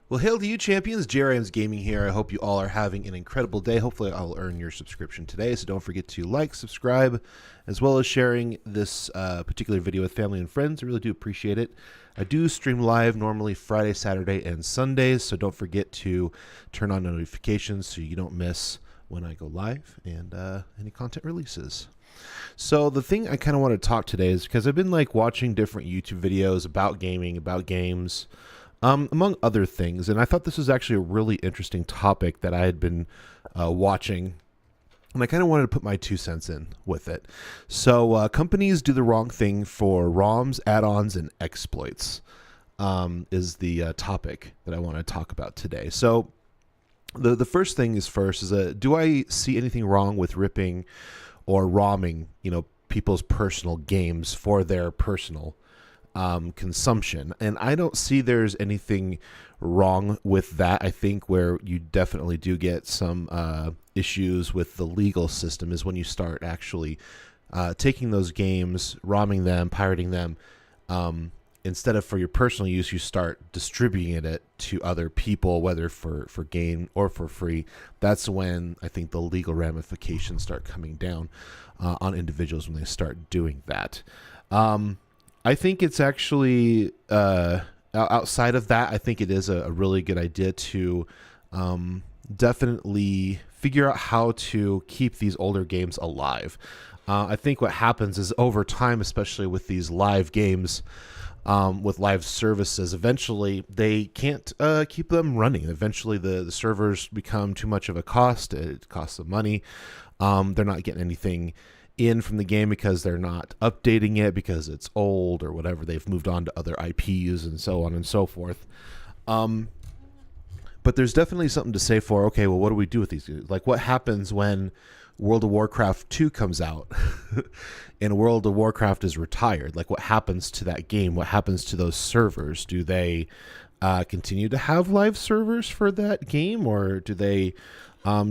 Well, hail to you, champions. JayReimsGaming here. I hope you all are having an incredible day. Hopefully, I'll earn your subscription today. So don't forget to like, subscribe, as well as sharing this particular video with family and friends. I really do appreciate it. I do stream live normally Friday, Saturday, and Sundays. So don't forget to turn on notifications so you don't miss when I go live and any content releases. So the thing I kind of want to talk today is because I've been watching different YouTube videos about gaming, about games, among other things, and I thought this was actually a really interesting topic that I had been watching, and I kind of wanted to put my 2 cents in with it. So companies do the wrong thing for ROMs, add-ons, and exploits is the topic that I want to talk about today. So the first thing is do I see anything wrong with ripping or ROMing, people's personal games for their personal consumption? And I don't see there's anything wrong with that. I think where you definitely do get some issues with the legal system is when you start actually taking those games, ROMing them, pirating them, instead of for your personal use, you start distributing it to other people, whether for gain or for free. That's when I think the legal ramifications start coming down on individuals when they start doing that. I think it's actually outside of that. I think it is a really good idea to definitely figure out how to keep these older games alive. I think what happens is over time, especially with these live games, with live services, eventually they can't keep them running. Eventually the servers become too much of a cost. It costs them money. They're not getting anything in from the game because they're not updating it because it's old or whatever. They've moved on to other IPs and so on and so forth. But there's definitely something to say for, okay, well, what do we do with these? Like, what happens when World of Warcraft 2 comes out and World of Warcraft is retired? Like, what happens to that game? What happens to those servers? Do they continue to have live servers for that game, or do they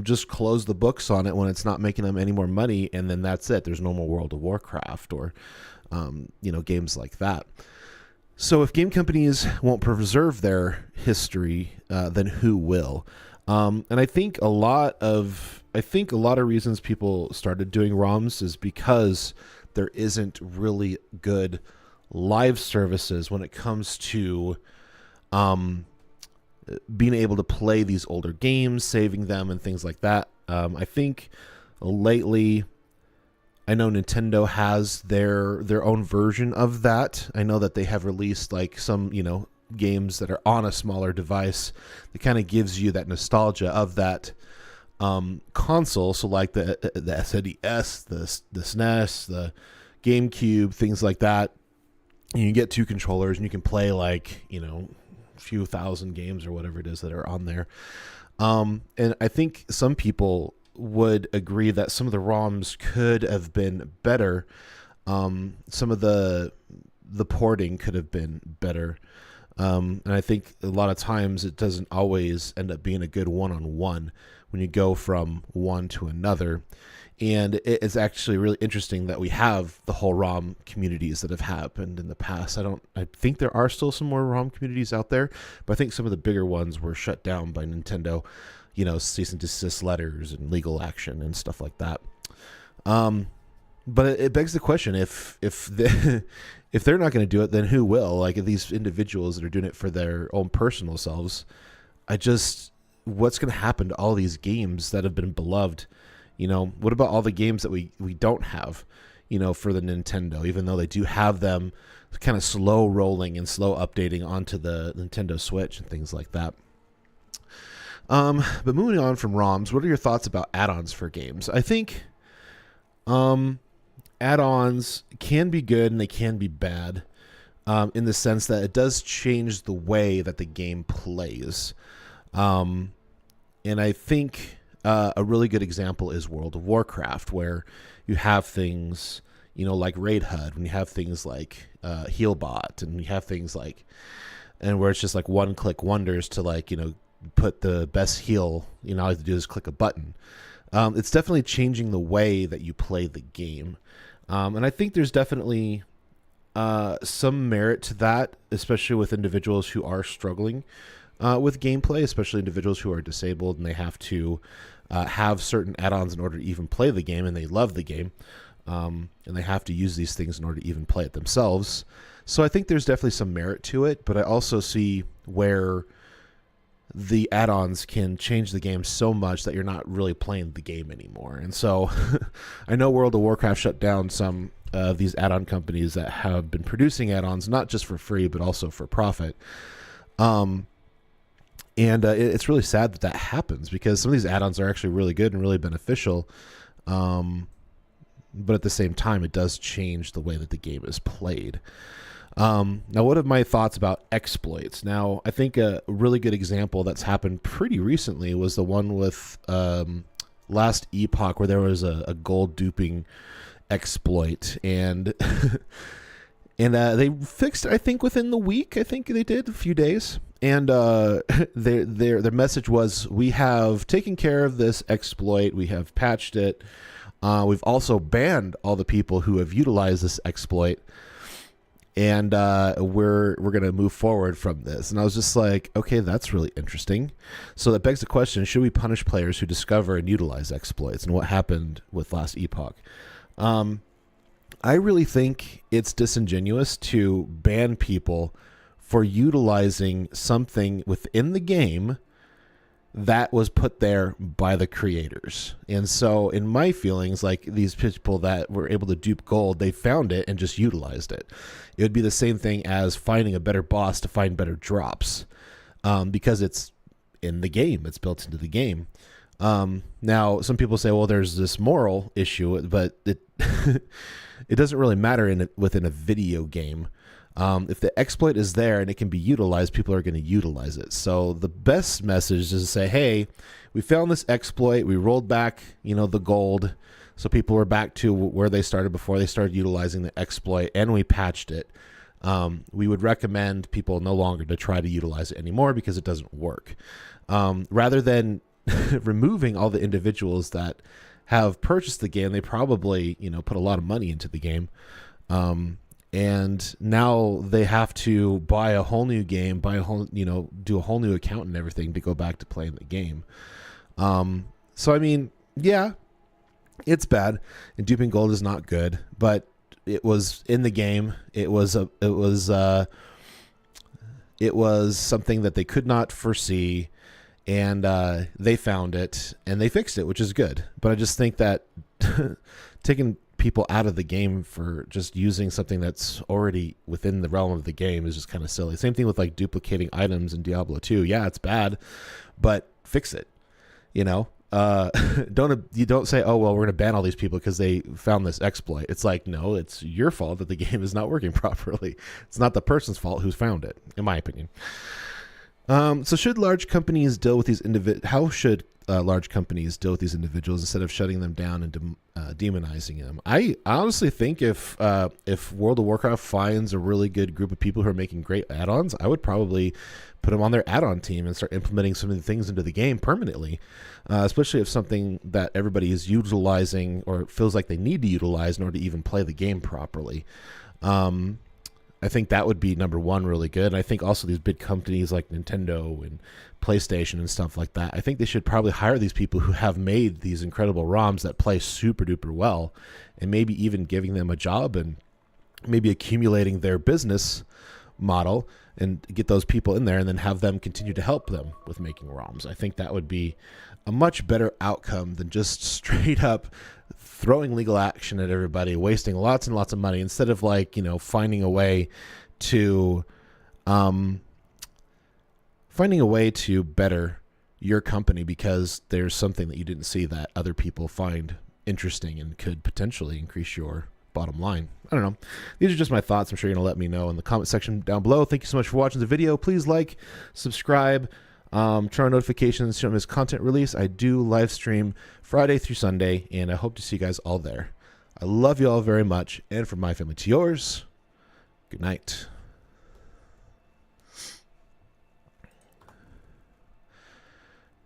just close the books on it when it's not making them any more money, and then that's it? There's no more World of Warcraft or games like that. So if game companies won't preserve their history, then who will? And I think a lot of reasons people started doing ROMs is because there isn't really good live services when it comes to being able to play these older games, saving them, and things like that. I think lately, I know Nintendo has their own version of that. I know that they have released some games that are on a smaller device that kind of gives you that nostalgia of that console. So like the SNES, the SNES, the GameCube, things like that. And you get 2 controllers and you can play a few thousand games or whatever it is that are on there. And I think some people would agree that some of the ROMs could have been better. Some of the porting could have been better. And I think a lot of times it doesn't always end up being a good one-on-one when you go from one to another. And it's actually really interesting that we have the whole ROM communities that have happened in the past. I think there are still some more ROM communities out there, but I think some of the bigger ones were shut down by Nintendo, cease and desist letters and legal action and stuff like that. But it begs the question, if they're not going to do it, then who will? Like, these individuals that are doing it for their own personal selves, what's going to happen to all these games that have been beloved? What about all the games that we don't have, for the Nintendo, even though they do have them kind of slow rolling and slow updating onto the Nintendo Switch and things like that. But moving on from ROMs, what are your thoughts about add-ons for games? I think add-ons can be good and they can be bad, in the sense that it does change the way that the game plays. And I think a really good example is World of Warcraft, where you have things, like Raid HUD, when you have things like Healbot, and you have things and where it's just one-click wonders to put the best heal. All you have to do is click a button. It's definitely changing the way that you play the game. And I think there's definitely some merit to that, especially with individuals who are struggling with gameplay, especially individuals who are disabled and they have to have certain add-ons in order to even play the game, and they love the game, and they have to use these things in order to even play it themselves. So I think there's definitely some merit to it, but I also see where the add-ons can change the game so much that you're not really playing the game anymore. And so I know World of Warcraft shut down some of these add-on companies that have been producing add-ons, not just for free, but also for profit. It's really sad that that happens, because some of these add-ons are actually really good and really beneficial. But at the same time, it does change the way that the game is played. Now, what are my thoughts about exploits? Now, I think a really good example that's happened pretty recently was the one with last Epoch, where there was a gold duping exploit, and they fixed it, I think, within the week. I think they did a few days, and their message was, we have taken care of this exploit, we have patched it, we've also banned all the people who have utilized this exploit, and we're going to move forward from this. And I was just like, okay, that's really interesting. So that begs the question, should we punish players who discover and utilize exploits? And what happened with last Epoch? I really think it's disingenuous to ban people for utilizing something within the game that was put there by the creators. And so in my feelings, like, these people that were able to dupe gold, they found it and just utilized it. It would be the same thing as finding a better boss to find better drops, because it's in the game, it's built into the game. Now, some people say, well, there's this moral issue, but it it doesn't really matter within a video game. If the exploit is there and it can be utilized, people are going to utilize it. So the best message is to say, hey, we found this exploit, we rolled back, the gold, so people were back to where they started before they started utilizing the exploit, and we patched it. We would recommend people no longer to try to utilize it anymore because it doesn't work. Rather than removing all the individuals that have purchased the game, they probably, put a lot of money into the game. And now they have to buy a whole new game, do a whole new account and everything to go back to playing the game. So, I mean, yeah, it's bad, and duping gold is not good, but it was in the game. It was something that they could not foresee, and they found it and they fixed it, which is good. But I just think that taking people out of the game for just using something that's already within the realm of the game is just kind of silly. Same thing with, like, duplicating items in Diablo 2. Yeah, it's bad, but fix it. You don't say, oh, well, we're going to ban all these people because they found this exploit. It's like, no, it's your fault that the game is not working properly. It's not the person's fault who's found it, in my opinion. So should large companies deal with these how should large companies deal with these individuals instead of shutting them down and demonizing them? I honestly think if World of Warcraft finds a really good group of people who are making great add-ons, I would probably put them on their add-on team and start implementing some of the things into the game permanently, especially if something that everybody is utilizing or feels like they need to utilize in order to even play the game properly. I think that would be number one, really good. And I think also these big companies like Nintendo and PlayStation and stuff like that, I think they should probably hire these people who have made these incredible ROMs that play super duper well, and maybe even giving them a job and maybe accumulating their business model and get those people in there and then have them continue to help them with making ROMs. I think that would be a much better outcome than just straight up throwing legal action at everybody, wasting lots and lots of money, instead of, like, finding a way to better your company because there's something that you didn't see that other people find interesting and could potentially increase your bottom line. I don't know. These are just my thoughts. I'm sure you're going to let me know in the comment section down below. Thank you so much for watching the video. Please like, subscribe, turn on notifications, show me this content release. I do live stream Friday through Sunday, and I hope to see you guys all there. I love you all very much, and from my family to yours, good night.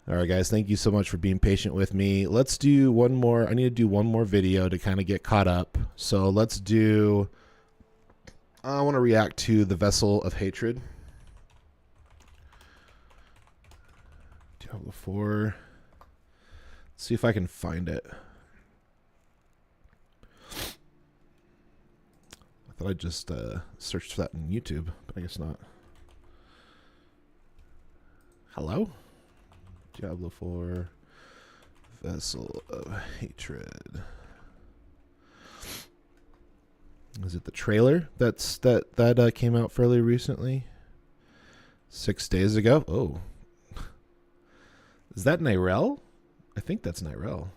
All right, guys, thank you so much for being patient with me. Let's do one more. I need to do one more video to kind of get caught up. So let's do, I want to react to the Vessel of Hatred. Diablo 4. Let's see if I can find it. I thought I just searched for that in YouTube, but I guess not. Hello? Diablo 4. Vessel of Hatred. Is it the trailer that came out fairly recently? 6 days ago? Oh. Is that Nyrel? I think that's Nyrel.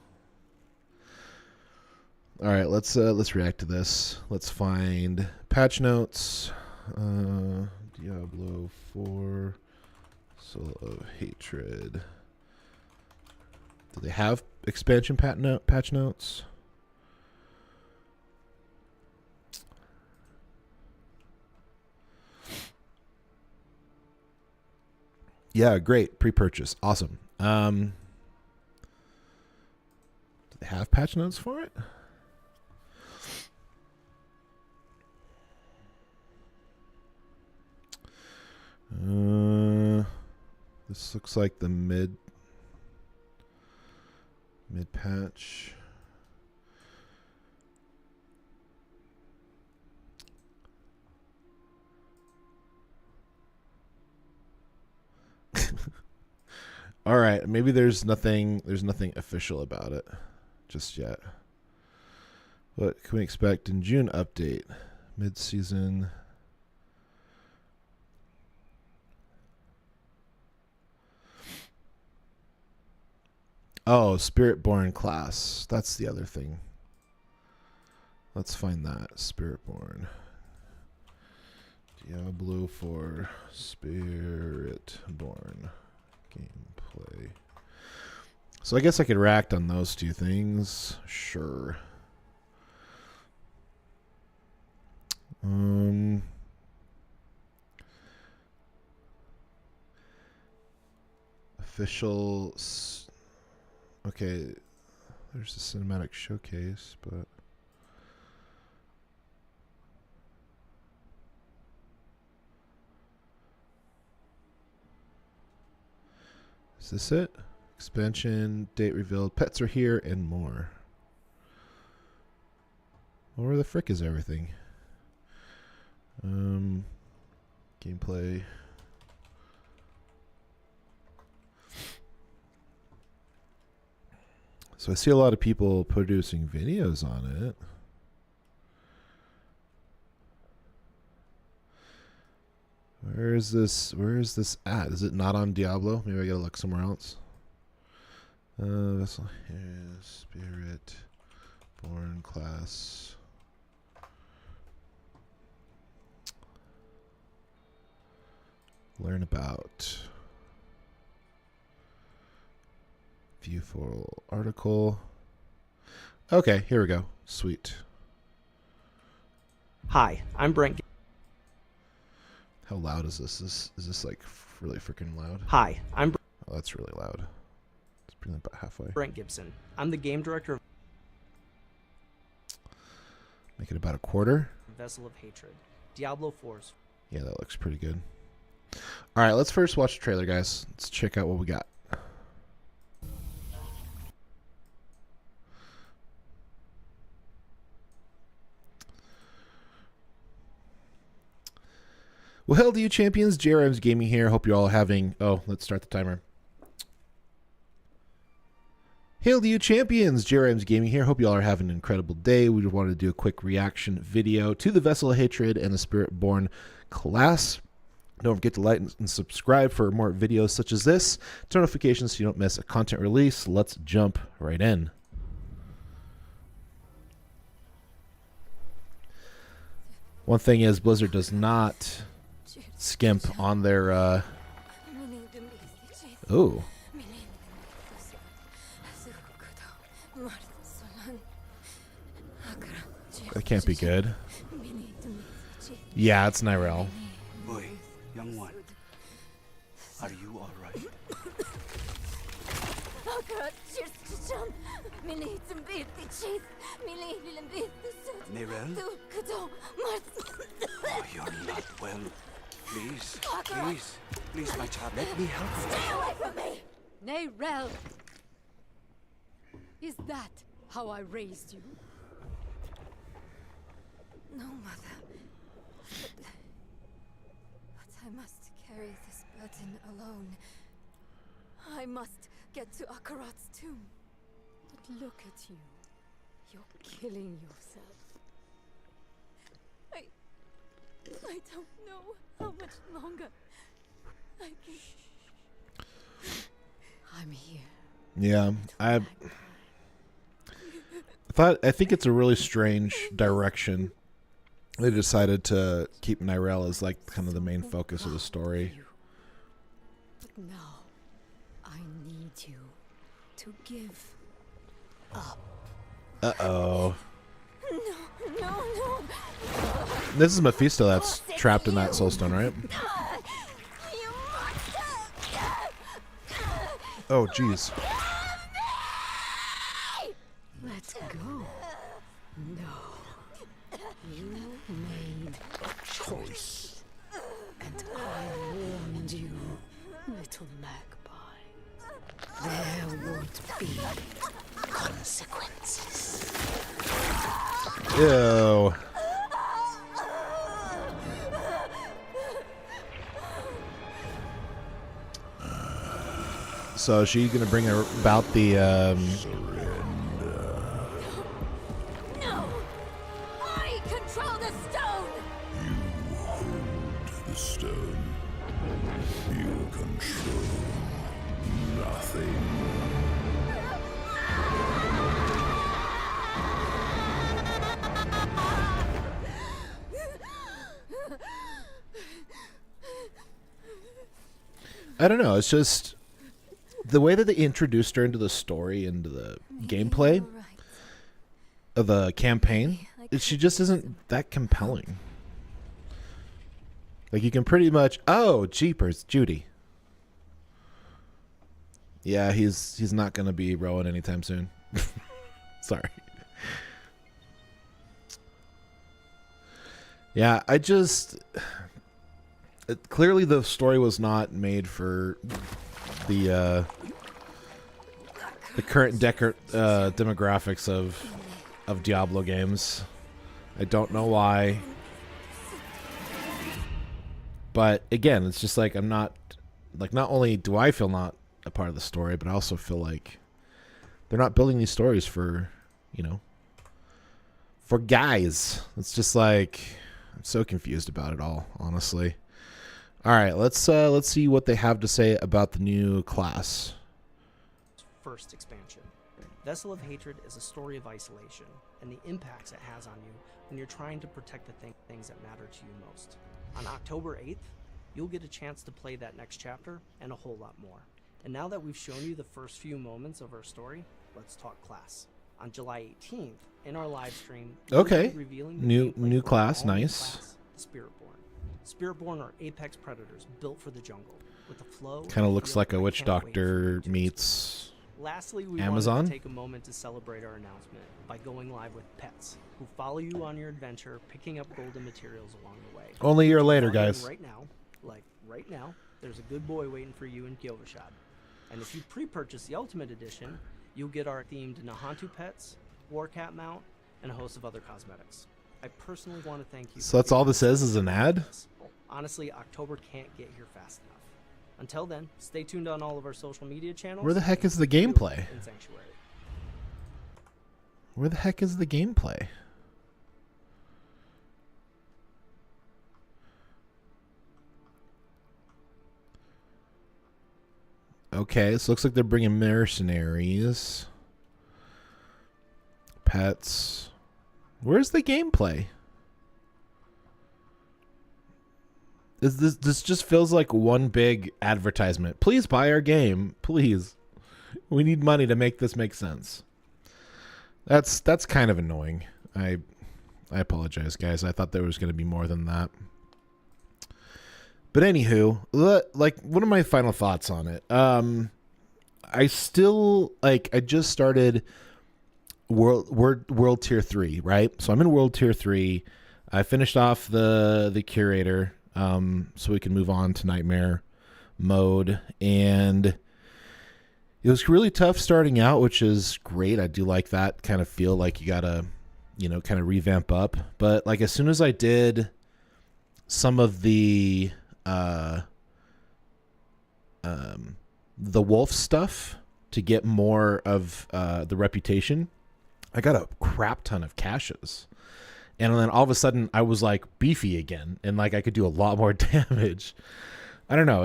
All right, let's react to this. Let's find patch notes. Diablo 4 Soul of Hatred. Do they have expansion patch notes? Yeah, great. Pre-purchase. Awesome. Do they have patch notes for it? This looks like the mid patch. All right, maybe there's nothing official about it just yet. What can we expect in June update? Mid-season. Oh, Spiritborn class. That's the other thing. Let's find that. Spiritborn. Diablo 4 Spiritborn gameplay. So I guess I could react on those two things. Sure. Official. Okay, there's a cinematic showcase, but is this it? Expansion date revealed. Pets are here and more. Well, where the frick is everything? Gameplay. So I see a lot of people producing videos on it. Where is this at? Is it not on Diablo? Maybe I gotta look somewhere else. Vessel here, Spirit Born class. Learn about. View full article. Okay, here we go. Sweet. Hi, I'm Brent. How loud is this? Is this like really freaking loud? Hi, I'm Oh, that's really loud. Let's bring that about halfway. Brent Gibson. I'm the game director of Make it about a quarter. Vessel of Hatred. Diablo 4's. Yeah, that looks pretty good. All right, let's first watch the trailer, guys. Let's check out what we got. Well, hell to you champions, JayReimsGaming here. Hope you're all having... Oh, let's start the timer. Hail to you champions, JayReimsGaming here. Hope you all are having an incredible day. We just wanted to do a quick reaction video to the Vessel of Hatred and the Spiritborn class. Don't forget to like and subscribe for more videos such as this. Turn notifications so you don't miss a content release. Let's jump right in. One thing is, Blizzard does not skimp on their ooh. That can't be good. Yeah, it's Nyrel. Boy, young one, are you all right? Nyrel? Oh, you're not well. Please, please, please, my child, let me help you. Stay away from me! Nayrel! Is that how I raised you? No, Mother. But I must carry this burden alone. I must get to Akarat's tomb. But look at you. You're killing yourself. I don't know how much longer I can. I'm here. Yeah, I think it's a really strange direction. They decided to keep Nyrel as like kind of the main focus of the story. But now I need you to give up. Uh-oh. No, no, no. This is Mephisto that's trapped in that soulstone, right? You monster! Oh, jeez. Let's go. No. You made a choice. And I warned you, little magpie. There would be consequences. Ew. So is she gonna bring about the No! I control the stone! You hold the stone. You control nothing. I don't know, it's just the way that they introduced her into the story, into the gameplay All right. of the campaign, she just isn't that compelling. Like, you can pretty much... Oh, jeepers, Judy. Yeah, he's not going to be Rowan anytime soon. Sorry. Yeah, I just... clearly the story was not made for the current demographics of Diablo games. I don't know why. But again, it's just like I'm not like, not only do I feel not a part of the story, but I also feel like they're not building these stories for, you know, for guys. It's just like I'm so confused about it all, honestly. All right, let's see what they have to say about the new class. First expansion. Vessel of Hatred is a story of isolation and the impacts it has on you when you're trying to protect the things that matter to you most. On October 8th, you'll get a chance to play that next chapter and a whole lot more. And now that we've shown you the first few moments of our story, let's talk class. On July 18th, in our live stream, Okay. we'll be revealing the New gameplay for class, our all-new nice. class, the Spiritborn. Spiritborn are apex predators built for the jungle, with a flow. Kind of looks feel like a I witch can't wait for doctor you to meets... Lastly, we Amazon? wanted to take a moment to celebrate our announcement by going live with pets who follow you on your adventure, picking up golden materials along the way. Only a year If you later, log in guys. Right now, there's a good boy waiting for you in Gyovashad. And if you pre-purchase the Ultimate Edition, you'll get our themed Nahantu pets, Warcat mount, and a host of other cosmetics. I personally want to thank you. So that's all this is an ad? Honestly, October can't get here fast enough. Until then, stay tuned on all of our social media channels. Where the heck is the Field gameplay? and Sanctuary. Where the heck is the gameplay? Okay, so it looks like they're bringing mercenaries. Pets. Where's the gameplay? This just feels like one big advertisement. Please buy our game. Please. We need money to make this make sense. That's kind of annoying. I apologize, guys. I thought there was going to be more than that. But anywho, like, what are my final thoughts on it? I still, like, I just started World Tier 3, right? So I'm in World Tier 3. I finished off the Curator, so we can move on to Nightmare mode. And It was really tough starting out, which is great. I do like that kind of feel like you gotta, you know, kind of revamp up. But like as soon as I did some of the wolf stuff to get more of the reputation, I got a crap ton of caches. And then all of a sudden I was like beefy again, and like I could do a lot more damage. I don't know.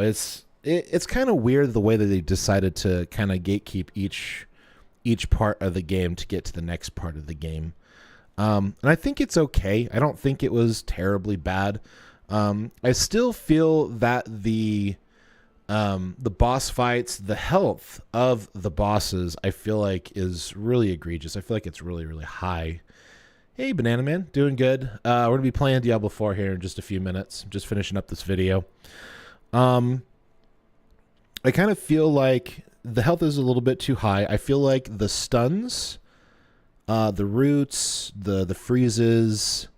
It's kind of weird the way that they decided to kind of gatekeep each part of the game to get to the next part of the game. And I think it's okay. I don't think it was terribly bad. I still feel that the boss fights, the health of the bosses, I feel like is really egregious. I feel like it's really, really high. Hey, Banana Man, doing good. We're going to be playing Diablo 4 here in just a few minutes. I'm just finishing up this video. I kind of feel like the health is a little bit too high. I feel like the stuns, the roots, the freezes,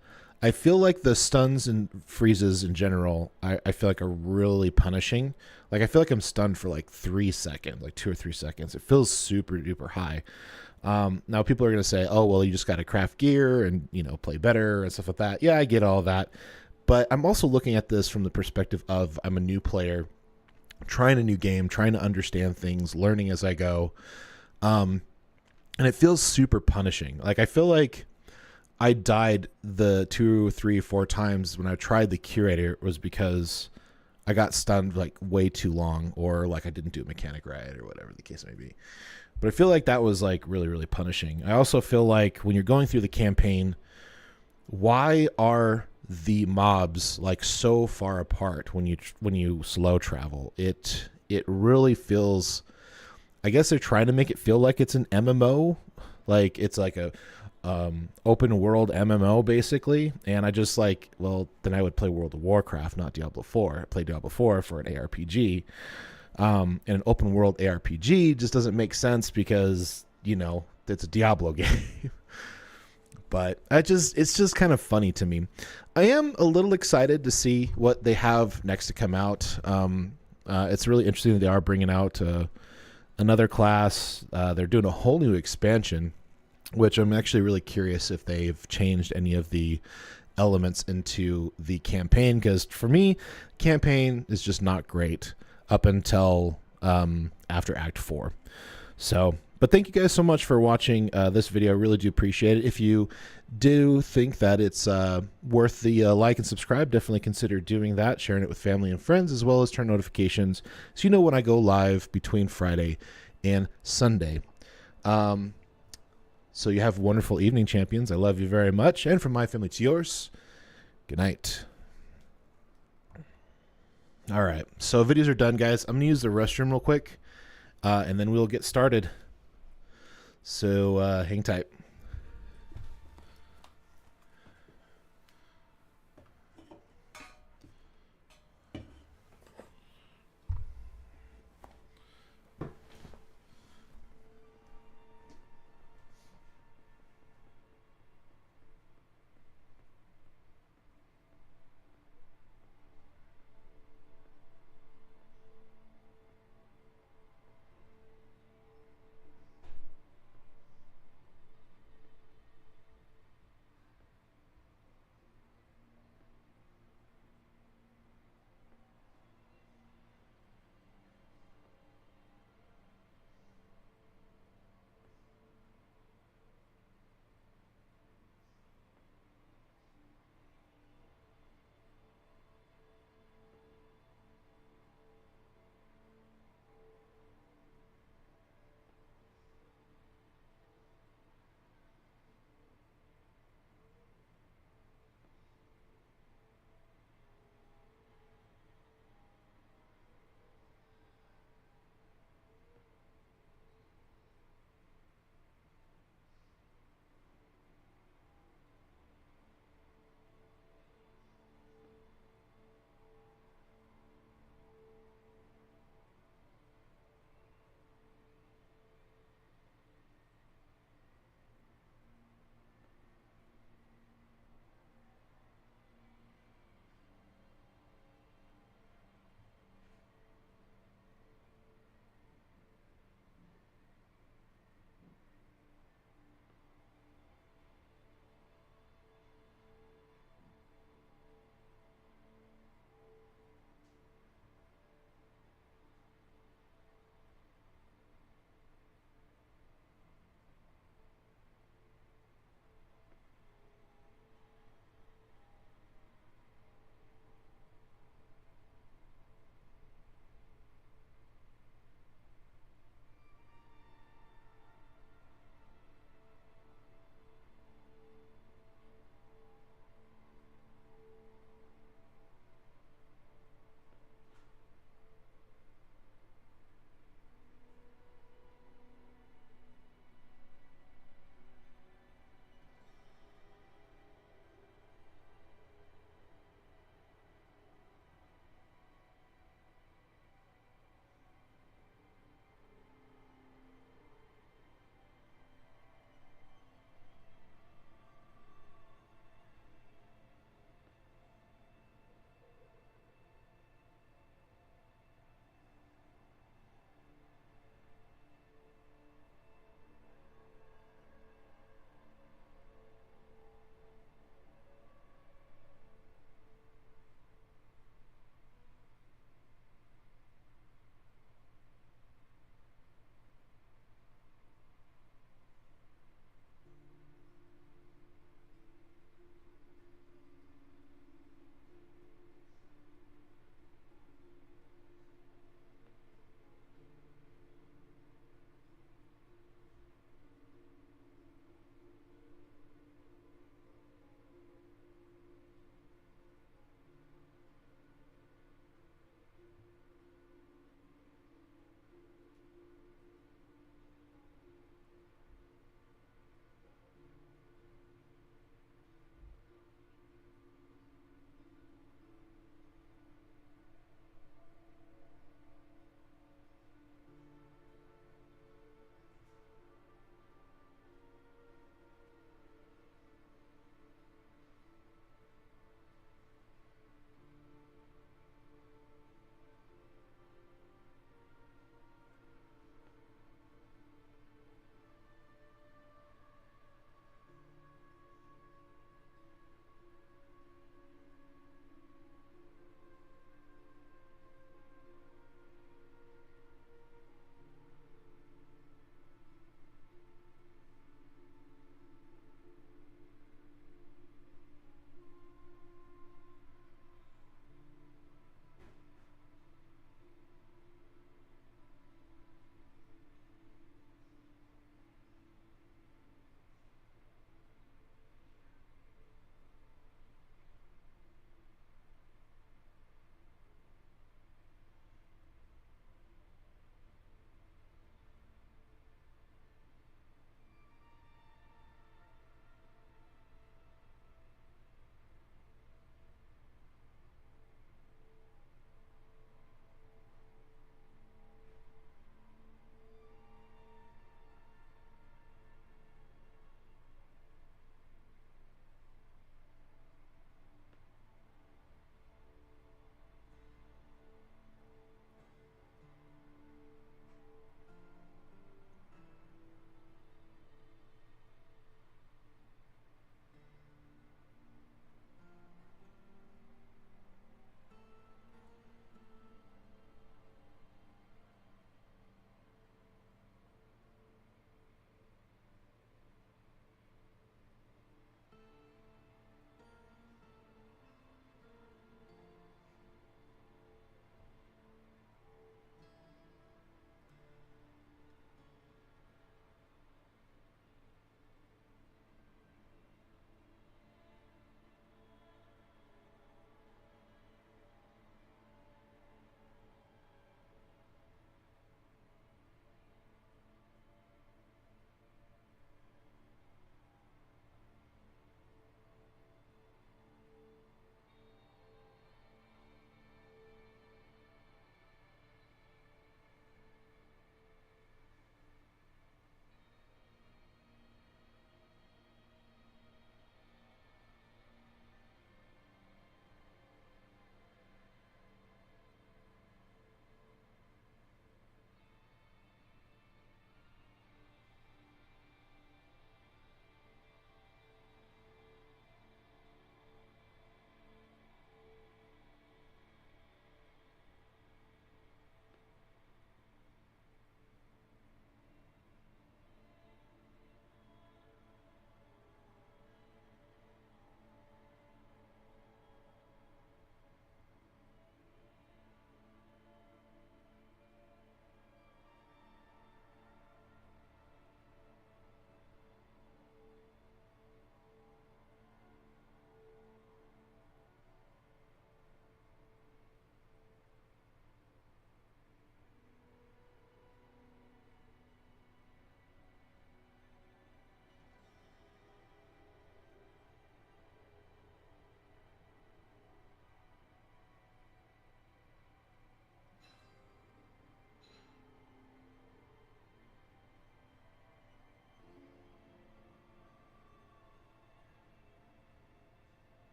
I feel like the stuns and freezes in general, I feel like are really punishing. Like I feel like I'm stunned for like 3 seconds, like 2 or 3 seconds. It feels super duper high. Now people are going to say, oh, well, you just got to craft gear and, you know, play better and stuff like that. Yeah, I get all that. But I'm also looking at this from the perspective of I'm a new player, trying a new game, trying to understand things, learning as I go. And it feels super punishing. Like I feel like I died the 2, 3, 4 times when I tried the curator was because I got stunned like way too long, or like I didn't do a mechanic right, or whatever the case may be. But I feel like that was like really, really punishing. I also feel like when you're going through the campaign, why are the mobs like so far apart when you slow travel? It really feels, I guess they're trying to make it feel like it's an MMO, like it's like a open world MMO basically. And I just like, well, then I would play World of Warcraft, not Diablo 4. I play Diablo 4 for an ARPG. And an open world ARPG just doesn't make sense because, you know, it's a Diablo game. But it's just kind of funny to me. I am a little excited to see what they have next to come out. It's really interesting that they are bringing out another class. They're doing a whole new expansion, which I'm actually really curious if they've changed any of the elements into the campaign. Because for me, campaign is just not great up until after Act 4. So, but thank you guys so much for watching this video. I really do appreciate it. If you do think that it's worth the like and subscribe, definitely consider doing that, sharing it with family and friends, as well as turn notifications so you know when I go live between Friday and Sunday. So you have a wonderful evening, champions. I love you very much. And from my family to yours, good night. All right, so videos are done, guys. I'm going to use the restroom real quick, and then we'll get started. So hang tight.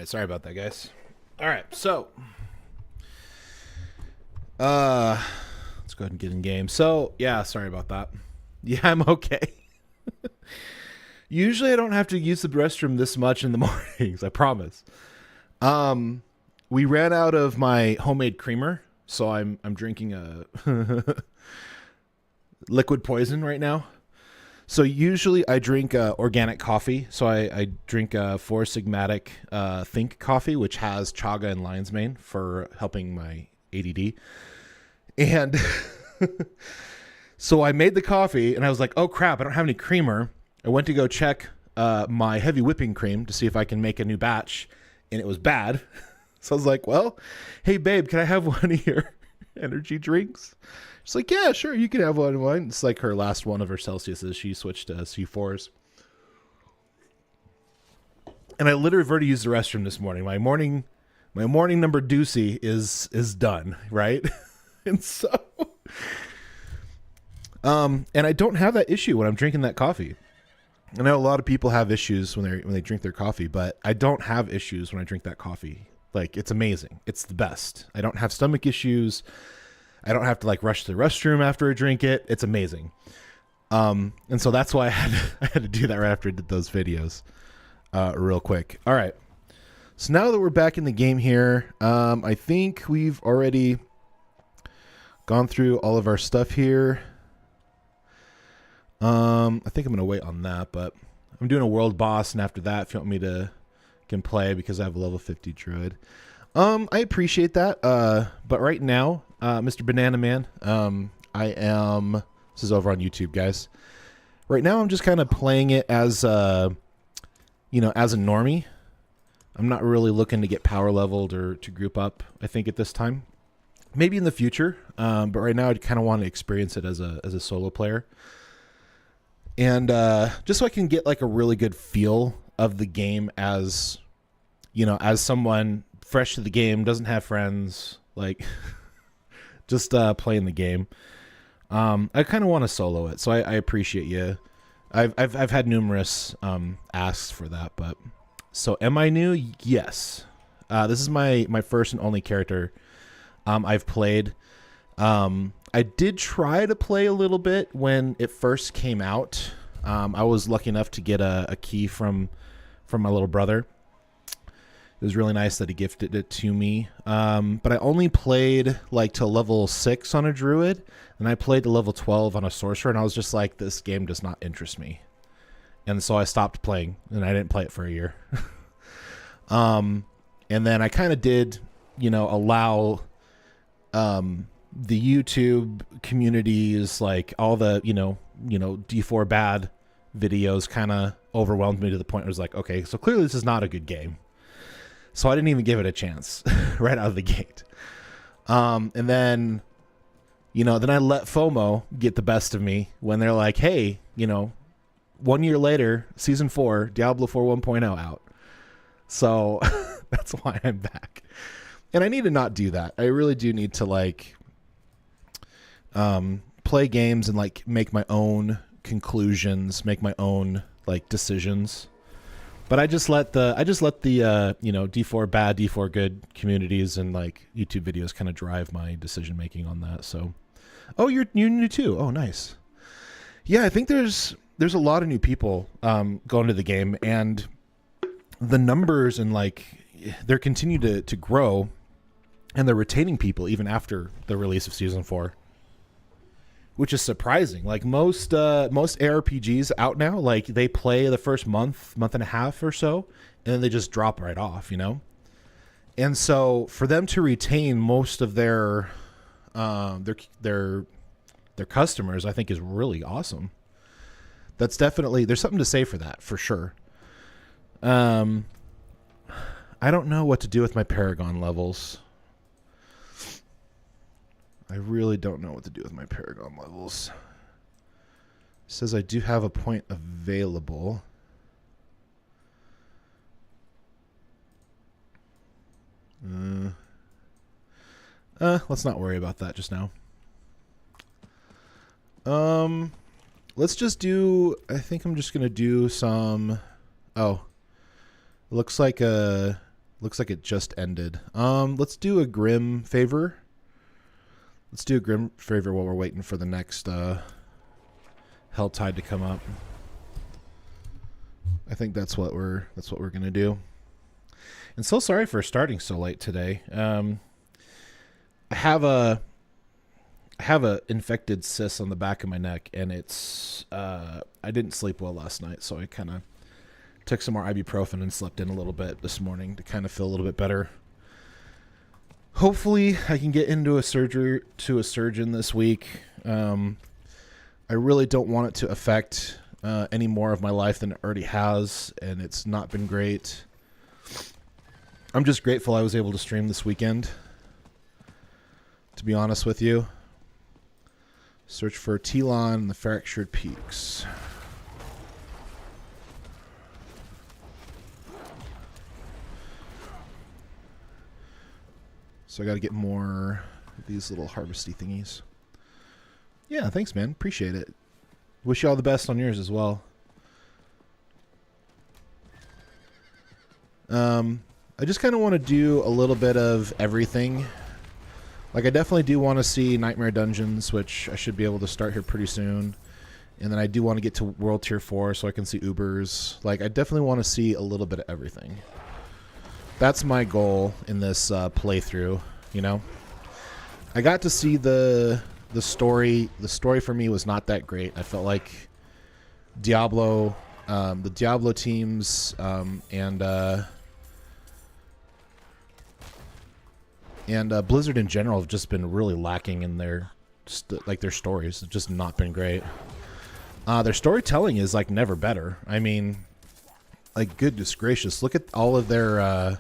right, sorry about that, guys. All right, so let's go ahead and get in game. So, yeah, sorry about that. Yeah, I'm okay. Usually I don't have to use the restroom this much in the mornings, I promise. We ran out of my homemade creamer, so I'm drinking a liquid poison right now. So usually I drink organic coffee. So I drink Four Sigmatic Think coffee, which has chaga and lion's mane for helping my ADD. And so I made the coffee, and I was like, oh, crap, I don't have any creamer. I went to go check my heavy whipping cream to see if I can make a new batch, and it was bad. So I was like, well, hey, babe, can I have one of your energy drinks? She's like, yeah, sure, you can have one of mine. It's like her last one of her Celsiuses. She switched to C4s. And I literally have already used the restroom this morning. My morning number doozy is done, right? And so, and I don't have that issue when I'm drinking that coffee. I know a lot of people have issues when they drink their coffee, but I don't have issues when I drink that coffee. Like, it's amazing. It's the best. I don't have stomach issues. I don't have to like rush to the restroom after I drink it. It's amazing. And so that's why I had to do that right after I did those videos, real quick. All right. So now that we're back in the game here, I think we've already gone through all of our stuff here. I think I'm going to wait on that, but I'm doing a world boss, and after that, if you want me to can play because I have a level 50 druid. I appreciate that. But right now, Mr. Banana Man, this is over on YouTube, guys. Right now, I'm just kind of playing it as, as a normie. I'm not really looking to get power leveled or to group up, I think, at this time. Maybe in the future, but right now, I kind of want to experience it as a solo player. And just so I can get like a really good feel of the game as, as someone fresh to the game, doesn't have friends, like just playing the game. I kind of want to solo it, so I appreciate you. I've had numerous asks for that, but so am I new? Yes. This is my first and only character I've played. I did try to play a little bit when it first came out. I was lucky enough to get a key from my little brother. It was really nice that he gifted it to me. But I only played like to level 6 on a druid, and I played to level 12 on a sorcerer, and I was just like, this game does not interest me. And so I stopped playing, and I didn't play it for a year. And then I kind of did, allow the YouTube communities, like all the, D4 bad videos kind of overwhelmed me to the point where I was like, okay, so clearly this is not a good game. So I didn't even give it a chance right out of the gate. And then, then I let FOMO get the best of me when they're like, hey, 1 year later, season 4, Diablo 4 1.0 out. So that's why I'm back. And I need to not do that. I really do need to like play games and like make my own conclusions, make my own like decisions. But I just let the D4 bad, D4 good communities and like YouTube videos kind of drive my decision making on that. So, oh, you're new too. Oh, nice. Yeah, I think there's a lot of new people going to the game, and the numbers and like they're continue to grow, and they're retaining people even after the release of season 4. Which is surprising. Like most ARPGs out now, like they play the first month and a half or so, and then they just drop right off, And so for them to retain most of their customers, I think is really awesome. That's definitely, there's something to say for that, for sure. I don't know what to do with my Paragon levels. I really don't know what to do with my Paragon levels. It says I do have a point available. Let's not worry about that just now. Let's just do, I think I'm just going to do some, looks like Looks like it just ended. Let's do a Grim favor. Let's do a Grim favor while we're waiting for the next Helltide to come up. I think that's what we're gonna do. And so sorry for starting so late today. I have a infected cyst on the back of my neck, and it's I didn't sleep well last night, so I kind of took some more ibuprofen and slept in a little bit this morning to kind of feel a little bit better. Hopefully, I can get into a surgeon this week. I really don't want it to affect any more of my life than it already has, and it's not been great. I'm just grateful I was able to stream this weekend, to be honest with you. Search for Telon and the Fractured Peaks. So I got to get more of these little harvesty thingies. Yeah, thanks, man. Appreciate it. Wish you all the best on yours as well. I just kind of want to do a little bit of everything. Like, I definitely do want to see Nightmare Dungeons, which I should be able to start here pretty soon. And then I do want to get to World Tier 4 so I can see Ubers. Like, I definitely want to see a little bit of everything. That's my goal in this playthrough, you know? I got to see the story. The story for me was not that great. I felt like Diablo, the Diablo teams, and Blizzard in general have just been really lacking in their stories. It's just not been great. Their storytelling is like never better. I mean, like, goodness gracious, look at all of their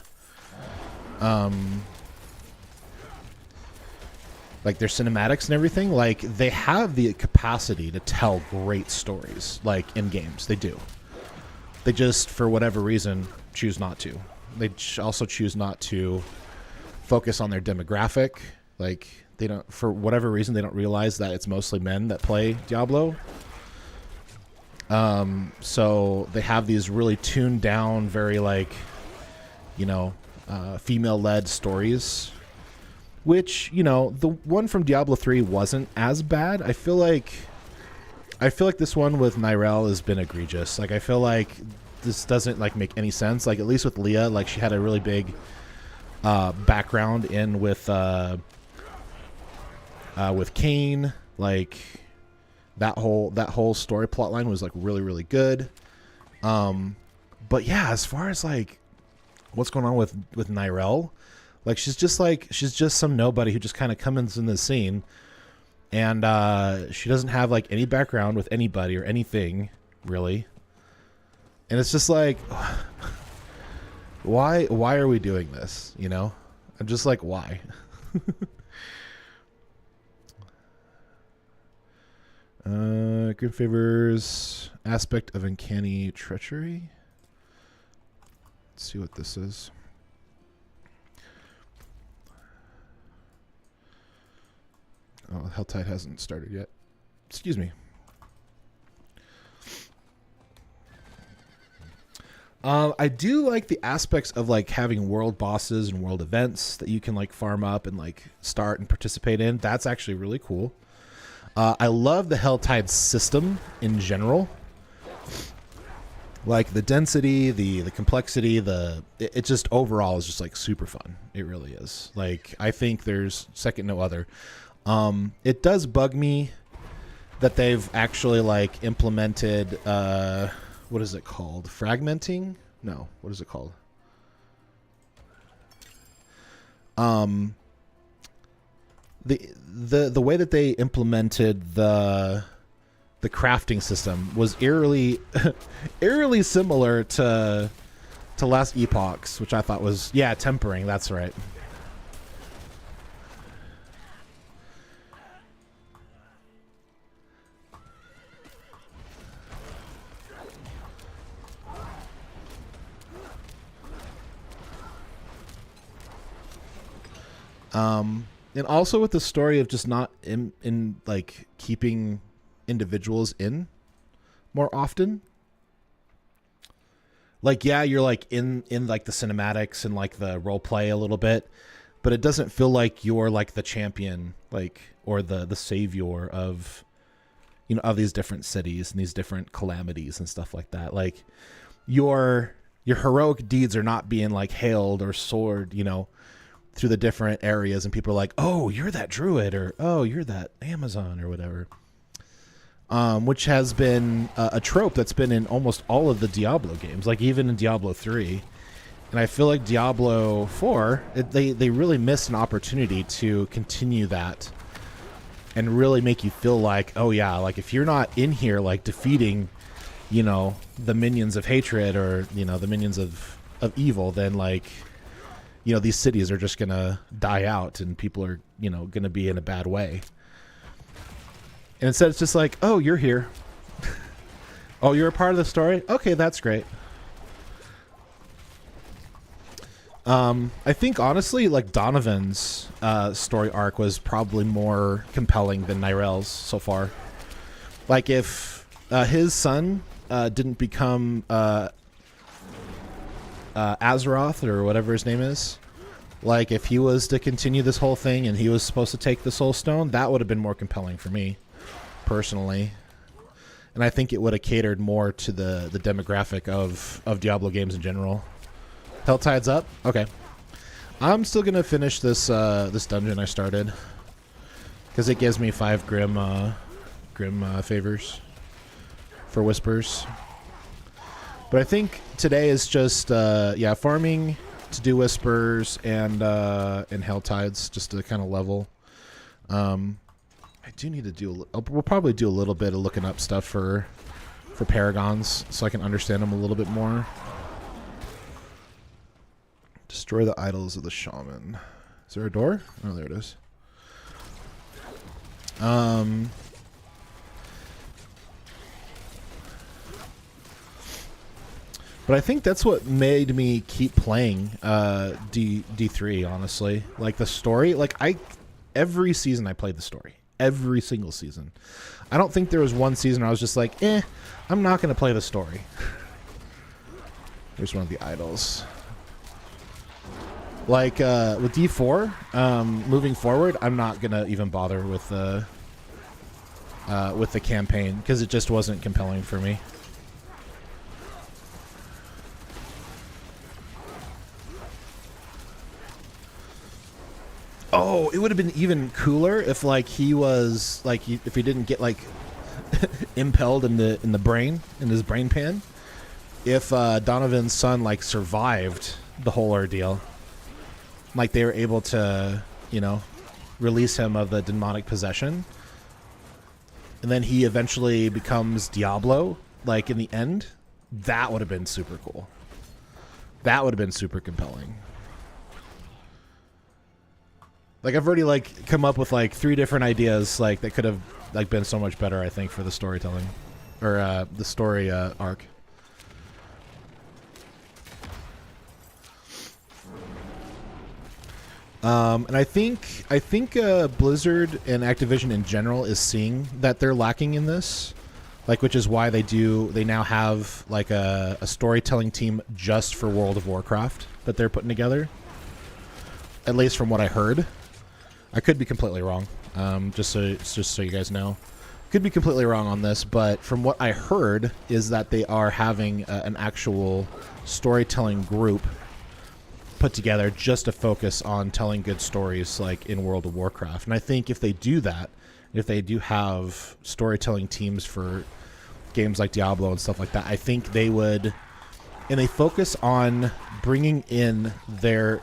like their cinematics and everything. Like, they have the capacity to tell great stories, like, in games. They do. They just, for whatever reason, choose not to. They also choose not to focus on their demographic. Like, they don't, for whatever reason, they don't realize that it's mostly men that play Diablo. So they have these really tuned down, very, like, you know, female-led stories, which, you know, the one from Diablo 3 wasn't as bad. I feel like this one with Nyrelle has been egregious. Like, I feel like this doesn't, like, make any sense. Like, at least with Leah, like, she had a really big background in with Cain. Like, that whole story plot line was, like, really, really good. But yeah, as far as, like, what's going on with Nyrelle, like, she's just some nobody who just kind of comes in the scene, and she doesn't have, like, any background with anybody or anything really, and it's just like, why are we doing this, you know? I'm just like, why? Good favors, aspect of uncanny treachery. Let's see what this is. Oh, Helltide hasn't started yet. Excuse me. I do like the aspects of, like, having world bosses and world events that you can, like, farm up and, like, start and participate in. That's actually really cool. I love the Helltide system in general. Like, the density, the complexity, it just overall is just, like, super fun. It really is. Like, I think there's second no other. It does bug me that they've actually, like, implemented, what is it called? Fragmenting? No, what is it called? The way that they implemented the crafting system was eerily similar to Last Epochs, which I thought was, yeah, tempering, that's right. And also with the story of just not in like keeping individuals in more often. Like, yeah, you're like in like the cinematics and like the role play a little bit, but it doesn't feel like you're like the champion, like, or the savior of, you know, of these different cities and these different calamities and stuff like that. Like, your heroic deeds are not being like hailed or soared, you know, through the different areas, and people are like, oh, you're that druid, or oh, you're that Amazon, or whatever. Which has been a trope that's been in almost all of the Diablo games, like even in Diablo 3. And I feel like Diablo 4, they really missed an opportunity to continue that and really make you feel like, oh yeah, like if you're not in here like defeating, you know, the minions of hatred, or, you know, the minions of evil, then like, you know, these cities are just gonna die out and people are, you know, gonna be in a bad way. And instead it's just like, oh, you're here. Oh, you're a part of the story? Okay, that's great. I think honestly, like Donovan's story arc was probably more compelling than Nyrel's so far. Like if his son didn't become Azeroth, or whatever his name is, like if he was to continue this whole thing and he was supposed to take the Soul Stone, that would have been more compelling for me personally. And I think it would have catered more to the demographic of Diablo games in general. Helltide's up? Okay. I'm still gonna finish this this dungeon I started, because it gives me 5 grim favors for whispers. But I think today is just yeah, farming to do whispers and Helltides just to kind of level. I do need to do. We'll probably do a little bit of looking up stuff for paragons so I can understand them a little bit more. Destroy the idols of the shaman. Is there a door? Oh, there it is. But I think that's what made me keep playing D3, honestly. Like the story, like every season I played the story. Every single season. I don't think there was one season where I was just like, I'm not going to play the story. There's one of the idols. Like with D4, moving forward, I'm not going to even bother with the campaign because it just wasn't compelling for me. Oh, it would have been even cooler if like he was like if he didn't get like impelled in the brain, in his brain pan. If Donovan's son like survived the whole ordeal, like they were able to, you know, release him of the demonic possession, and then he eventually becomes Diablo, like in the end, that would have been super cool. That would have been super compelling. Like I've already like come up with like 3 different ideas like that could have like been so much better, I think, for the storytelling or the story arc. And I think Blizzard and Activision in general is seeing that they're lacking in this, like, which is why they now have like a storytelling team just for World of Warcraft that they're putting together. At least from what I heard. I could be completely wrong. Just so you guys know, could be completely wrong on this, but from what I heard is that they are having an actual storytelling group put together just to focus on telling good stories like in World of Warcraft. And I think if they do that, if they do have storytelling teams for games like Diablo and stuff like that, I think they would, and they focus on bringing in their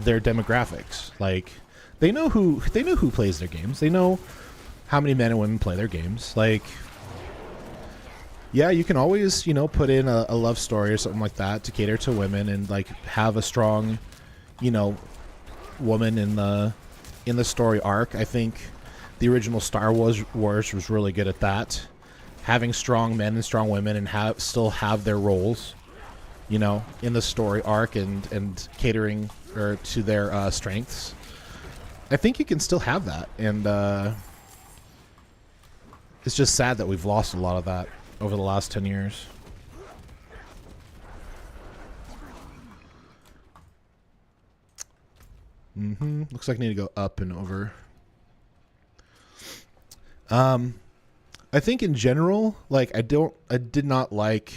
demographics. Like they know who plays their games. They know how many men and women play their games. Like, yeah, you can always, you know, put in a love story or something like that to cater to women and like have a strong, you know, woman in the story arc. I think the original Star Wars was really good at that, having strong men and strong women and still have their roles, you know, in the story arc and catering or to their strengths. I think you can still have that, and it's just sad that we've lost a lot of that over the last 10 years. Looks like I need to go up and over. I think in general, like I did not like.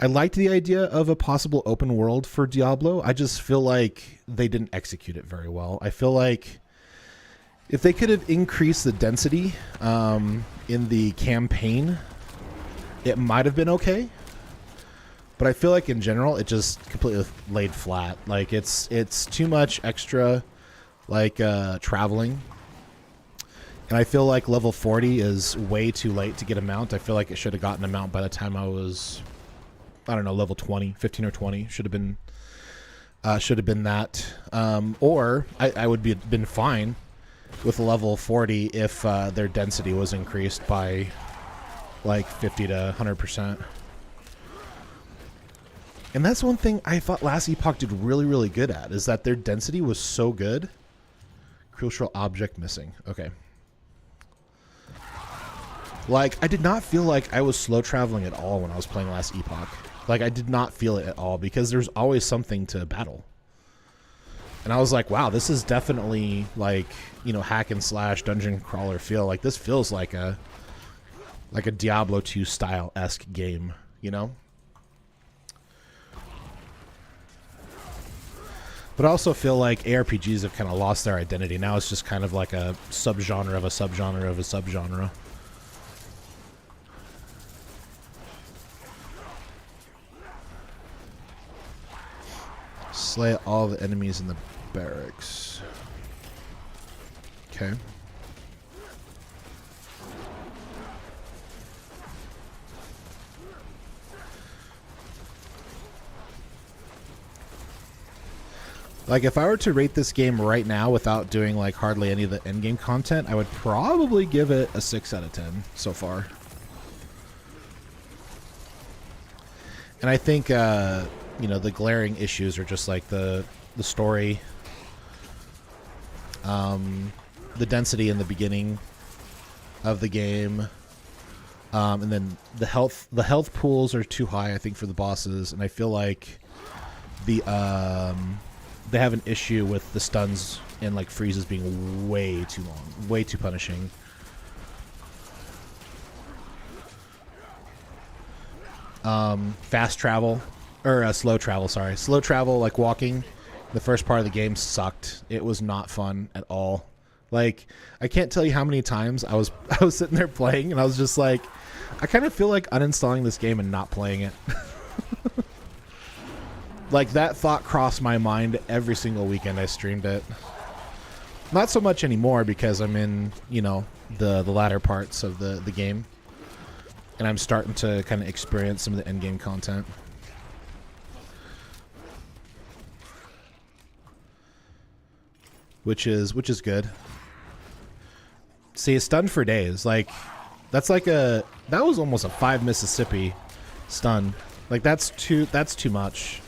I liked the idea of a possible open world for Diablo. I just feel like they didn't execute it very well. I feel like if they could have increased the density in the campaign, it might have been okay. But I feel like in general, it just completely laid flat. Like it's too much extra, like traveling. And I feel like level 40 is way too late to get a mount. I feel like it should have gotten a mount by the time I was, I don't know, level 20, 15 or 20. Should have been that. Or I would be been fine with level 40 if their density was increased by like 50 to 100%. And that's one thing I thought Last Epoch did really, really good at, is that their density was so good. Crucial object missing. Okay. Like, I did not feel like I was slow traveling at all when I was playing Last Epoch. Like, I did not feel it at all because there's always something to battle. And I was like, wow, this is definitely like, you know, hack and slash dungeon crawler feel. Like, this feels like a Diablo 2 style-esque game, you know? But I also feel like ARPGs have kind of lost their identity. Now it's just kind of like a subgenre of a subgenre of a subgenre. Slay all the enemies in the barracks. Okay. Like, if I were to rate this game right now without doing, like, hardly any of the endgame content, I would probably give it a 6 out of 10 so far. And I think, you know, the glaring issues are just, like, the story, the density in the beginning of the game, and then the health pools are too high, I think, for the bosses, and I feel like the, they have an issue with the stuns and like freezes being way too long, way too punishing. Fast travel, or slow travel, sorry. Slow travel, like walking, the first part of the game sucked. It was not fun at all. Like, I can't tell you how many times I was sitting there playing and I was just like, I kind of feel like uninstalling this game and not playing it. Like, that thought crossed my mind every single weekend I streamed it. Not so much anymore because I'm in, you know, the latter parts of the game. And I'm starting to kind of experience some of the endgame content. Which is good. See, it's stunned for days. Like, that's like that was almost a 5 Mississippi stun. Like, that's too much.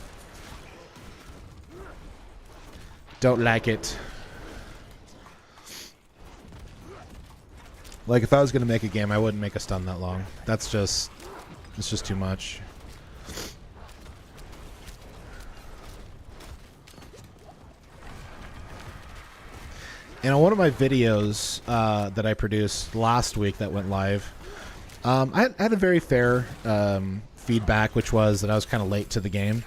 Don't like it. Like, if I was going to make a game, I wouldn't make a stun that long. It's just too much. And on one of my videos that I produced last week that went live, I had a very fair feedback, which was that I was kind of late to the game.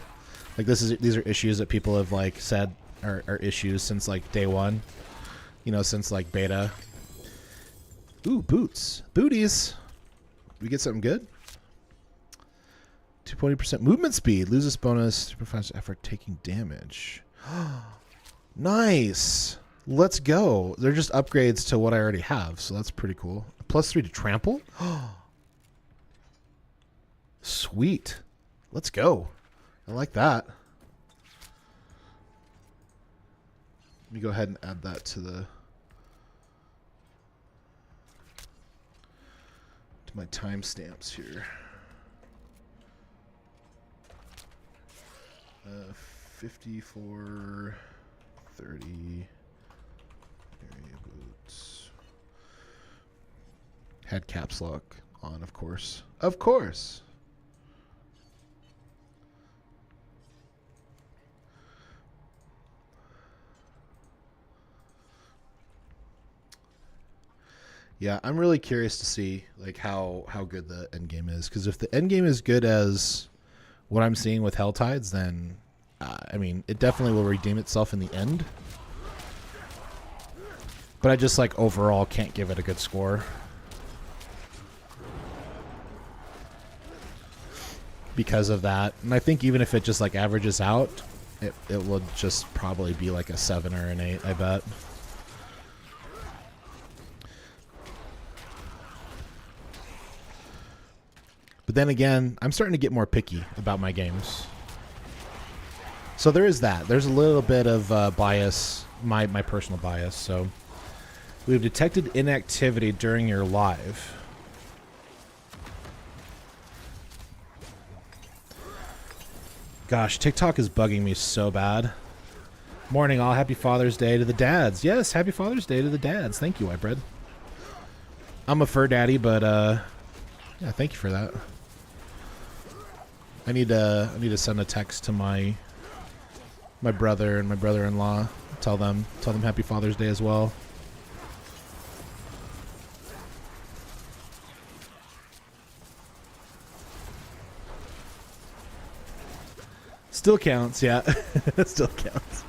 Like, these are issues that people have, like, said are issues since, like, day one. You know, since, like, beta. Ooh, boots. Booties. We get something good? 220% movement speed. Loses bonus. Supervised effort taking damage. Nice. Let's go. They're just upgrades to what I already have, so that's pretty cool. +3 to trample? Sweet. Let's go. I like that. Let me go ahead and add that to my timestamps here. 54, 30. Area boots. Had caps lock on, of course. Of course. Yeah, I'm really curious to see like how good the end game is, because if the end game is good as what I'm seeing with Helltides, then I mean, it definitely will redeem itself in the end. But I just like overall can't give it a good score. Because of that. And I think even if it just like averages out, it will just probably be like a 7 or an 8, I bet. But then again, I'm starting to get more picky about my games. So there is that. There's a little bit of bias, my personal bias. So we've detected inactivity during your live. Gosh, TikTok is bugging me so bad. Morning all, happy Father's Day to the dads. Yes, happy Father's Day to the dads. Thank you, Whitebread. I'm a fur daddy, but yeah, thank you for that. I need to send a text to my brother and my brother-in-law. Tell them happy Father's Day as well. Still counts, yeah. Still counts.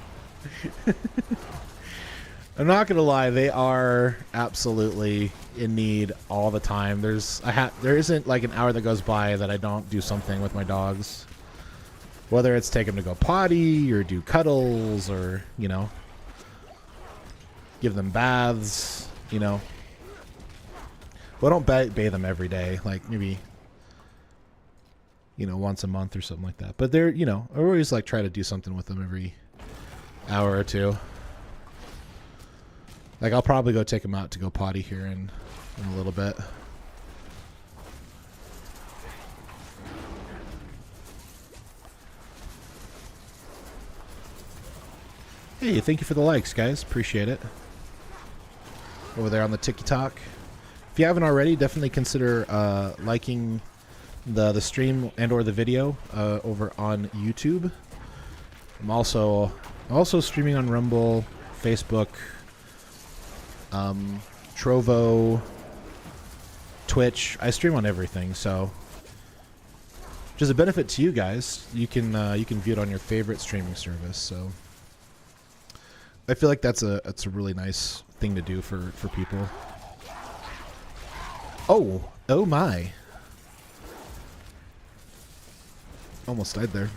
I'm not gonna lie, they are absolutely in need all the time. There isn't like an hour that goes by that I don't do something with my dogs. Whether it's take them to go potty or do cuddles or, you know, give them baths, you know. Well, I don't bathe them every day, like maybe, you know, once a month or something like that. But they're, you know, I always like try to do something with them every hour or two. Like I'll probably go take them out to go potty here in a little bit. Hey, thank you for the likes, guys. Appreciate it. Over there on the TikTok. If you haven't already, definitely consider liking the stream and or the video over on YouTube. I'm also streaming on Rumble, Facebook, Trovo, Twitch. I stream on everything, so which is a benefit to you guys. You can view it on your favorite streaming service. So I feel like that's a really nice thing to do for people. Oh my! Almost died there.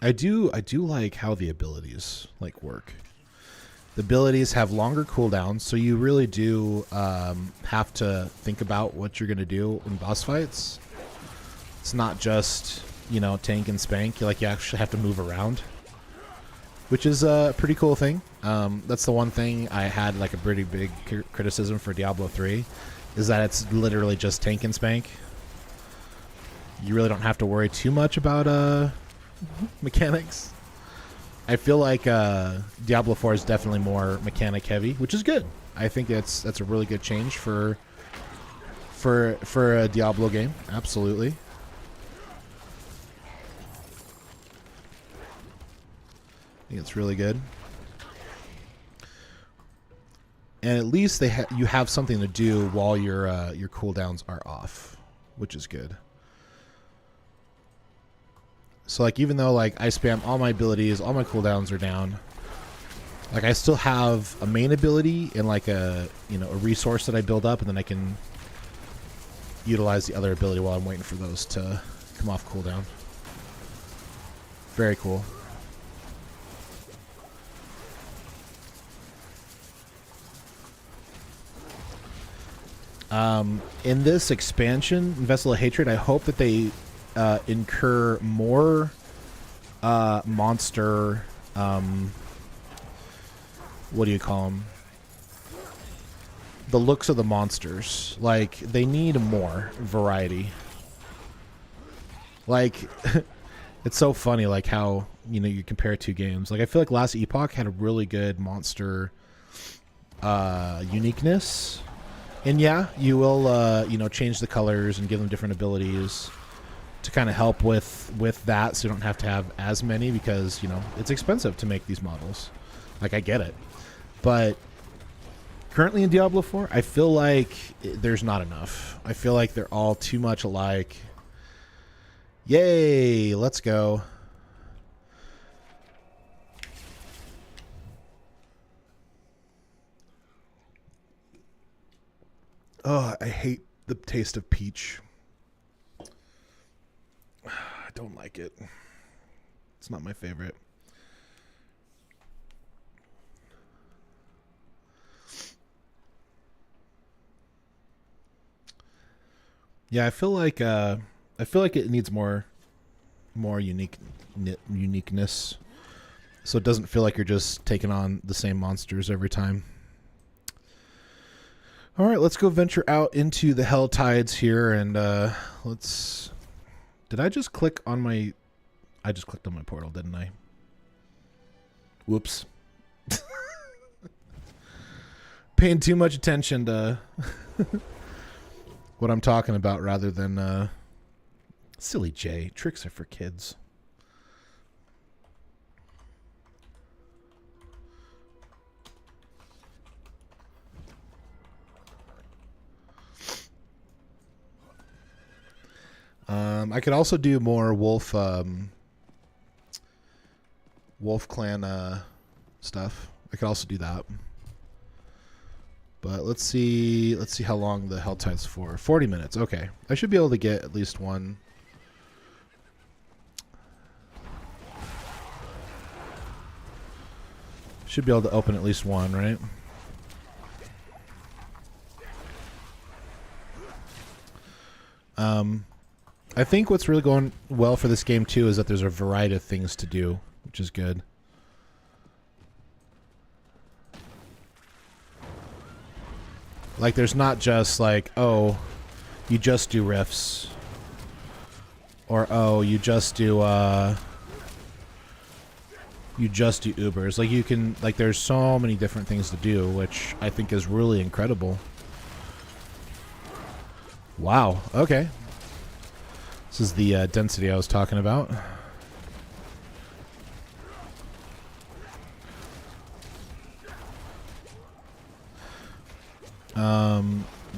I do like how the abilities like work. The abilities have longer cooldowns, so you really do have to think about what you're gonna do in boss fights. It's not just, you know, tank and spank. You actually have to move around, which is a pretty cool thing. That's the one thing I had like a pretty big criticism for Diablo 3, is that it's literally just tank and spank. You really don't have to worry too much about mechanics. I feel like Diablo 4 is definitely more mechanic heavy, which is good. I think that's a really good change for a Diablo game. Absolutely. I think it's really good. And at least you have something to do while your cooldowns are off, which is good. So like even though like I spam all my abilities, all my cooldowns are down, like I still have a main ability and like a resource that I build up, and then I can utilize the other ability while I'm waiting for those to come off cooldown. Very cool. In this expansion, Vessel of Hatred, I hope that they incur more monster, what do you call them? The looks of the monsters. Like, they need more variety. Like, it's so funny, like, how you compare two games. Like I feel like Last Epoch had a really good monster uniqueness, and yeah, you will change the colors and give them different abilities to kind of help with that, so you don't have to have as many, because it's expensive to make these models. Like I get it, but currently in Diablo 4, I feel like there's not enough. I feel like they're all too much alike. Yay, let's go. Oh, I hate the taste of peach. I don't like it. It's not my favorite. Yeah, I feel like it needs more uniqueness, so it doesn't feel like you're just taking on the same monsters every time. All right, let's go venture out into the Hell Tides here, and let's. Did I just click on my? I just clicked on my portal, didn't I? Whoops. Paying too much attention to what I'm talking about rather than silly Jay. Tricks are for kids. I could also do more Wolf Clan stuff. I could also do that. But let's see how long the Hell Tide's for. 40 minutes. Okay. I should be able to get at least one. Should be able to open at least one, right? I think what's really going well for this game too is that there's a variety of things to do, which is good. Like there's not just like, oh, you just do riffs, or oh, you just do Ubers. Like you can, like there's so many different things to do, which I think is really incredible. Wow. Okay. This is the density I was talking about.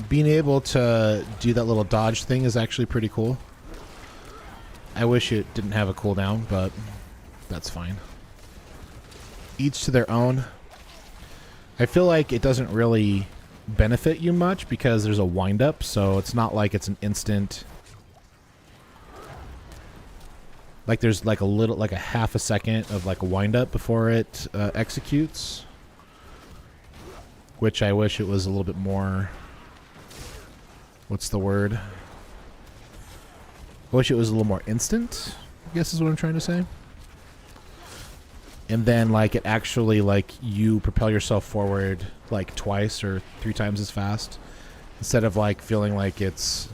Being able to do that little dodge thing is actually pretty cool. I wish it didn't have a cooldown, but that's fine. Each to their own. I feel like it doesn't really benefit you much because there's a wind-up, so it's not like it's an instant. Like there's like a half a second of like a wind-up before it executes. Which I wish it was a little bit more. What's the word? I wish it was a little more instant, I guess is what I'm trying to say. And then like it actually like you propel yourself forward like twice or 3 times as fast, instead of like feeling like it's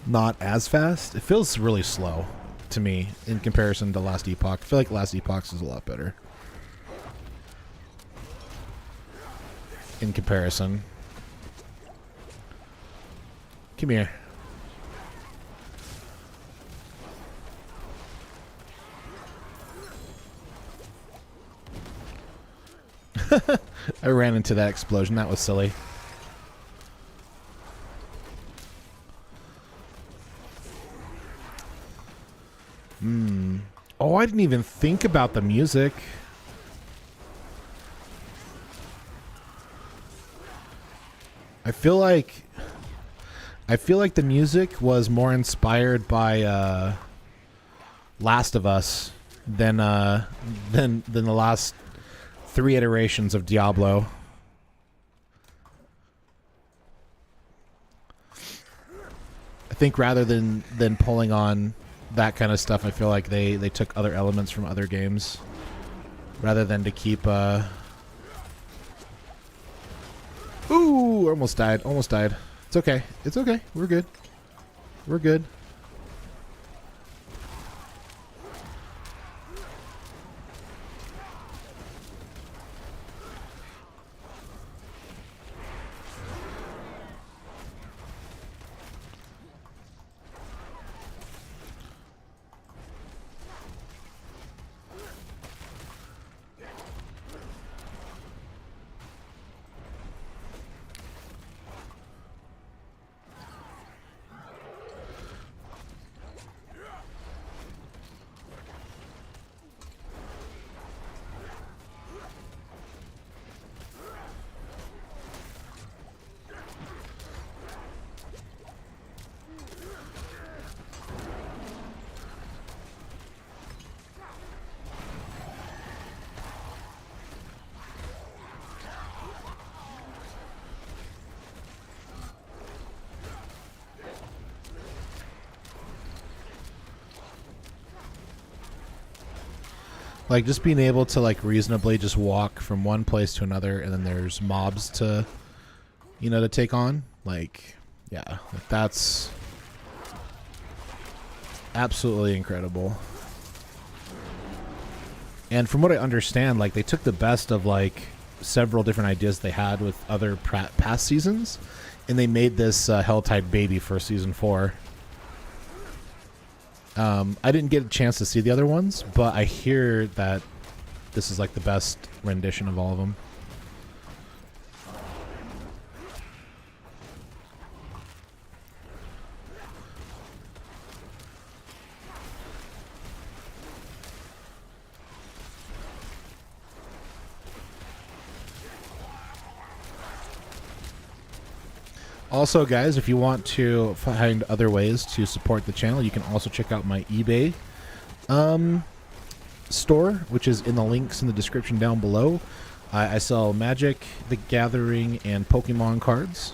not as fast. It feels really slow to me in comparison to Last Epoch. I feel like Last Epoch is a lot better in comparison. Come here. I ran into that explosion. That was silly. Oh, I didn't even think about the music. I feel like the music was more inspired by Last of Us than the last 3 iterations of Diablo. I think rather than pulling on that kind of stuff, I feel like they took other elements from other games rather than to keep Ooh, almost died. Almost died. It's okay. It's okay. We're good. We're good. Like, just being able to, like, reasonably just walk from one place to another, and then there's mobs to, you know, to take on. Like, yeah, that's absolutely incredible. And from what I understand, like, they took the best of, like, several different ideas they had with other past seasons, and they made this Helltide baby for Season 4. I didn't get a chance to see the other ones, but I hear that this is, like, the best rendition of all of them. Also, guys, if you want to find other ways to support the channel, you can also check out my eBay store, which is in the links in the description down below. I sell Magic, the Gathering, and Pokemon cards.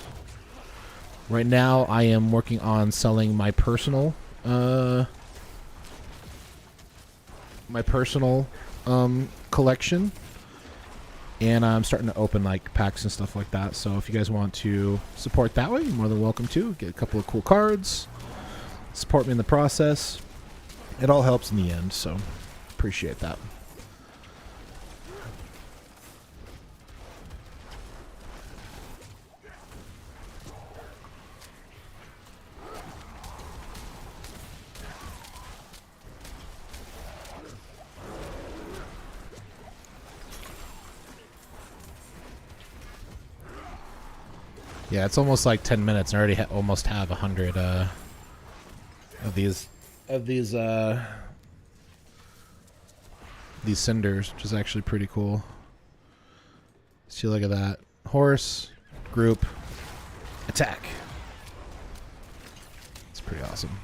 Right now, I am working on selling my personal collection. And I'm starting to open, like, packs and stuff like that. So if you guys want to support that way, you're more than welcome to. Get a couple of cool cards. Support me in the process. It all helps in the end, so appreciate that. Yeah, it's almost like 10 minutes. I already almost have 100 of these cinders, which is actually pretty cool. See, look at that. Horse, group, attack. It's pretty awesome.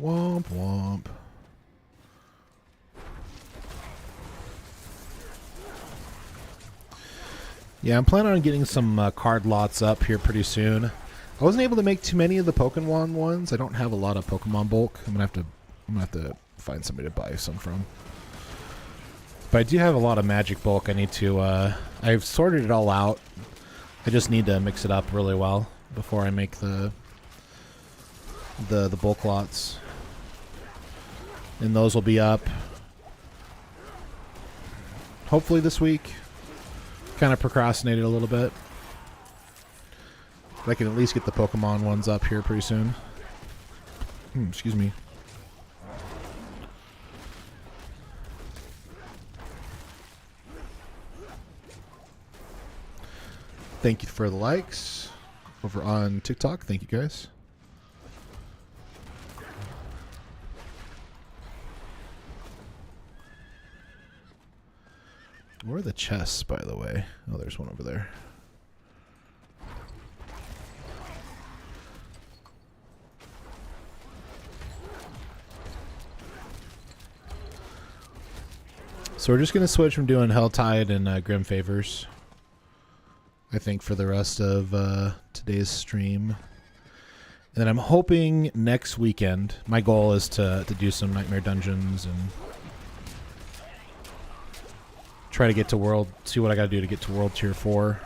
Womp womp. Yeah, I'm planning on getting some card lots up here pretty soon. I wasn't able to make too many of the Pokemon ones. I don't have a lot of Pokemon bulk. I'm gonna have to find somebody to buy some from. But I do have a lot of Magic bulk. I need to. I've sorted it all out. I just need to mix it up really well before I make the bulk lots. And those will be up hopefully this week. Kind of procrastinated a little bit. But I can at least get the Pokemon ones up here pretty soon. Excuse me. Thank you for the likes over on TikTok. Thank you, guys. Where are the chests, by the way? Oh, there's one over there. So we're just going to switch from doing Helltide and Grim Favors, I think, for the rest of today's stream. And then I'm hoping next weekend, my goal is to do some Nightmare Dungeons and try to get to World, see what I got to do to get to World Tier 4.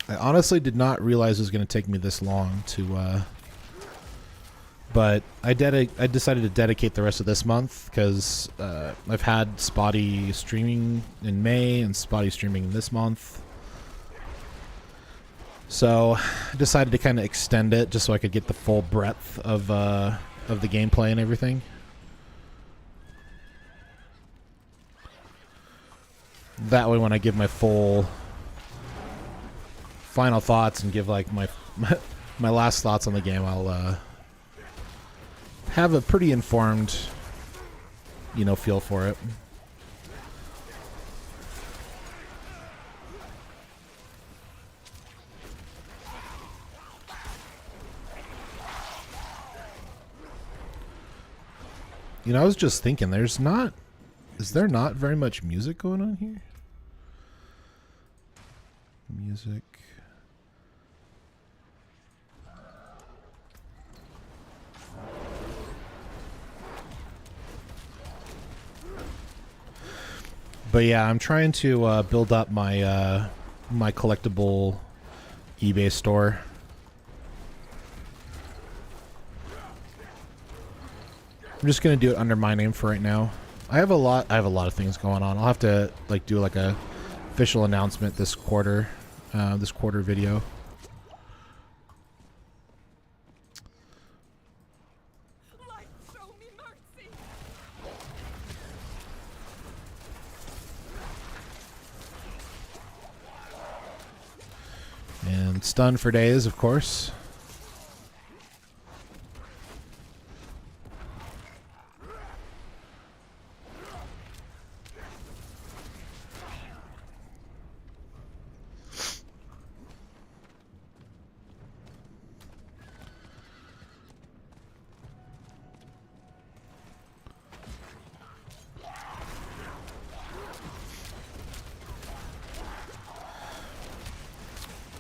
I honestly did not realize it was going to take me this long to, but I decided to dedicate the rest of this month because I've had spotty streaming in May and spotty streaming this month. So I decided to kind of extend it just so I could get the full breadth of the gameplay and everything. That way when I give my full final thoughts and give like my last thoughts on the game, I'll have a pretty informed you know, feel for it. You know, I was just thinking, is there not very much music going on here? Music. But yeah, I'm trying to build up my my collectible eBay store. I'm just gonna do it under my name for right now. I have a lot of things going on. I'll have to like do like a official announcement this quarter video. Light, show me mercy. And stun for days, of course.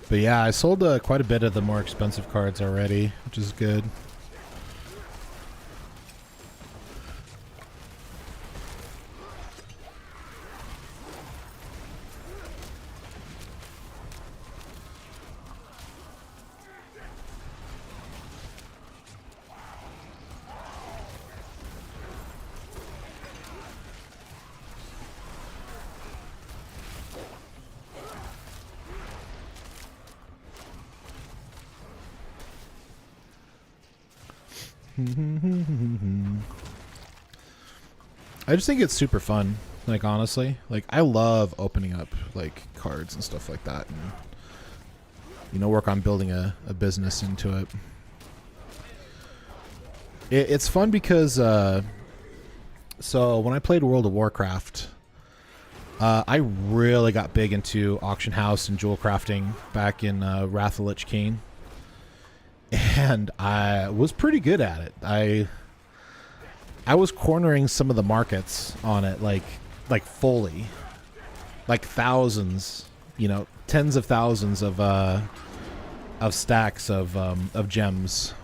But yeah, I sold quite a bit of the more expensive cards already, which is good. I just think it's super fun. Like, honestly, like I love opening up like cards and stuff like that, and you know, work on building a business into it. It's fun because so when I played World of Warcraft, I really got big into auction house and jewel crafting back in Wrath of the Lich King, and I was pretty good at it. I was cornering some of the markets on it, like fully, like thousands, you know, tens of thousands of stacks of gems.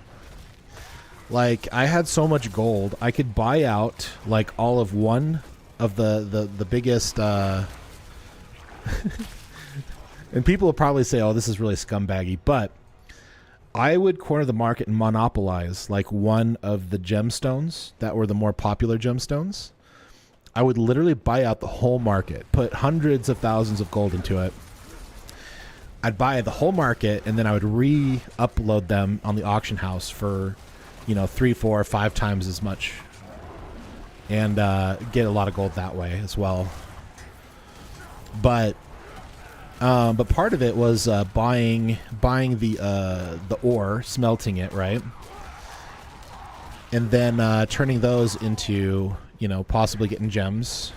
Like, I had so much gold, I could buy out like all of one of the biggest. And people will probably say, "Oh, this is really scumbaggy," but I would corner the market and monopolize like one of the gemstones that were the more popular gemstones. I would literally buy out the whole market, put hundreds of thousands of gold into it. I'd buy the whole market, and then I would re-upload them on the auction house for, you know, 3, 4, 5 times as much, and get a lot of gold that way as well. But part of it was buying the ore, smelting it, right, and then turning those into, you know, possibly getting gems,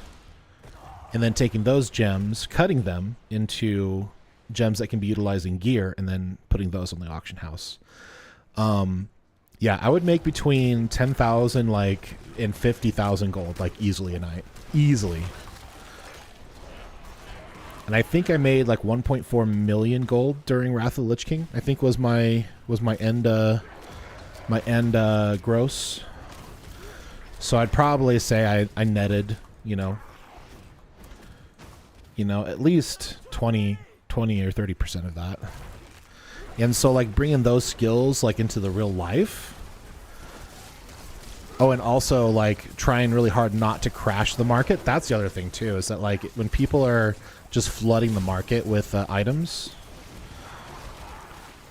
and then taking those gems, cutting them into gems that can be utilized in gear, and then putting those on the auction house. Yeah, I would make between 10,000 like and 50,000 gold like easily a night, easily. And I think I made like 1.4 million gold during Wrath of the Lich King. I think was my end gross. So I'd probably say I netted, you know, at least 20 or 30% of that. And so like bringing those skills like into the real life. Oh, and also like trying really hard not to crash the market. That's the other thing too, is that like when people are just flooding the market with items,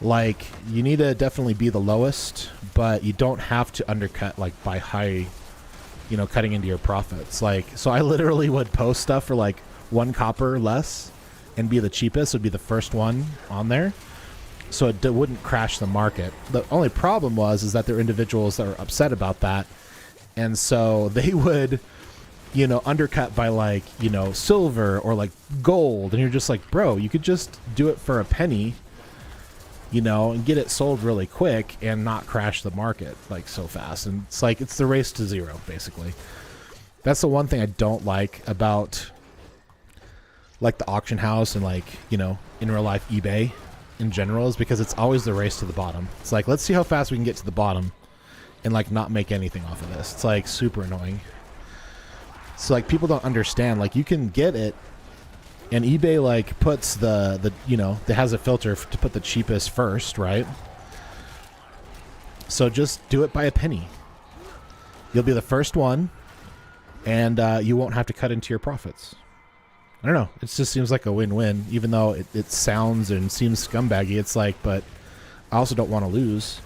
like you need to definitely be the lowest, but you don't have to undercut like by high, you know, cutting into your profits. Like, so I literally would post stuff for like 1 copper less and be the cheapest, would be the first one on there, so it wouldn't crash the market. The only problem is that there are individuals that were upset about that, and so they would you know, undercut by like, you know, silver or like gold, and you're just like, bro, you could just do it for a penny, you know, and get it sold really quick and not crash the market like so fast. And it's like, it's the race to zero, basically. That's the one thing I don't like about like the auction house and like, you know, in real life eBay in general, is because it's always the race to the bottom. It's like, let's see how fast we can get to the bottom and like not make anything off of this. It's like super annoying. So like people don't understand, like you can get it, and eBay like puts the you know, it has a filter to put the cheapest first, right? So just do it by a penny. You'll be the first one, and you won't have to cut into your profits. I don't know. It just seems like a win-win, even though it sounds and seems scumbaggy. It's like, but I also don't want to lose,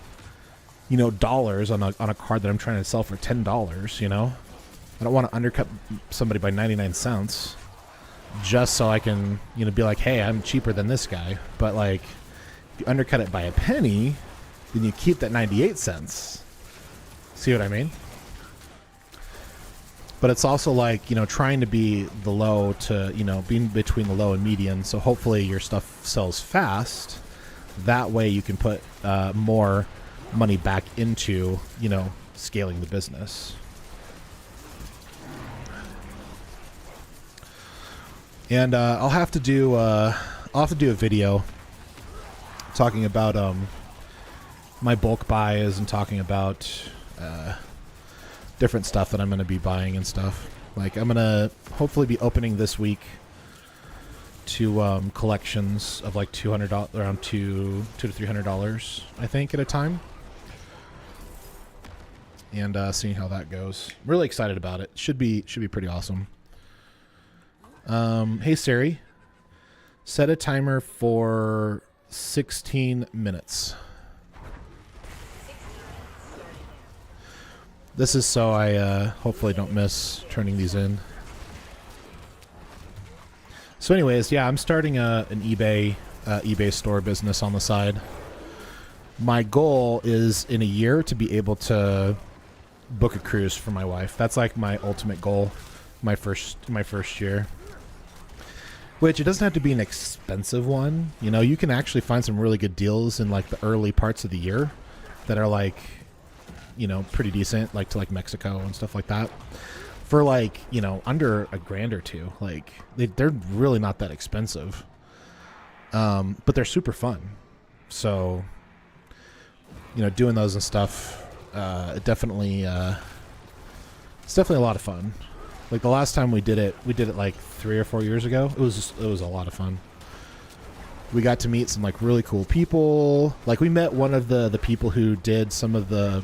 you know, dollars on a card that I'm trying to sell for $10, you know? I don't want to undercut somebody by 99 cents just so I can, you know, be like, hey, I'm cheaper than this guy. But like, if you undercut it by a penny, then you keep that 98 cents. See what I mean? But it's also like, you know, trying to be the low to, you know, being between the low and median. So hopefully your stuff sells fast. That way you can put more money back into, you know, scaling the business. And I'll have to do a video talking about my bulk buys and talking about different stuff that I'm going to be buying and stuff. Like I'm going to hopefully be opening this week to collections of like $200, around $200 to $300, I think, at a time. And seeing how that goes. I'm really excited about it. Should be pretty awesome. Hey Siri, set a timer for 16 minutes. This is so I hopefully don't miss turning these in. So anyways, yeah, I'm starting an eBay store business on the side. My goal is in a year to be able to book a cruise for my wife. That's like my ultimate goal, my first year. Which, it doesn't have to be an expensive one. You know, you can actually find some really good deals in like the early parts of the year that are like, you know, pretty decent, like to like Mexico and stuff like that. For like, you know, under $1,000 or $2,000. Like they're really not that expensive. But they're super fun. So, you know, doing those and stuff, it's definitely a lot of fun. Like the last time we did it like 3 or 4 years ago. It was a lot of fun. We got to meet some like really cool people. Like we met one of the people who did some of the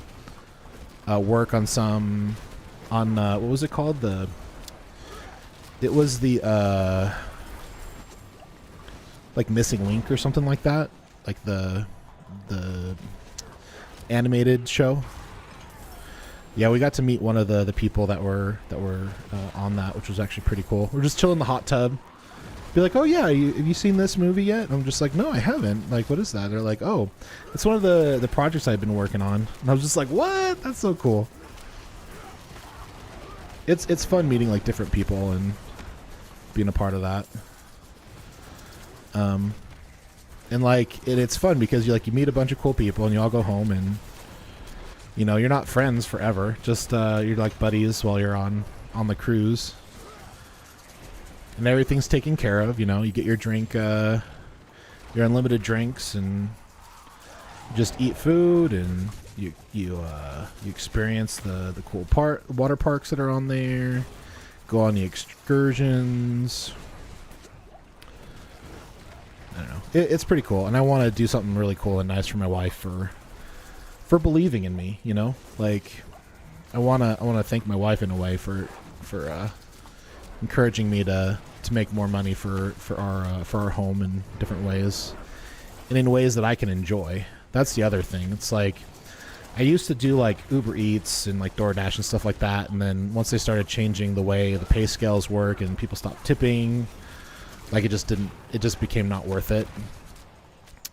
work on what was it called? It was the like Missing Link or something like that. Like the animated show. Yeah, we got to meet one of the people that were on that, which was actually pretty cool. We're just chilling in the hot tub. Be like, oh yeah, have you seen this movie yet? And I'm just like, no, I haven't. Like, what is that? They're like, oh, it's one of the projects I've been working on. And I was just like, what? That's so cool. It's fun meeting like different people and being a part of that. And like it's fun because you meet a bunch of cool people and you all go home and, you know, you're not friends forever. Just you're like buddies while you're on the cruise. And everything's taken care of, you know. You get your drink, your unlimited drinks, and you just eat food, and you experience the cool water parks that are on there. Go on the excursions. I don't know. It's pretty cool, and I want to do something really cool and nice for my wife for believing in me, you know. Like I wanna thank my wife in a way for encouraging me to make more money for our home in different ways, and in ways that I can enjoy. That's the other thing. It's like I used to do like Uber Eats and like DoorDash and stuff like that, and then once they started changing the way the pay scales work and people stopped tipping, like it just became not worth it.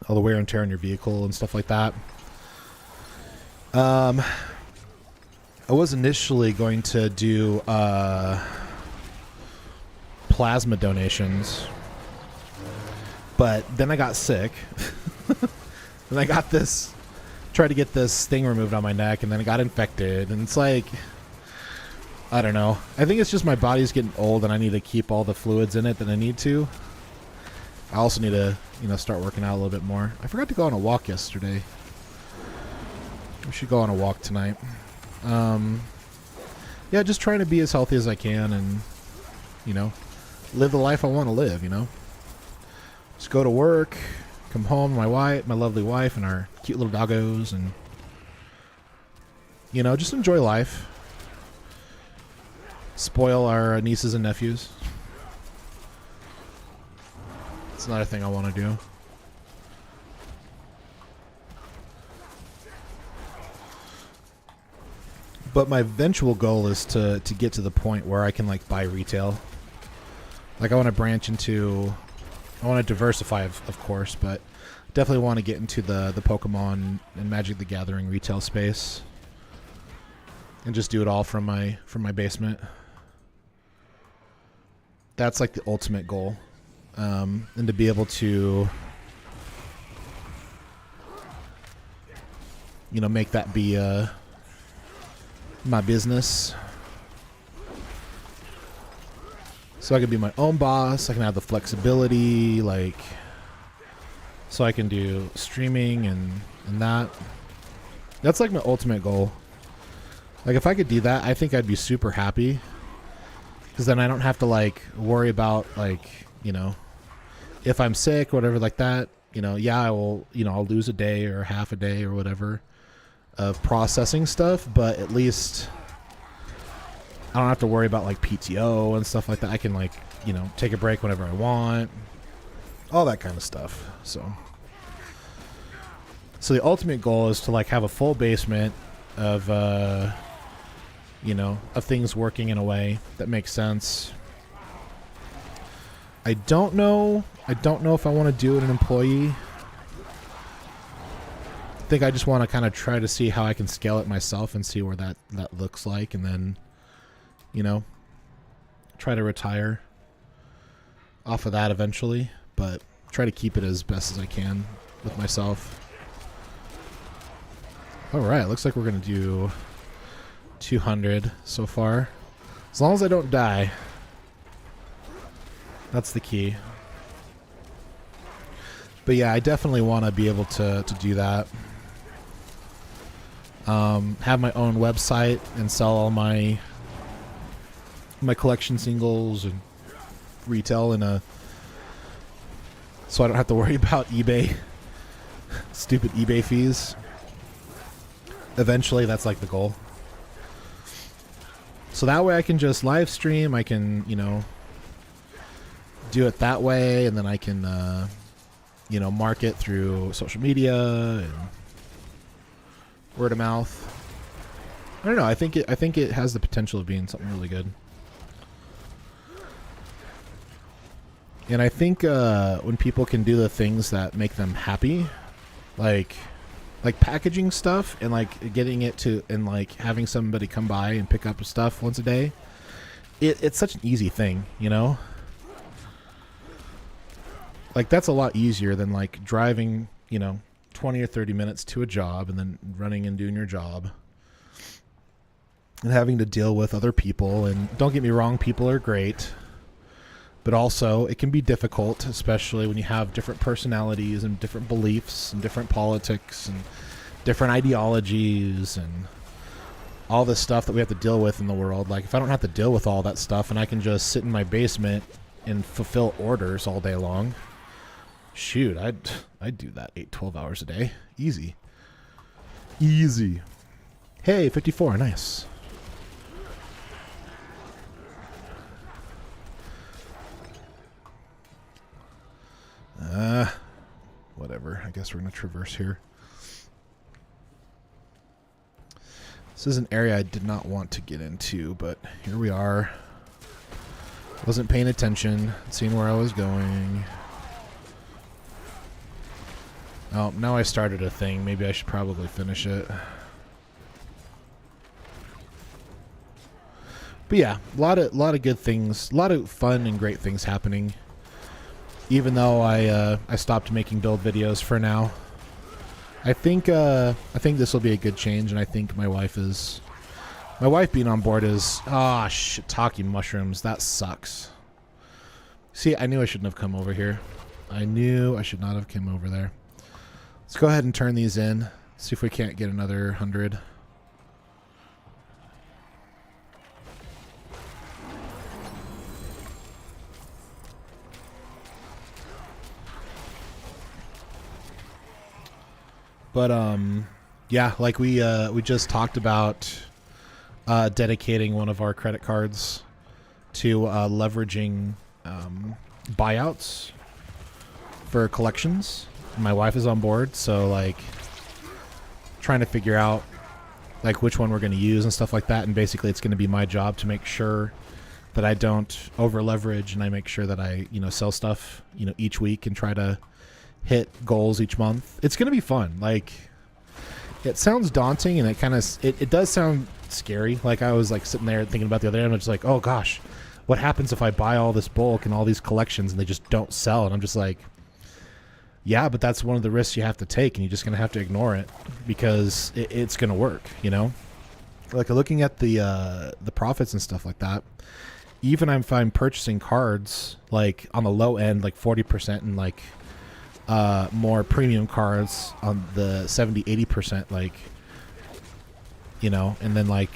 All the wear and tear on your vehicle and stuff like that. I was initially going to do plasma donations, but then I got sick. And I got this, tried to get this thing removed on my neck, and then it got infected. And it's like, I don't know. I think it's just my body's getting old, and I need to keep all the fluids in it that I need to. I also need to, start working out a little bit more. I forgot to go on a walk yesterday. We should go on a walk tonight. Yeah, just trying to be as healthy as I can and, live the life I want to live, Just go to work, come home, my lovely wife, and our cute little doggos, and, just enjoy life. Spoil our nieces and nephews. It's another thing I want to do. But my eventual goal is to get to the point where I can buy retail. I want to branch into, I want to diversify of course, but definitely want to get into the Pokemon and Magic the Gathering retail space. And just do it all from my basement. That's the ultimate goal. And to be able to make that be my business, so I can be my own boss. I can have the flexibility, so I can do streaming and that's my ultimate goal. If I could do that, I think I'd be super happy, because then I don't have to worry about if I'm sick or whatever that. Yeah, I will. I'll lose a day or half a day or whatever of processing stuff, but at least I don't have to worry about PTO and stuff like that. I can take a break whenever I want, all that kind of stuff. So the ultimate goal is to have a full basement of of things working in a way that makes sense. I don't know if I want to do it an employee. I think I just want to kind of try to see how I can scale it myself and see where that looks like, and then, try to retire off of that eventually, but try to keep it as best as I can with myself. All right, looks like we're going to do 200 so far. As long as I don't die. That's the key. But yeah, I definitely want to be able to do that. Have my own website and sell all my collection singles and retail so I don't have to worry about eBay. Stupid eBay fees. Eventually, that's the goal. So that way I can just live stream. I can, do it that way, and then I can, market through social media and word of mouth. I don't know. I think it has the potential of being something really good. And I think when people can do the things that make them happy, like packaging stuff and getting it to, and having somebody come by and pick up stuff once a day, it's such an easy thing, that's a lot easier than driving 20 or 30 minutes to a job and then running and doing your job and having to deal with other people. And don't get me wrong, people are great, but also it can be difficult, especially when you have different personalities and different beliefs and different politics and different ideologies and all this stuff that we have to deal with in the world. If I don't have to deal with all that stuff and I can just sit in my basement and fulfill orders all day long, shoot, I'd do that 12 hours a day. Easy. Hey, 54, nice. Whatever. I guess we're going to traverse here. This is an area I did not want to get into, but here we are. Wasn't paying attention, seeing where I was going. Oh, now I started a thing. Maybe I should probably finish it. But yeah, a lot of good things, a lot of fun and great things happening. Even though I stopped making build videos for now, I think this will be a good change, and I think my wife being on board is shiitake mushrooms. That sucks. See, I knew I shouldn't have come over here. I knew I should not have come over there. Let's go ahead and turn these in. See if we can't get another 100. But yeah, like we just talked about dedicating one of our credit cards to leveraging buyouts for collections. My wife is on board, so like trying to figure out like which one we're going to use and stuff like that. And basically, it's going to be my job to make sure that I don't over leverage, and I make sure that I sell stuff each week and try to hit goals each month. It's going to be fun. Like, it sounds daunting, and it does sound scary. Like, I was like sitting there thinking about the other day, and I'm just like, oh gosh, what happens if I buy all this bulk and all these collections and they just don't sell? And I'm just like, yeah, but that's one of the risks you have to take, and you're just going to have to ignore it because it's going to work, Like, looking at the profits and stuff like that, even if I'm purchasing cards, like, on the low end, like 40%, and like more premium cards on the 70-80%, like, and then like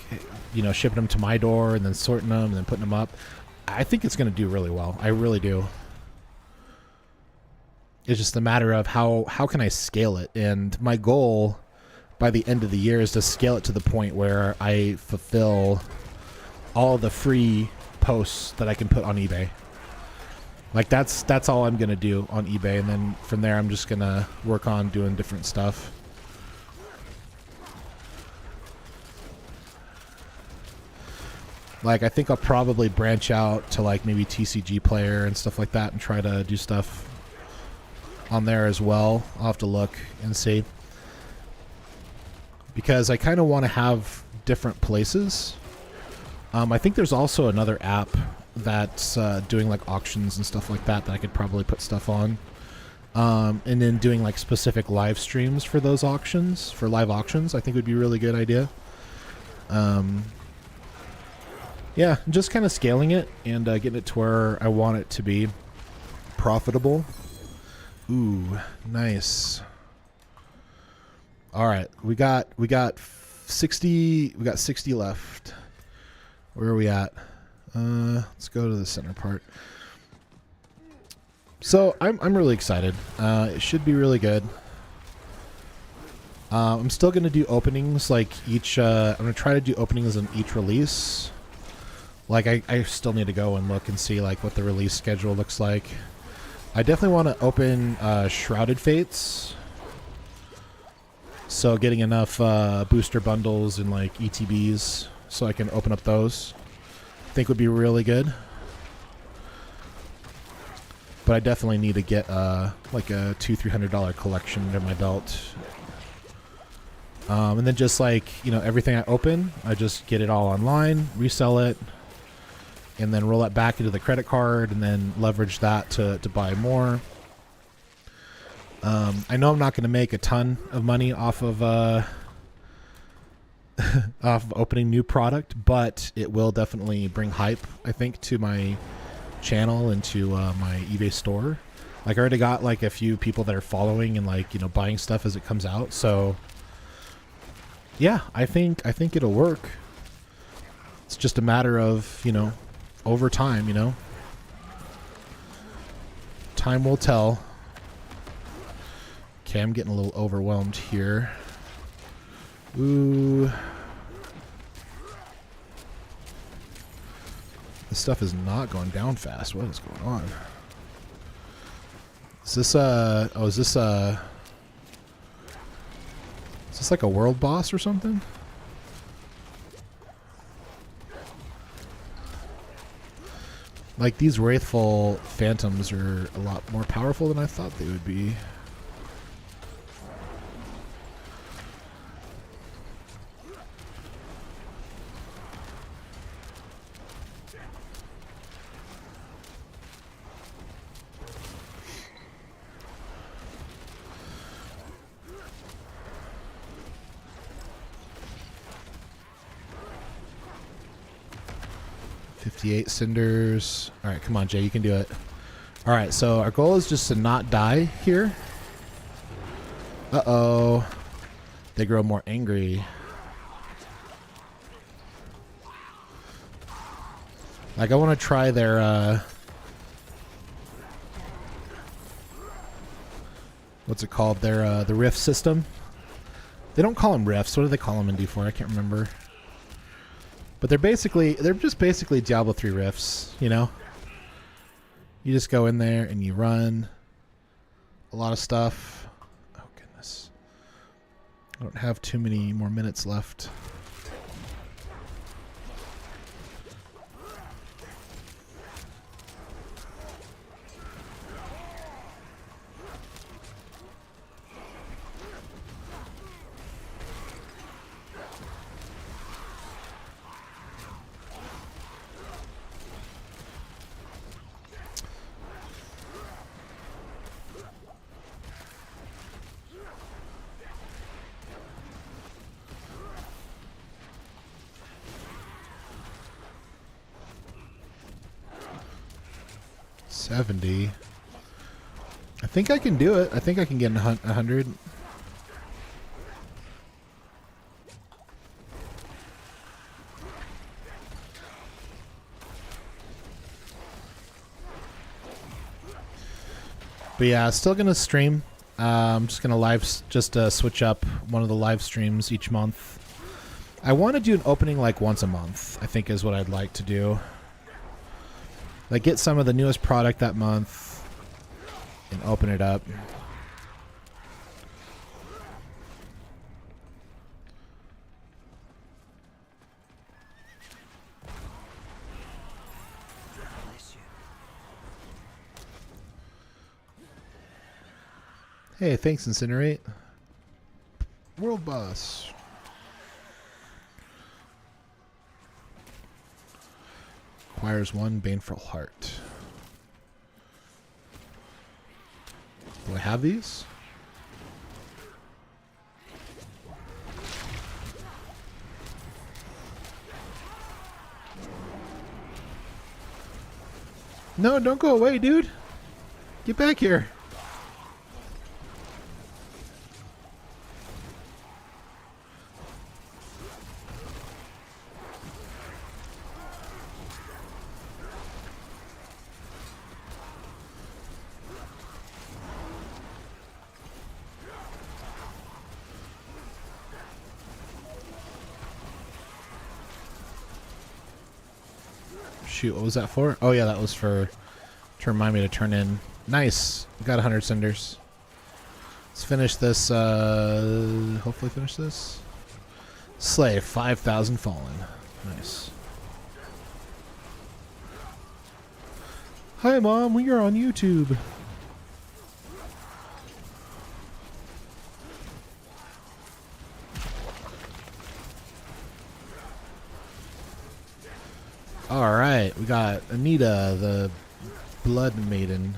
shipping them to my door and then sorting them and then putting them up, I think it's going to do really well. I really do. It's just a matter of how can I scale it, and my goal by the end of the year is to scale it to the point where I fulfill all the free posts that I can put on eBay. Like, that's all I'm gonna do on eBay, and then from there I'm just gonna work on doing different stuff. Like, I think I'll probably branch out to like maybe TCG Player and stuff like that and try to do stuff on there as well. I'll have to look and see, because I kind of want to have different places. I think there's also another app that's doing like auctions and stuff like that I could probably put stuff on, and then doing like specific live streams for those auctions, for live auctions. I think would be a really good idea. Yeah, just kind of scaling it and getting it to where I want it to be profitable. Ooh, nice. All right, we got 60. We got 60 left. Where are we at? Let's go to the center part. So I'm really excited. It should be really good. I'm still gonna do openings like each. I'm gonna try to do openings on each release. Like, I still need to go and look and see like what the release schedule looks like. I definitely want to open Shrouded Fates. So getting enough booster bundles and like ETBs so I can open up those, I think would be really good. But I definitely need to get like a $200-300 collection under my belt. And then just like, everything I open, I just get it all online, resell it, and then roll it back into the credit card and then leverage that to buy more. I know I'm not going to make a ton of money off of off of opening new product, but it will definitely bring hype, I think, to my channel and to my eBay store. Like, I already got like a few people that are following and like, buying stuff as it comes out. So yeah, I think it'll work. It's just a matter of, over time, time will tell. Okay, I'm getting a little overwhelmed here. Ooh. This stuff is not going down fast. What is going on? Is this is this like a world boss or something? Like, these Wraithful Phantoms are a lot more powerful than I thought they would be. 58 cinders. All right, come on, Jay, you can do it. All right, so our goal is just to not die here. Uh-oh. They grow more angry. Like, I want to try their, what's it called? Their, the rift system. They don't call them rifts. What do they call them in D4? I can't remember. But they're just basically Diablo 3 rifts, you know? You just go in there and you run a lot of stuff. Oh, goodness. I don't have too many more minutes left. $70. I think I can do it. I think I can get 100. But yeah, still gonna stream. I'm just gonna switch up one of the live streams each month. I want to do an opening like once a month, I think is what I'd like to do. Like, get some of the newest product that month and open it up. Hey, thanks, Incinerate. World Boss. Acquires 1 Baneful Heart. Do I have these? No, don't go away, dude. Get back here. Shoot, what was that for? Oh yeah, that was for to remind me to turn in. Nice. We got 100 cinders. Let's finish this, hopefully finish this. Slay 5,000 fallen. Nice. Hi Mom, we are on YouTube. Alright, we got Anita, the Blood Maiden.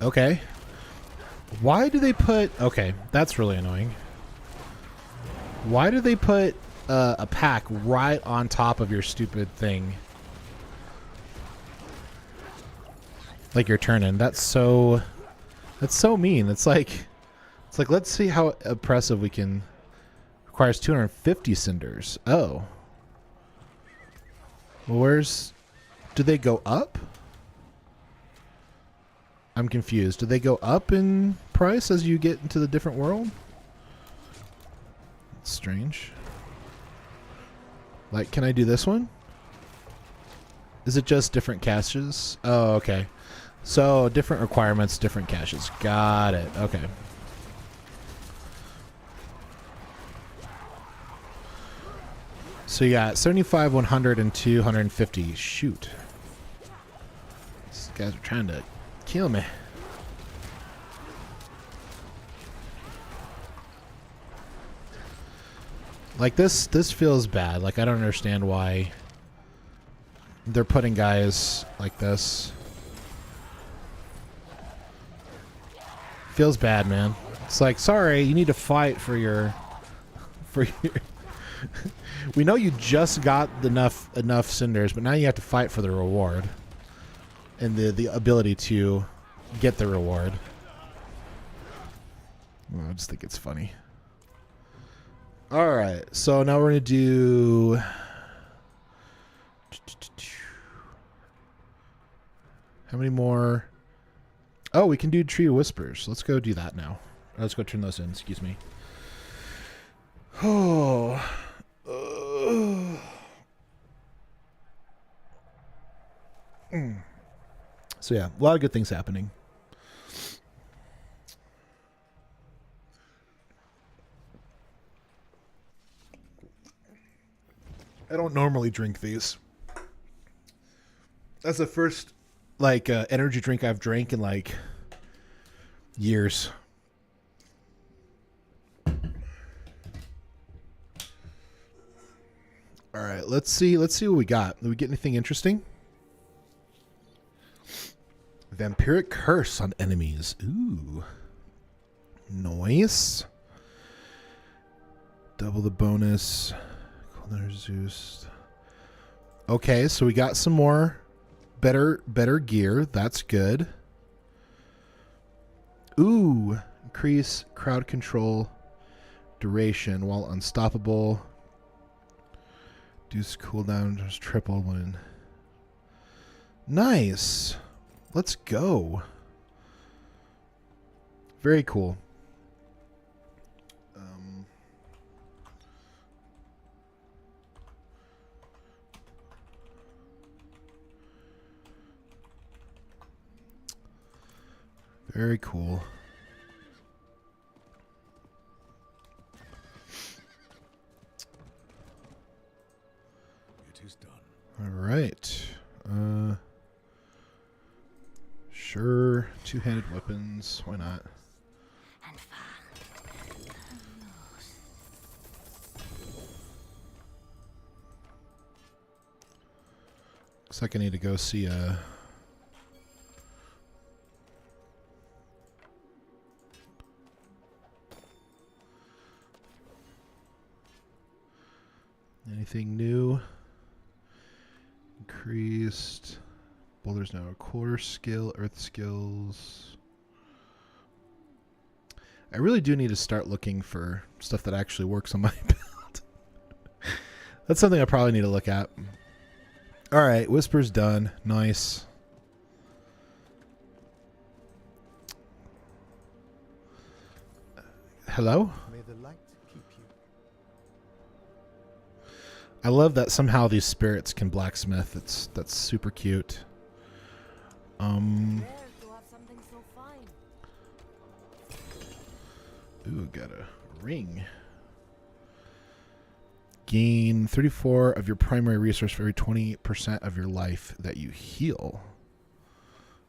Okay. Why do they put... Okay, that's really annoying. Why do they put a pack right on top of your stupid thing? Like you're turning. That's so mean. It's like let's see how oppressive we can... Requires 250 cinders. Oh. Well, where's... Do they go up? I'm confused. Do they go up in price as you get into the different world? That's strange. Like, can I do this one? Is it just different caches? Oh, okay. So different requirements, different caches. Got it. Okay. So you got 75, 100, and 250. Shoot. These guys are trying to kill me. Like this feels bad. Like I don't understand why they're putting guys like this. Feels bad, man. It's like, sorry, you need to fight for your we know you just got enough cinders, but now you have to fight for the reward and the ability to get the reward. Well, I just think it's funny. All right, so now we're gonna do. How many more? Oh, we can do Tree of Whispers. Let's go do that now. Let's go turn those in. Excuse me. Oh. So yeah, a lot of good things happening. I don't normally drink these. That's the first energy drink I've drank in like years. All right, let's see what we got. Did we get anything interesting? Vampiric curse on enemies. Ooh. Nice. Double the bonus. Zeus. Okay, so we got some more better gear. That's good. Ooh, increase crowd control duration while unstoppable. Reduce cooldown just triple when. Nice. Let's go. Very cool. Very cool. It is done. All right. Sure. Two-handed weapons. Why not? Looks like I need to go see a. Anything new? Increased. Boulder's now a core skill, earth skills. I really do need to start looking for stuff that actually works on my build. That's something I probably need to look at. All right, Whisper's done. Nice. Hello? May the light keep you. I love that somehow these spirits can blacksmith. That's super cute. Ooh, got a ring. Gain 34 of your primary resource for every 20% of your life that you heal.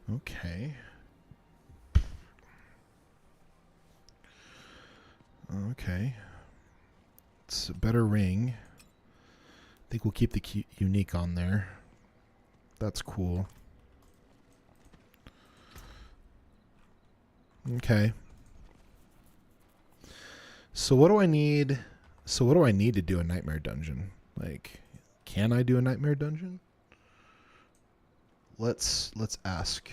Okay. Okay. It's a better ring. I think we'll keep the unique on there. That's cool. Okay. So what do I need? So what do I need to do a nightmare dungeon? Like, can I do a nightmare dungeon? Let's ask.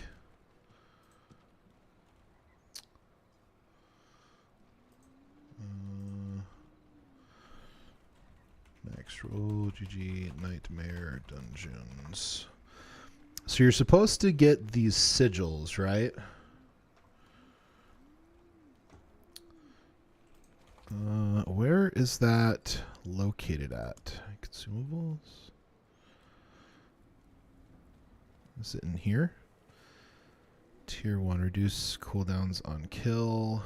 Max roll GG nightmare dungeons. So you're supposed to get these sigils, right? Where is that located at? Consumables? Is it in here? Tier 1, reduce cooldowns on kill.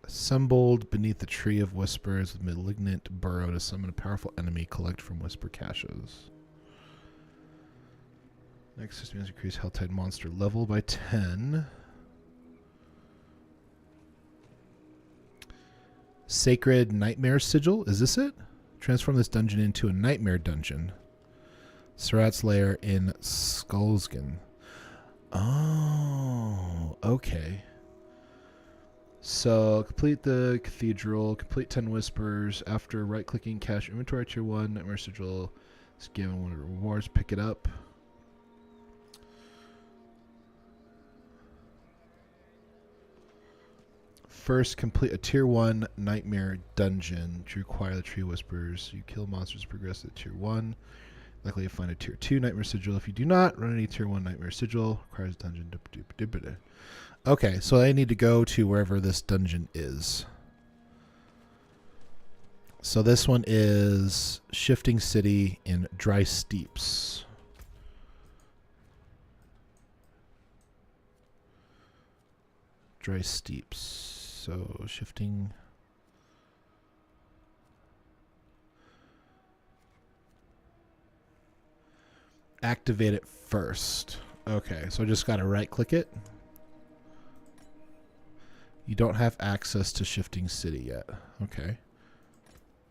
Assembled beneath the Tree of Whispers with malignant burrow to summon a powerful enemy. Collect from Whisper caches. Next system has increased Helltide monster level by 10. Sacred Nightmare Sigil. Is this it? Transform this dungeon into a nightmare dungeon. Surat's Lair in Skulsgen. Oh, okay. So, complete the cathedral, complete 10 whispers. After right-clicking, cache inventory tier 1, Nightmare Sigil is given one of the rewards. Pick it up. First, complete a tier 1 Nightmare Dungeon to acquire the Tree Whispers. You kill monsters, progress to tier 1. Likely to find a tier 2 Nightmare Sigil. If you do not, run any tier 1 Nightmare Sigil. Requires dungeon. Okay, so I need to go to wherever this dungeon is. So this one is Shifting City in Dry Steeps. Dry Steeps. So shifting. Activate it first. Okay, so I just got to right click it. You don't have access to Shifting City yet. Okay.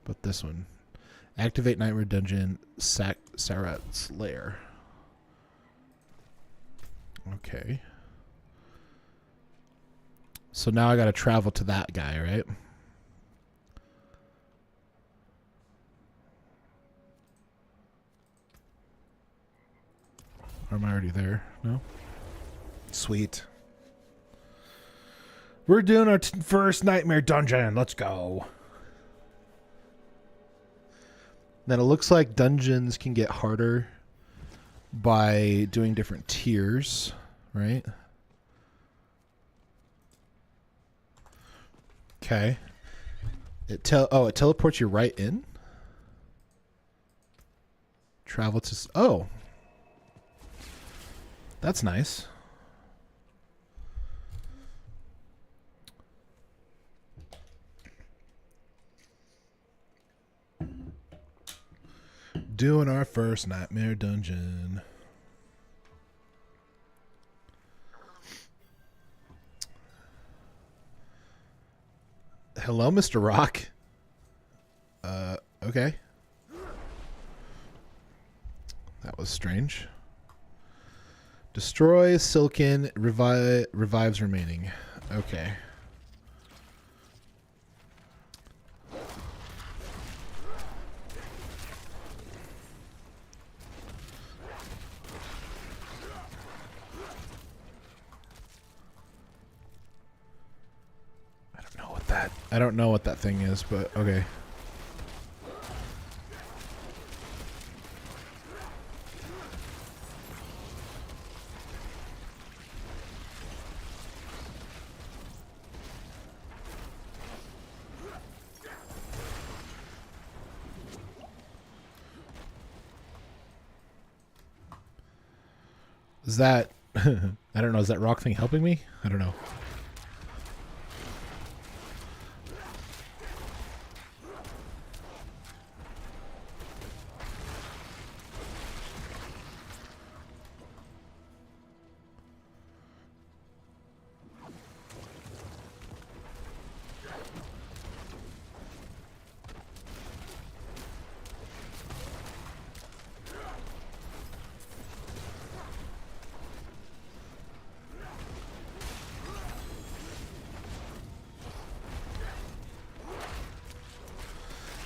But this one. Activate Nightmare Dungeon, Surat's Lair. Okay. So now I got to travel to that guy, right? Or am I already there? No? Sweet. We're doing our first Nightmare Dungeon. Let's go. Then it looks like dungeons can get harder by doing different tiers, right? Okay. It teleports you right in. Travel to... Oh. That's nice. Doing our first Nightmare Dungeon. Hello, Mr. Rock. Okay. That was strange. Destroy Silken, revives remaining. Okay. I don't know what that thing is, but okay. Is that I don't know, is that rock thing helping me? I don't know.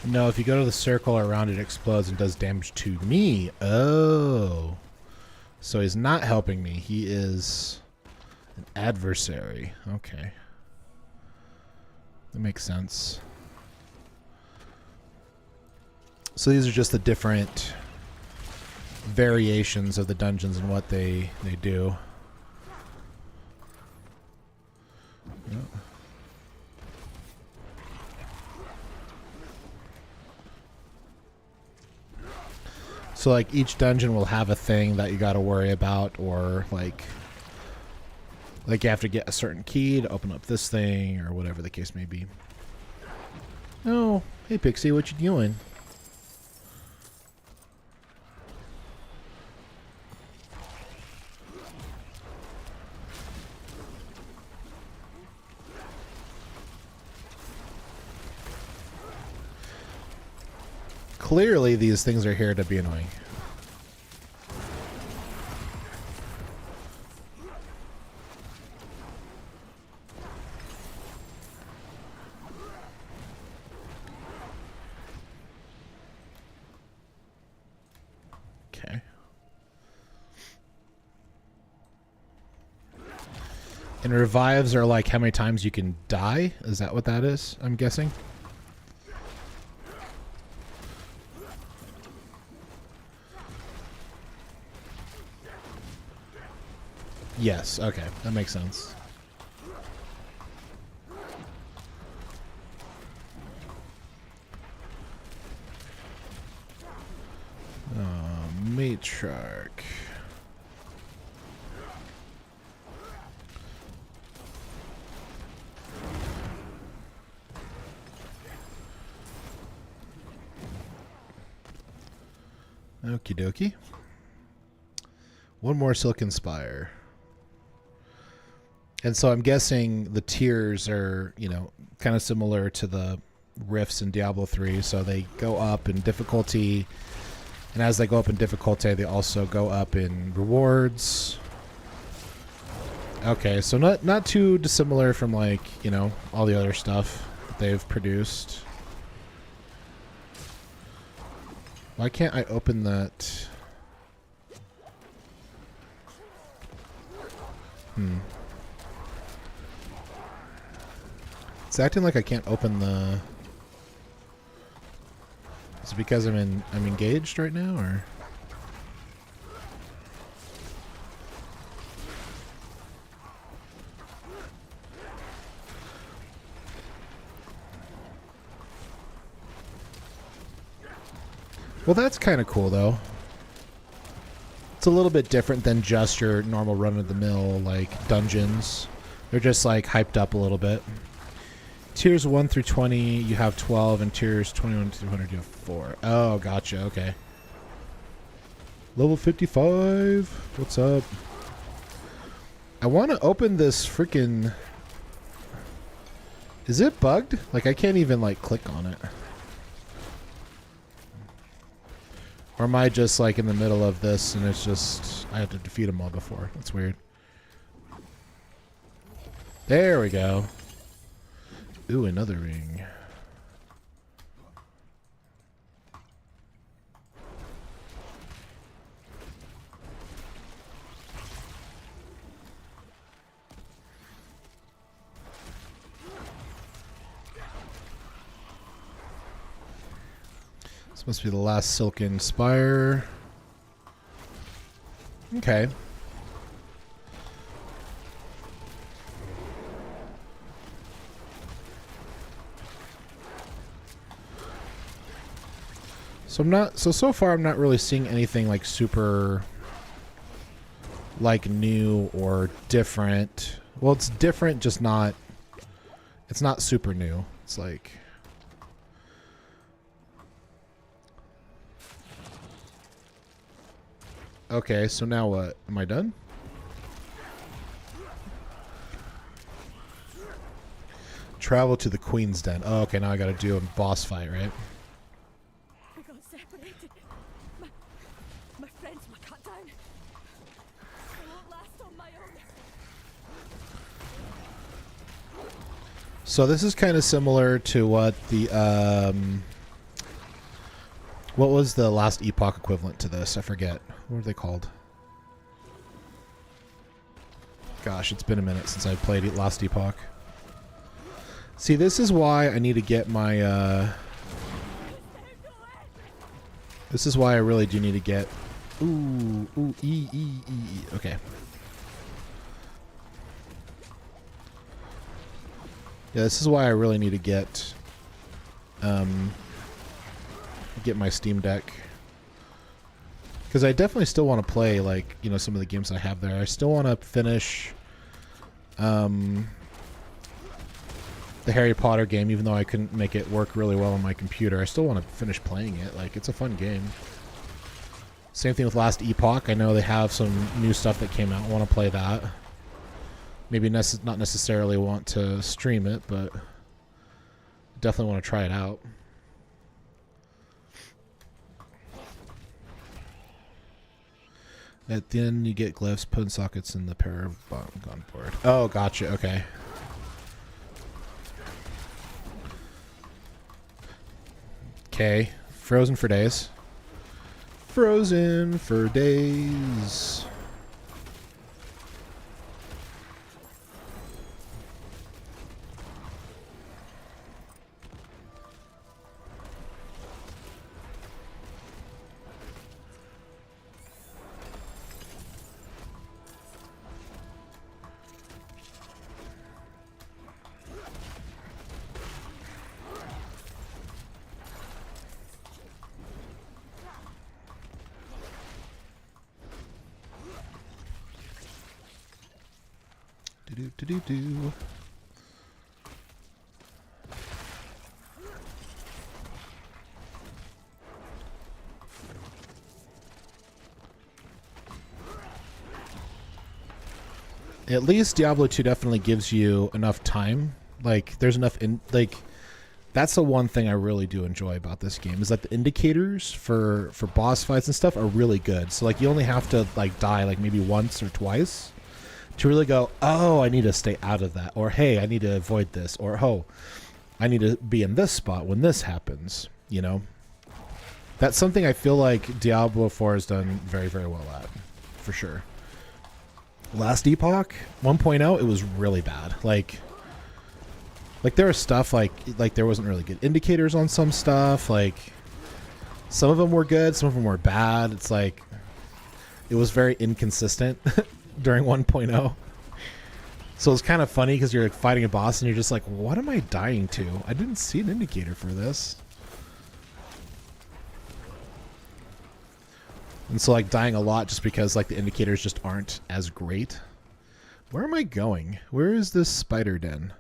No, if you go to the circle around it explodes and does damage to me. Oh. So he's not helping me. He is an adversary. Okay. That makes sense. So these are just the different variations of the dungeons and what they do. Yep. So like each dungeon will have a thing that you got to worry about, or like you have to get a certain key to open up this thing, or whatever the case may be. Oh, hey Pixie, what you doing? Clearly, these things are here to be annoying. Okay. And revives are like how many times you can die? Is that what that is? I'm guessing. Yes, okay. That makes sense. Matriarch. Okie dokie. One more Silken Spire. And so I'm guessing the tiers are, you know, kind of similar to the rifts in Diablo 3. So they go up in difficulty. And as they go up in difficulty, they also go up in rewards. Okay, so not too dissimilar from, like, you know, all the other stuff that they've produced. Why can't I open that? It's acting like I can't open the... Is it because I'm engaged right now, or? Well, that's kind of cool, though. It's a little bit different than just your normal run-of-the-mill, like, dungeons. They're just, like, hyped up a little bit. Tiers 1 through 20, you have 12, and tiers 21 to 200, you have 4. Oh, gotcha, okay. Level 55, what's up? I want to open this freaking... Is it bugged? Like, I can't even, like, click on it. Or am I just, like, in the middle of this, and it's just... I have to defeat them all before. That's weird. There we go. Ooh, another ring. This must be the last Silken Spire. Okay. So far I'm not really seeing anything like super like new or different. Well, it's different, just not, it's not super new. It's like, okay, so now what? Am I done? Travel to the Queen's Den. Oh, okay, now I gotta do a boss fight, right? My friends were cut down. I won't last on my own. So this is kind of similar to what the what was the last epoch equivalent to this? I forget. What were they called? Gosh, it's been a minute since I played last epoch. See, this is why I need to get my This is why I really do need to get... Ooh, E. Okay. Yeah, this is why I really need to get my Steam Deck. Because I definitely still want to play, like, you know, some of the games I have there. I still want to finish the Harry Potter game, even though I couldn't make it work really well on my computer. I still want to finish playing it. Like, it's a fun game. Same thing with Last Epoch. I know they have some new stuff that came out. I want to play that. Maybe not necessarily want to stream it, but definitely want to try it out. At the end, you get glyphs, put in sockets in the pair of gun board. Oh, gotcha. Okay. Okay. Frozen for days. Frozen for days. Do. At least Diablo 2 definitely gives you enough time. Like, there's enough that's the one thing I really do enjoy about this game, is that the indicators for boss fights and stuff are really good. So, like, you only have to, like, die, like, maybe once or twice to really go, oh, I need to stay out of that. Or, hey, I need to avoid this. Or, oh, I need to be in this spot when this happens, you know? That's something I feel like Diablo 4 has done very, very well at, for sure. Last Epoch 1.0, it was really bad. Like there was stuff like there wasn't really good indicators on some stuff. Like, some of them were good, some of them were bad. It's like it was very inconsistent during 1.0. So it's kind of funny because you're like fighting a boss and you're just like, what am I dying to? I didn't see an indicator for this. And so, like, dying a lot just because, like, the indicators just aren't as great. Where am I going? Where is this spider den?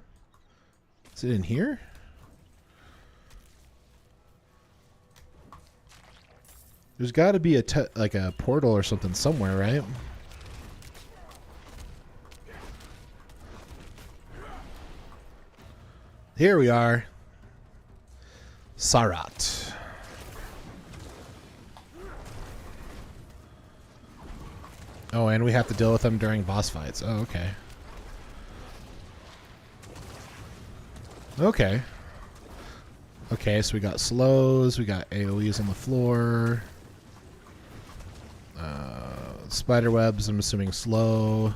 Is it in here? There's got to be like a portal or something somewhere, right? Here we are. Sarat. Oh, and we have to deal with them during boss fights. Oh, okay. Okay. Okay, so we got slows, we got AoEs on the floor. Spider webs, I'm assuming slow.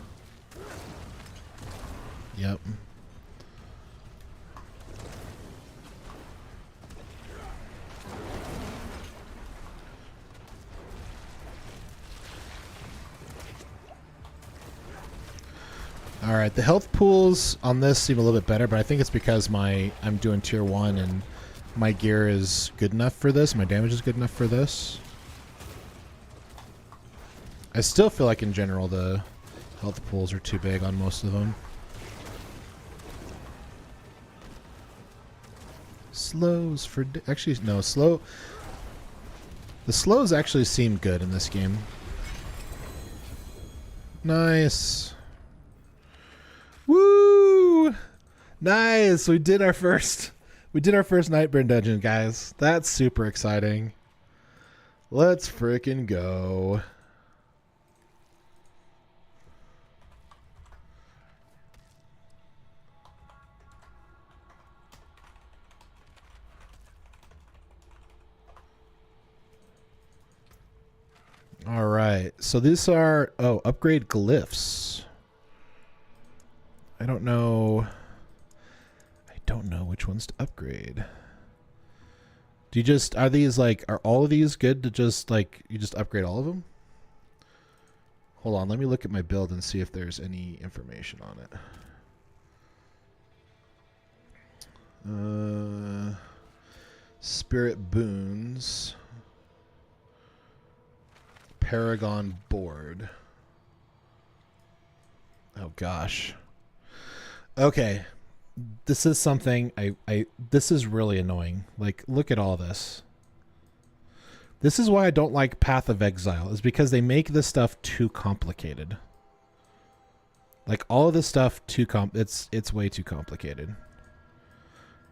Yep. Alright, the health pools on this seem a little bit better, but I think it's because I'm doing tier 1 and my gear is good enough for this, my damage is good enough for this. I still feel like in general the health pools are too big on most of them. Slows for... Actually, no, slow... The slows actually seem good in this game. Nice. Woo! Nice. We did our first Nightburn dungeon, guys. That's super exciting. Let's frickin' go. All right. So these are upgrade glyphs. I don't know which ones to upgrade. Do you just, are these like, are all of these good to just like, you just upgrade all of them? Hold on, let me look at my build and see if there's any information on it. Spirit boons. Paragon board. Oh gosh. Okay. This is something this is really annoying. Like, look at all this. This is why I don't like Path of Exile, is because they make this stuff too complicated. Like, all of this stuff it's way too complicated.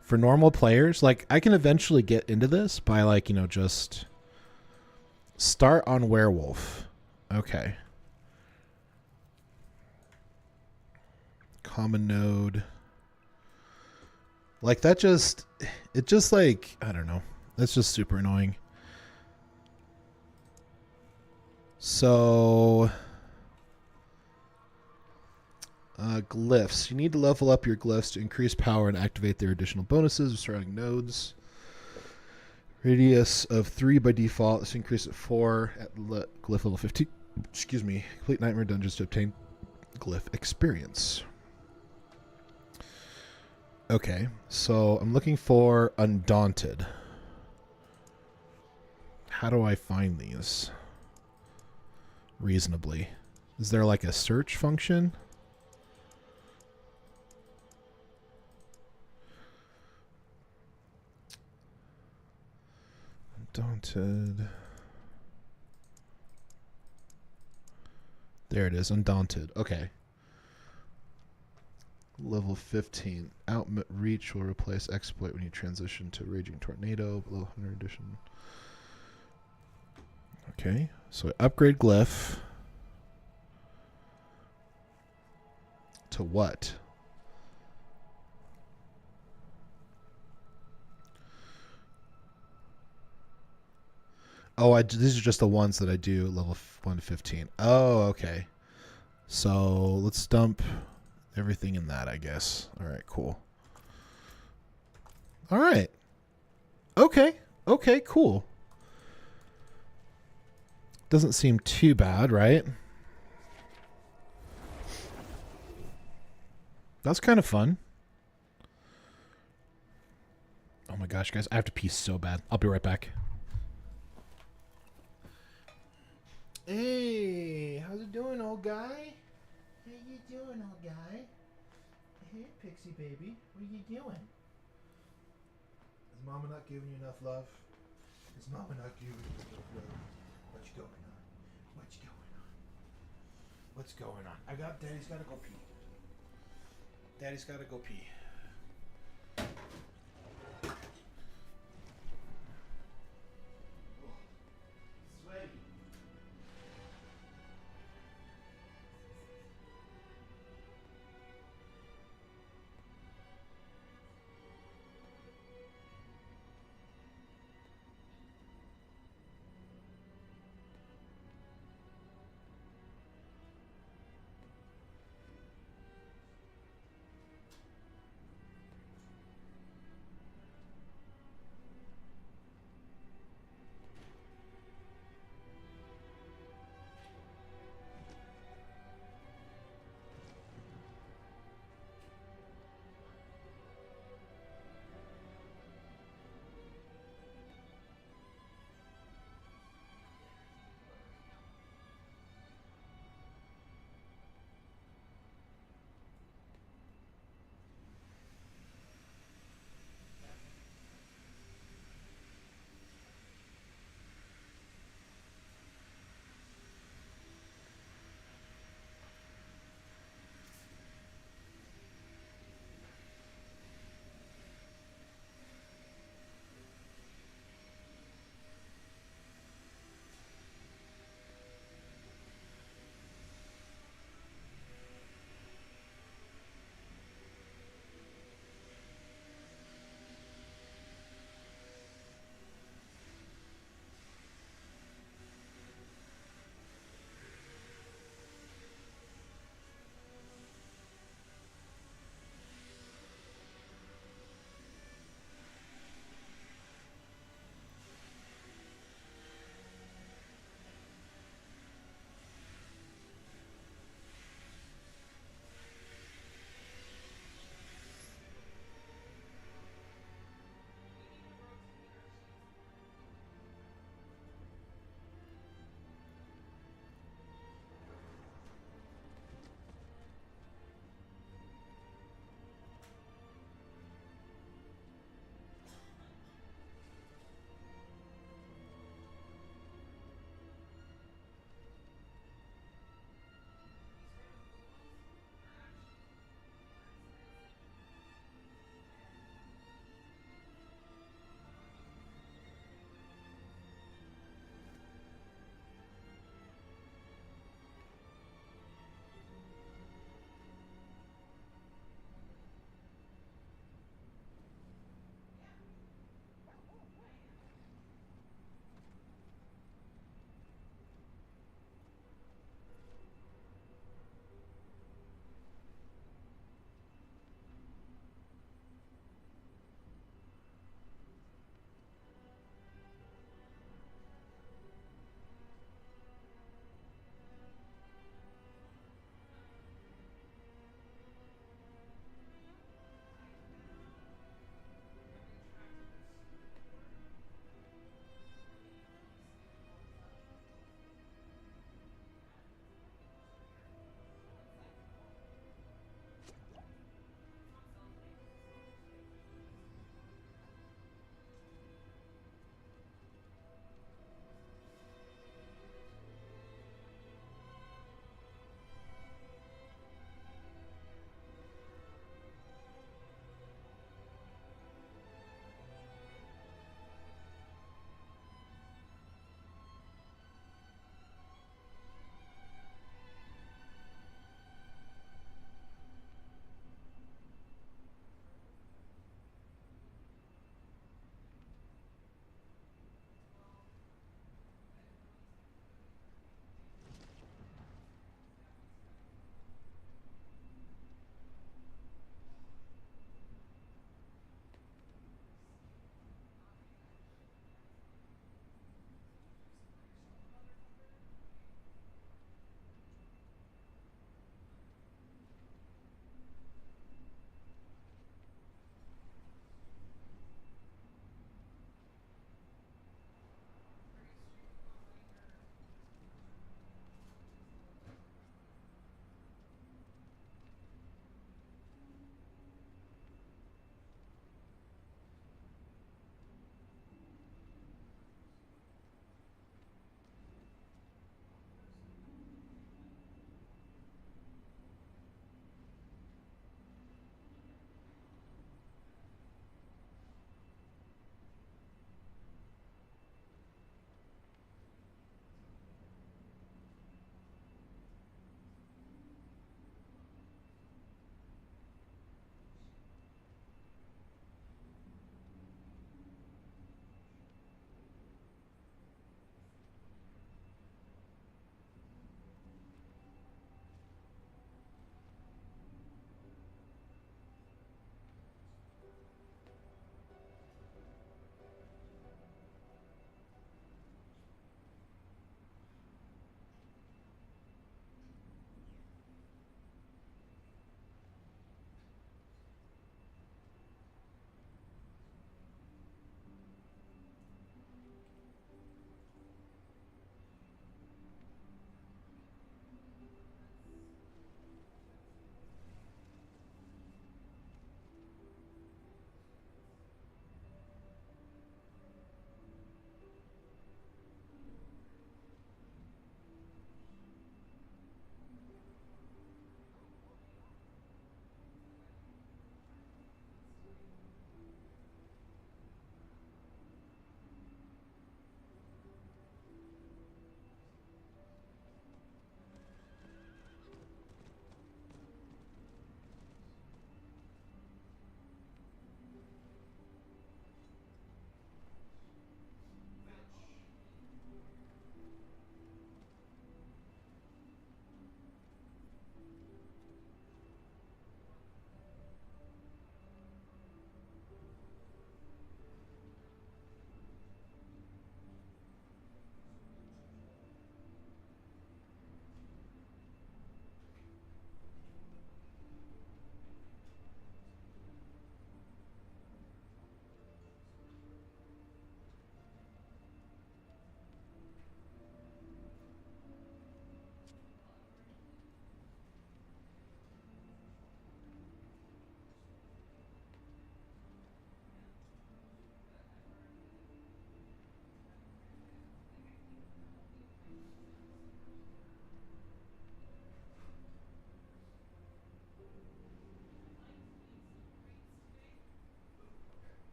For normal players, like, I can eventually get into this by, like, you know, just start on Werewolf. Okay. Common node. Like, that just, it just, like, I don't know. That's just super annoying. So, glyphs. You need to level up your glyphs to increase power and activate their additional bonuses of surrounding nodes. Radius of 3 by default. Let's increase it 4 at glyph level 15. Excuse me. Complete Nightmare Dungeons to obtain glyph experience. Okay, so I'm looking for Undaunted. How do I find these reasonably? Is there like a search function? Undaunted. There it is, Undaunted. Okay. Level 15. Outreach will replace Exploit when you transition to Raging Tornado. Below 100 edition. Okay, so upgrade glyph. To what? Oh, these are just the ones that I do level 1 to 15. Oh, okay. So let's dump everything in that, I guess. All right, cool. All right. Okay. Okay, cool. Doesn't seem too bad, right? That's kind of fun. Oh my gosh, guys, I have to pee so bad. I'll be right back. Hey, how's it doing, old guy? How you doing, old guy? Hey, Pixie baby, what are you doing? Is Mama not giving you enough love? Is Mama not giving you enough love? What's going on? What's going on? What's going on? Daddy's gotta go pee. Daddy's gotta go pee. Sweaty.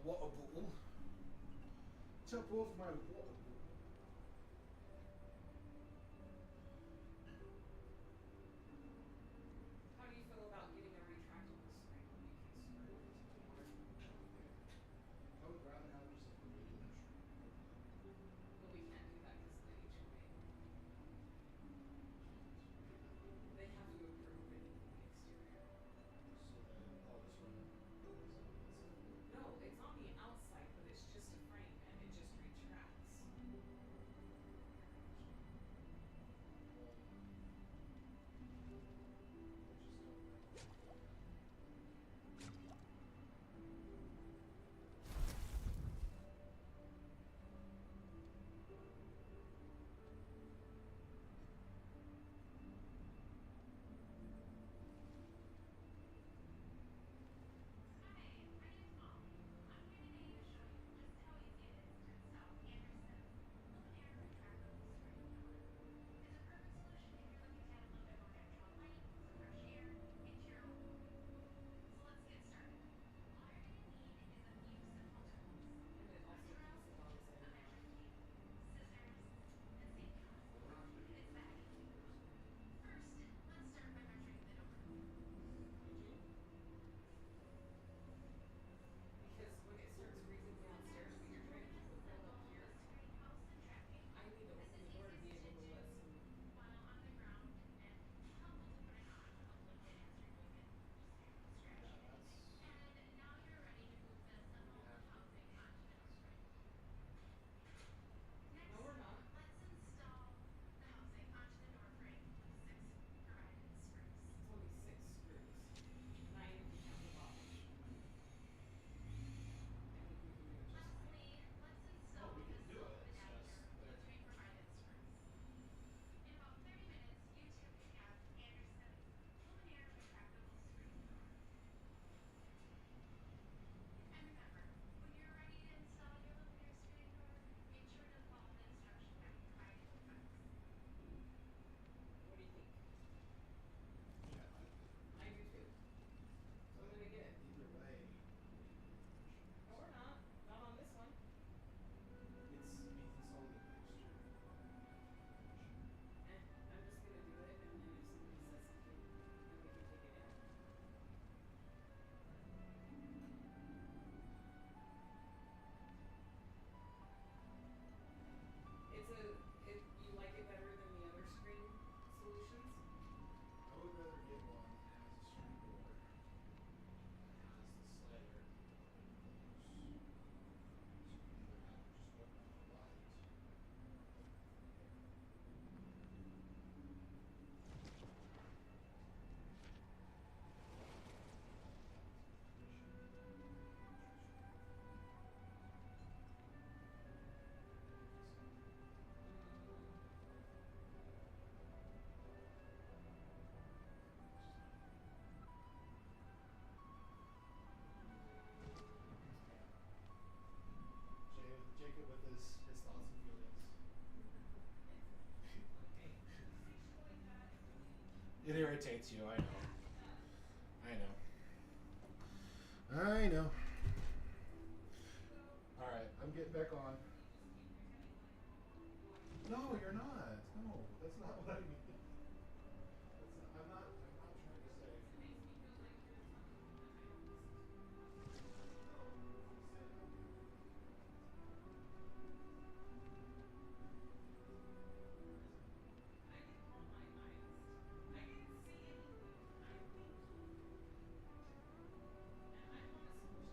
water bottle. Top off my water bottle. How do you feel about getting a retractable screen where you can screw it into the board? I would rather have just like a regular screen. But we can't do that because of the HOA. They have to approve anything exterior. So then I'll just run it. No, it's on the outside, but it's just a frame and it just retracts. And it also keeps it on its own line. Because when it starts freezing downstairs, but you're trying to keep it cold up here, I need to open the door to be able to let some. No, we're not. It's only 6 screws. 9 if you count the bottom. I think we can do it just fine. Oh, we can do it. It's just that What do you think? yeah, I do too. So I'm gonna get. either way. No, we're not. Not on this one. It's only extra. I'm just gonna do it, and then if somebody says something, then we can take it in. You like it better than the other screen solutions? I would rather get one that has a screen door that has the slider. So you can either have it just open on the light. Jacob with his thoughts and feelings. It irritates you, I know. I know. Alright, I'm getting back on. No, you're not. No, that's not what I mean. I'm not trying to say. I get traumatized. I didn't see anything. I'm thinking. And I want a solution that I can install today and put out there today.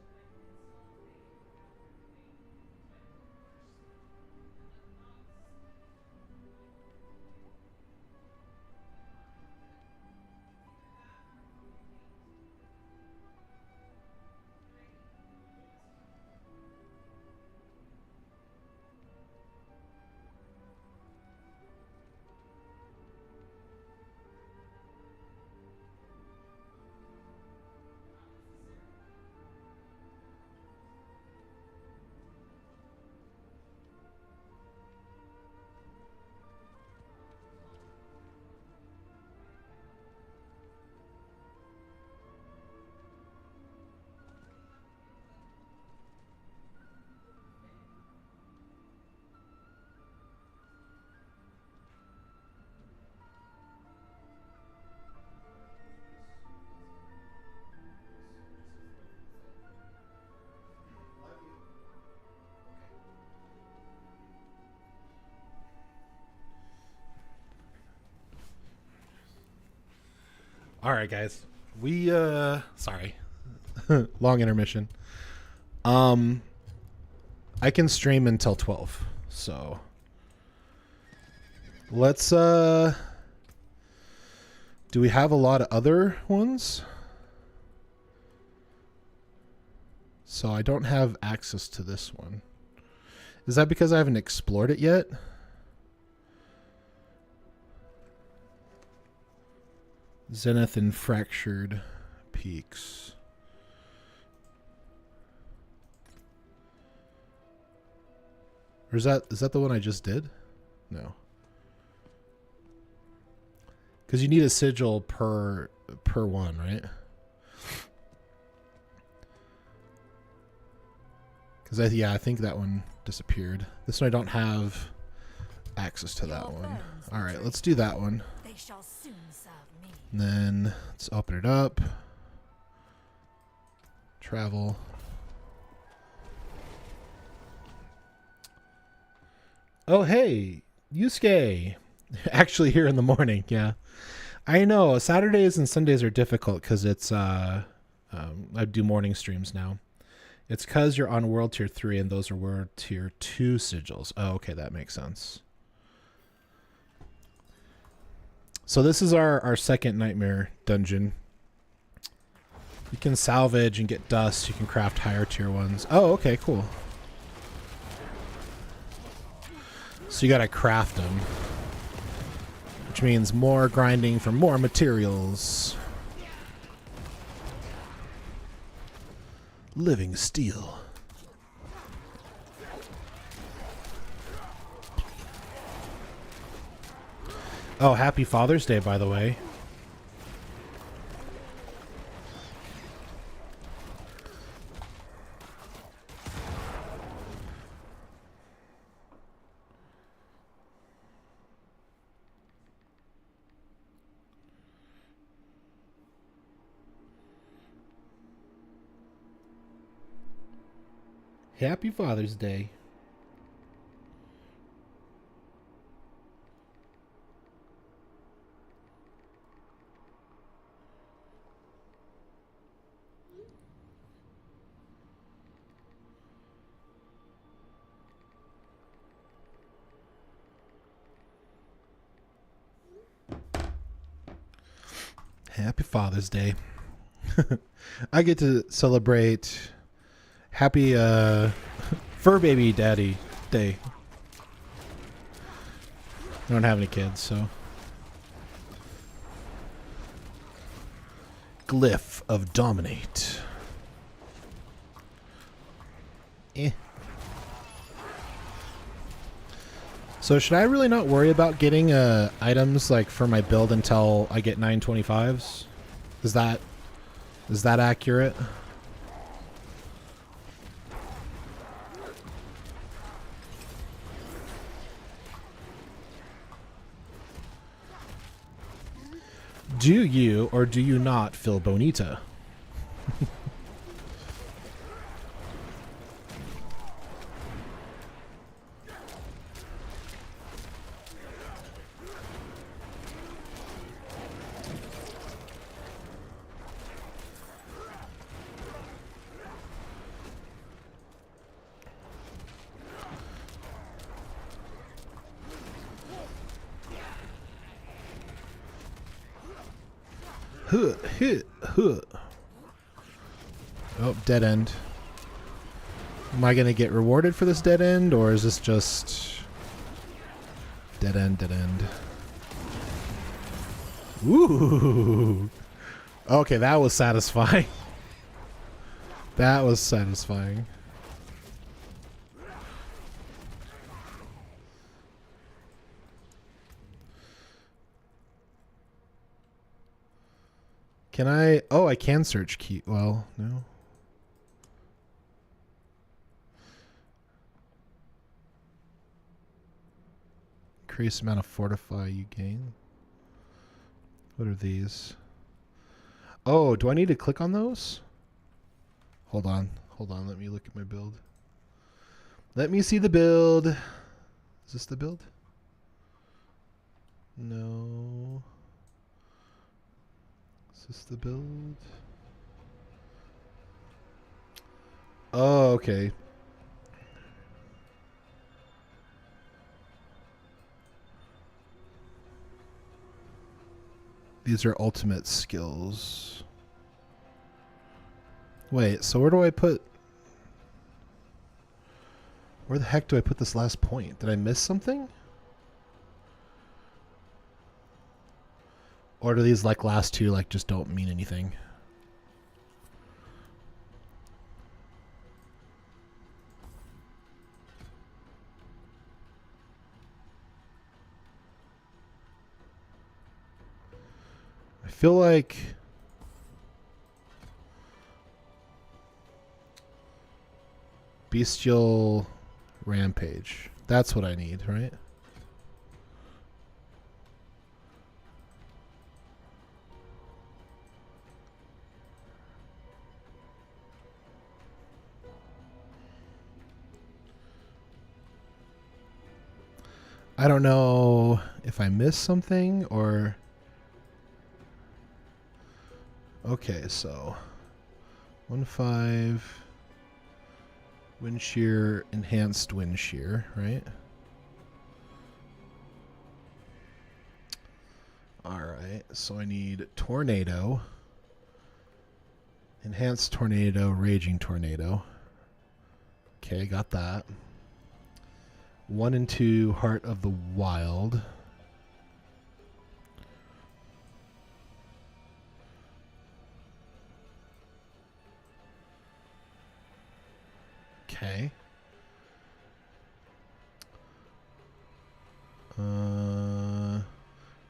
So I can push stuff. And the thoughts. All right, guys. We sorry. Long intermission. I can stream until 12. So let's do we have a lot of other ones? So I don't have access to this one. Is that because I haven't explored it yet? Zenith and Fractured Peaks. Or is that the one I just did? No. Because you need a sigil per one, right? Because I think that one disappeared. This one I don't have access to that one. All right, let's do that one. They shall soon serve me. And then let's open it up. Travel. Oh, hey, Yusuke. Actually here in the morning, yeah. I know, Saturdays and Sundays are difficult because it's, I do morning streams now. It's because you're on World Tier 3 and those are World Tier 2 sigils. Oh, okay, that makes sense. So this is our second nightmare dungeon. You can salvage and get dust. You can craft higher tier ones. Oh, okay, cool. So you gotta craft them. Which means more grinding for more materials. Living steel. Oh, happy Father's Day, by the way. Happy Father's Day. Happy Father's Day. I get to celebrate happy fur baby daddy day. I don't have any kids, so. Glyph of Dominate. So should I really not worry about getting items like for my build until I get 925s? Is that accurate? Do you or do you not feel bonita? Oh, dead end. Am I going to get rewarded for this dead end, or is this just dead end, dead end? Ooh. Okay, that was satisfying. That was satisfying. Can I? Oh, I can search key. Well, no. Increase amount of fortify you gain. What are these? Oh, do I need to click on those? Hold on. Hold on. Let me look at my build. Let me see the build. Is this the build? No. Is this the build? Oh, okay. These are ultimate skills. Wait, so where do I put... Where the heck do I put this last point? Did I miss something? Or do these like last two like just don't mean anything? I feel like Bestial Rampage. That's what I need, right? I don't know if I missed something or... Okay, so 1.5 wind shear, enhanced wind shear, right? Alright, so I need tornado, enhanced tornado, raging tornado. Okay, got that. 1 and 2 Heart of the Wild. Okay.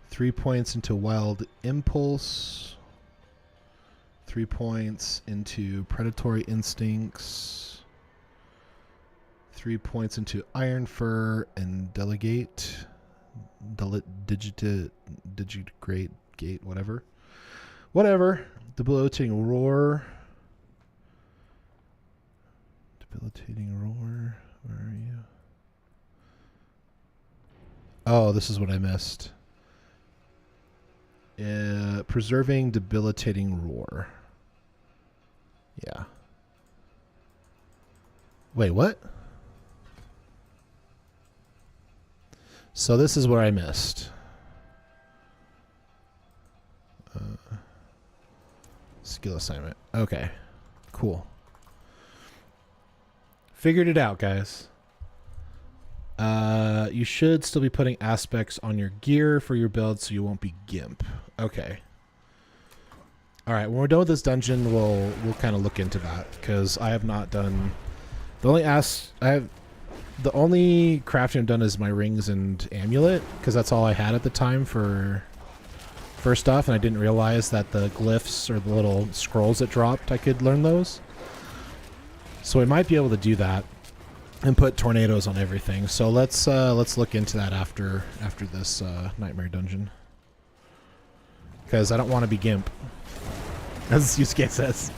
3 points into Wild Impulse. 3 points into Predatory Instincts. 3 points into Iron Fur and Delegate. Digigrate Gate, whatever. Whatever. Debilitating Roar. Debilitating Roar. Where are you? Oh, this is what I missed. Preserving Debilitating Roar. Yeah. Wait, what? So this is where I missed. Skill assignment. Okay. Cool. Figured it out, guys. You should still be putting aspects on your gear for your build so you won't be gimp. Okay. Alright, when we're done with this dungeon, we'll kind of look into that, because I have not done... The only crafting I've done is my rings and amulet, because that's all I had at the time for stuff, and I didn't realize that the glyphs or the little scrolls that dropped, I could learn those. So we might be able to do that and put tornadoes on everything. So let's look into that after this nightmare dungeon, because I don't want to be gimp, as Yusuke says.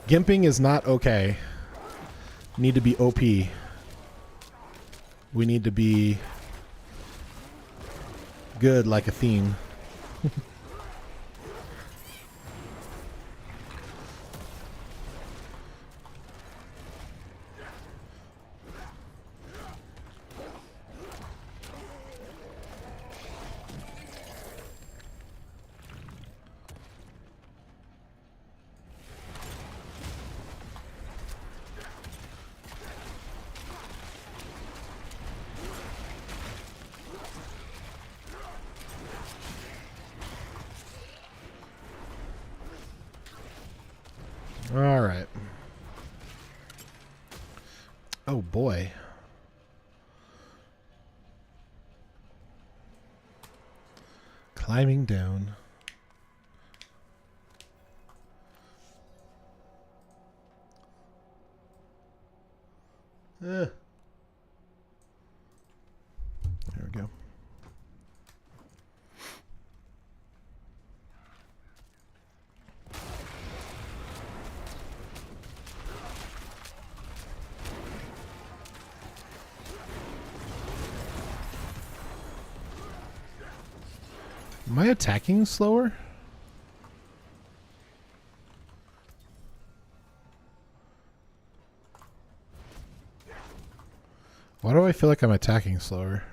Gimping is not okay. Need to be OP. We need to be good like a theme. All right. Oh boy. Climbing down. There we go. Am I attacking slower? Why do I feel like I'm attacking slower?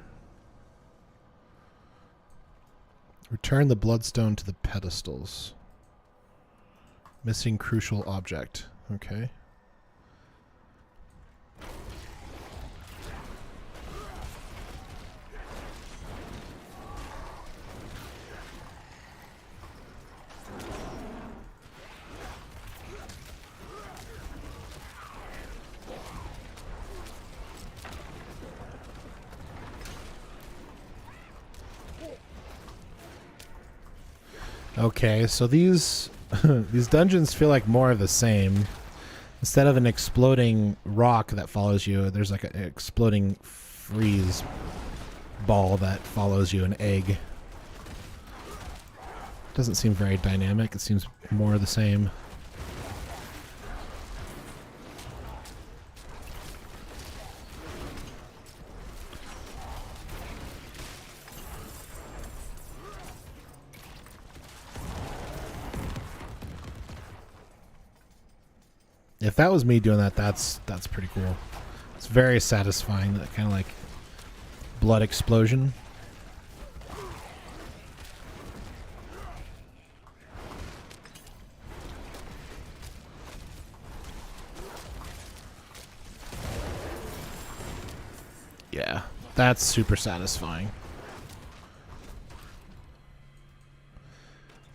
Return the bloodstone to the pedestals. Missing crucial object. Okay. Okay, so these these dungeons feel like more of the same. Instead of an exploding rock that follows you, there's like an exploding freeze ball that follows you, an egg. Doesn't seem very dynamic. It seems more of the same. If that was me doing that, that's pretty cool. It's very satisfying, that kind of like blood explosion. Yeah, that's super satisfying.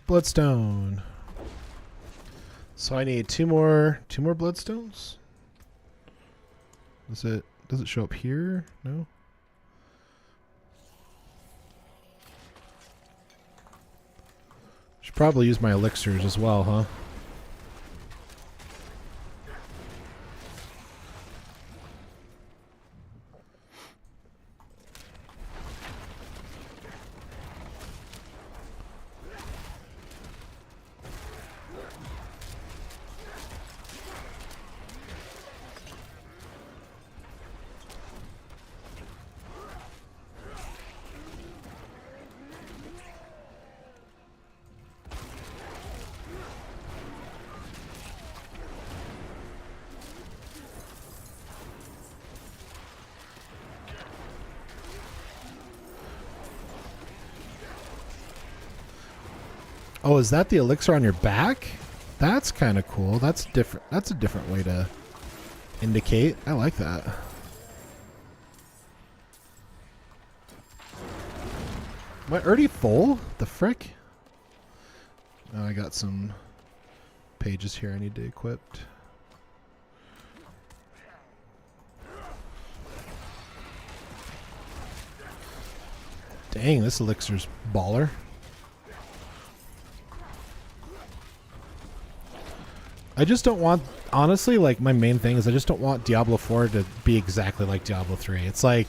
Bloodstone. So I need two more bloodstones. Does it show up here? No. Should probably use my elixirs as well, huh? Oh, is that the elixir on your back? That's kind of cool. That's different. That's a different way to indicate. I like that. Am I already full? The frick? Oh, I got some pages here I need to equip. Dang, this elixir's baller. I just don't want, honestly, like my main thing is I just don't want Diablo 4 to be exactly like Diablo 3. It's like,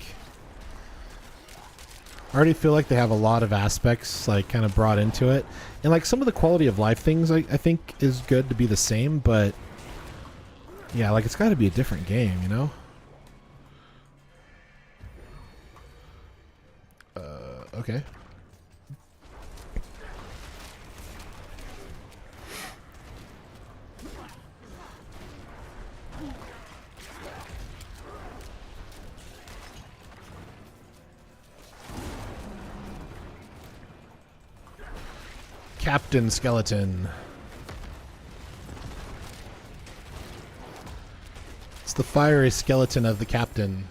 I already feel like they have a lot of aspects like kind of brought into it. And like some of the quality of life things I think is good to be the same, but yeah, like it's got to be a different game, you know? Okay. Captain Skeleton. It's the fiery skeleton of the captain.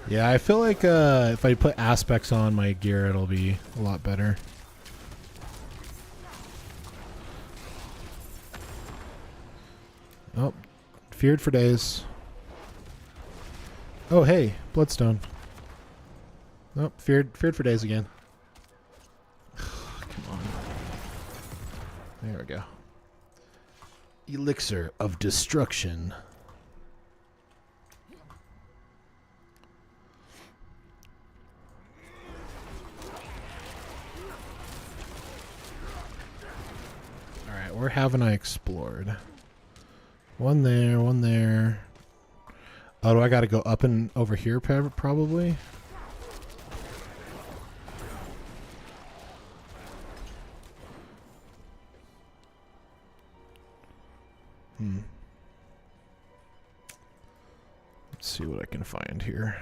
Yeah, I feel like if I put aspects on my gear, it'll be a lot better. Oh, feared for days. Oh, hey, bloodstone. Oh, feared for days again. Come on. There we go. Elixir of destruction. haven't I explored? One there, one there. Oh, do I got to go up and over here probably? Let's see what I can find here.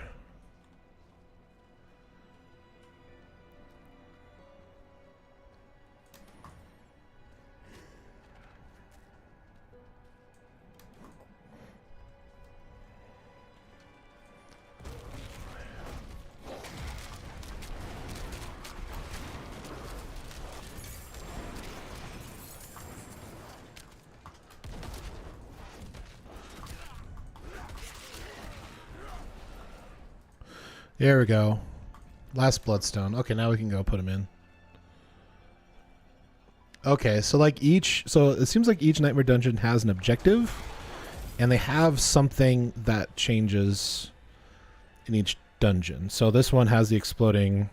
There we go. Last bloodstone. Okay, now we can go put him in. Okay, so like so it seems like each nightmare dungeon has an objective, and they have something that changes in each dungeon. So this one has the exploding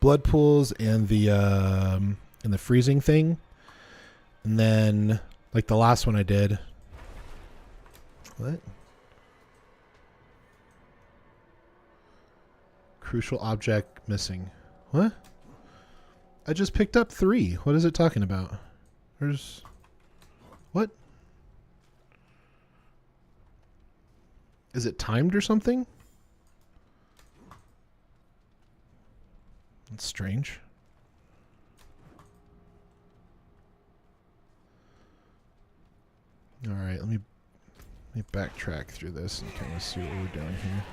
blood pools and the freezing thing, and then like the last one I did. What? Crucial object missing. What? I just picked up 3. What is it talking about? There's... What? Is it timed or something? That's strange. Alright, let me backtrack through this and kind of see what we're doing here.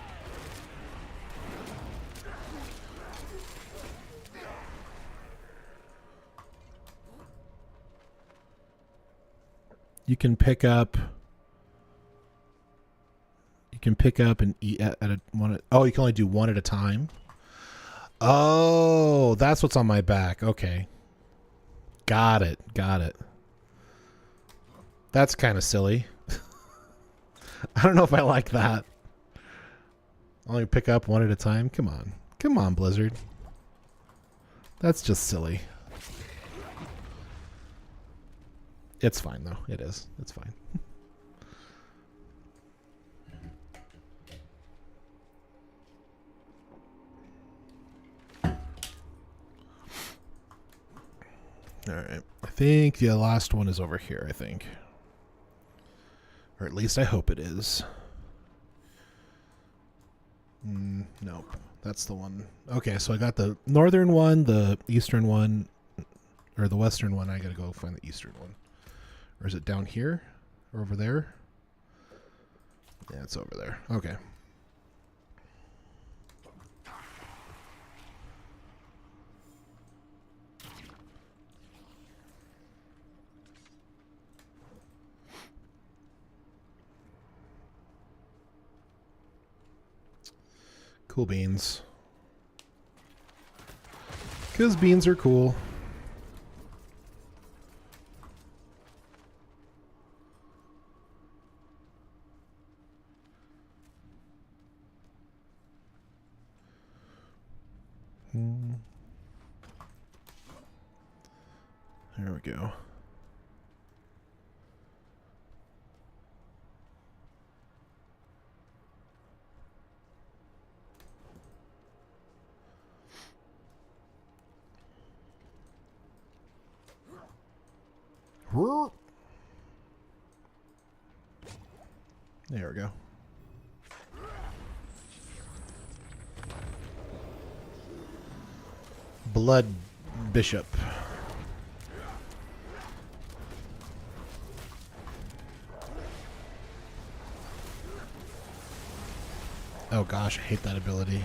You can pick up and eat at a one. Oh, you can only do one at a time. Oh, that's what's on my back. Okay. Got it. That's kind of silly. I don't know if I like that. Only pick up one at a time. Come on, Blizzard. That's just silly. It's fine, though. It is. It's fine. Alright. I think the last one is over here, I think. Or at least I hope it is. Nope. That's the one. Okay, so I got the northern one, the eastern one, or the western one. I gotta go find the eastern one. Or is it down here? Or over there? Yeah, it's over there. Okay. Cool beans. 'Cause beans are cool. There we go. There we go. Blood Bishop. Oh gosh, I hate that ability.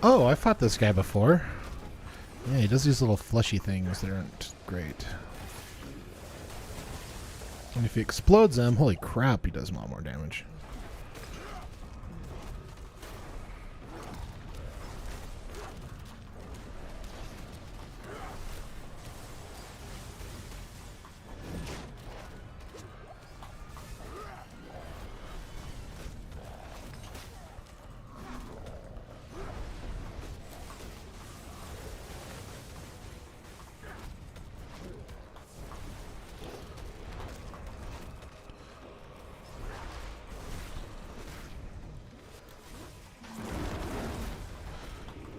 Oh, I fought this guy before. Yeah, he does these little fleshy things that aren't great. And if he explodes them, holy crap, he does a lot more damage.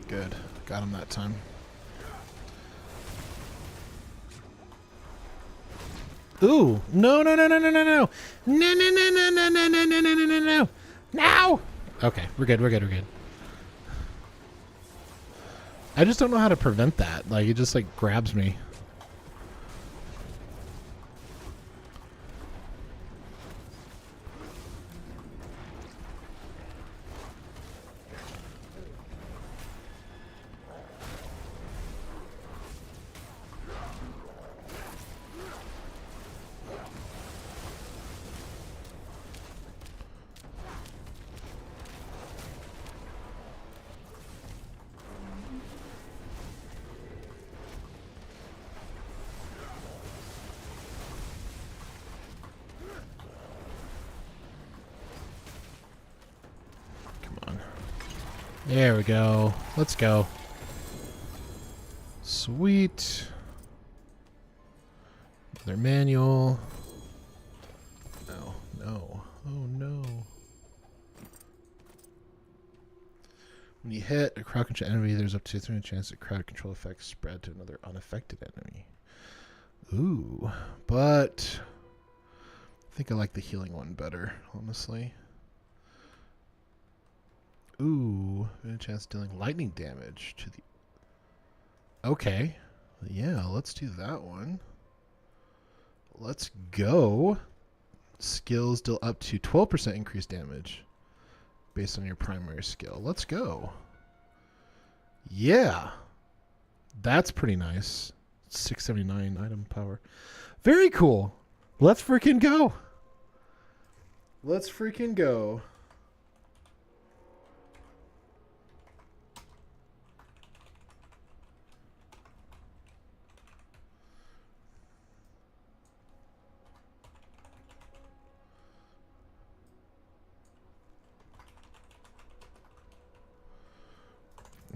Good. Got him that time. Ooh. No, no, no, no, no, no, no. No, no, no, no, no, no, no, no, no, no, no, no. No! Okay, we're good, we're good, we're good. I just don't know how to prevent that. Like, it just, like, grabs me. There we go. Let's go. Sweet. Another manual. No, no. Oh no. When you hit a crowd control enemy, there's up to a 3% chance that crowd control effects spread to another unaffected enemy. Ooh. But I think I like the healing one better, honestly. Ooh, a chance of dealing lightning damage to the... Okay. Yeah, let's do that one. Let's go. Skills deal up to 12% increased damage based on your primary skill. Let's go. Yeah. That's pretty nice. 679 item power. Very cool. Let's freaking go. Let's freaking go.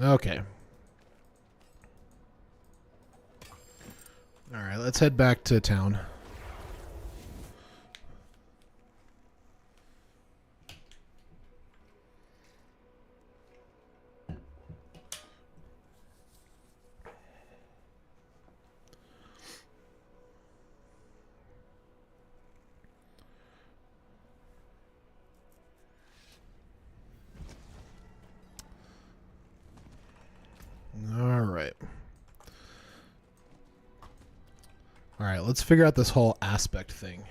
Okay. All right, let's head back to town. All right, let's figure out this whole aspect thing.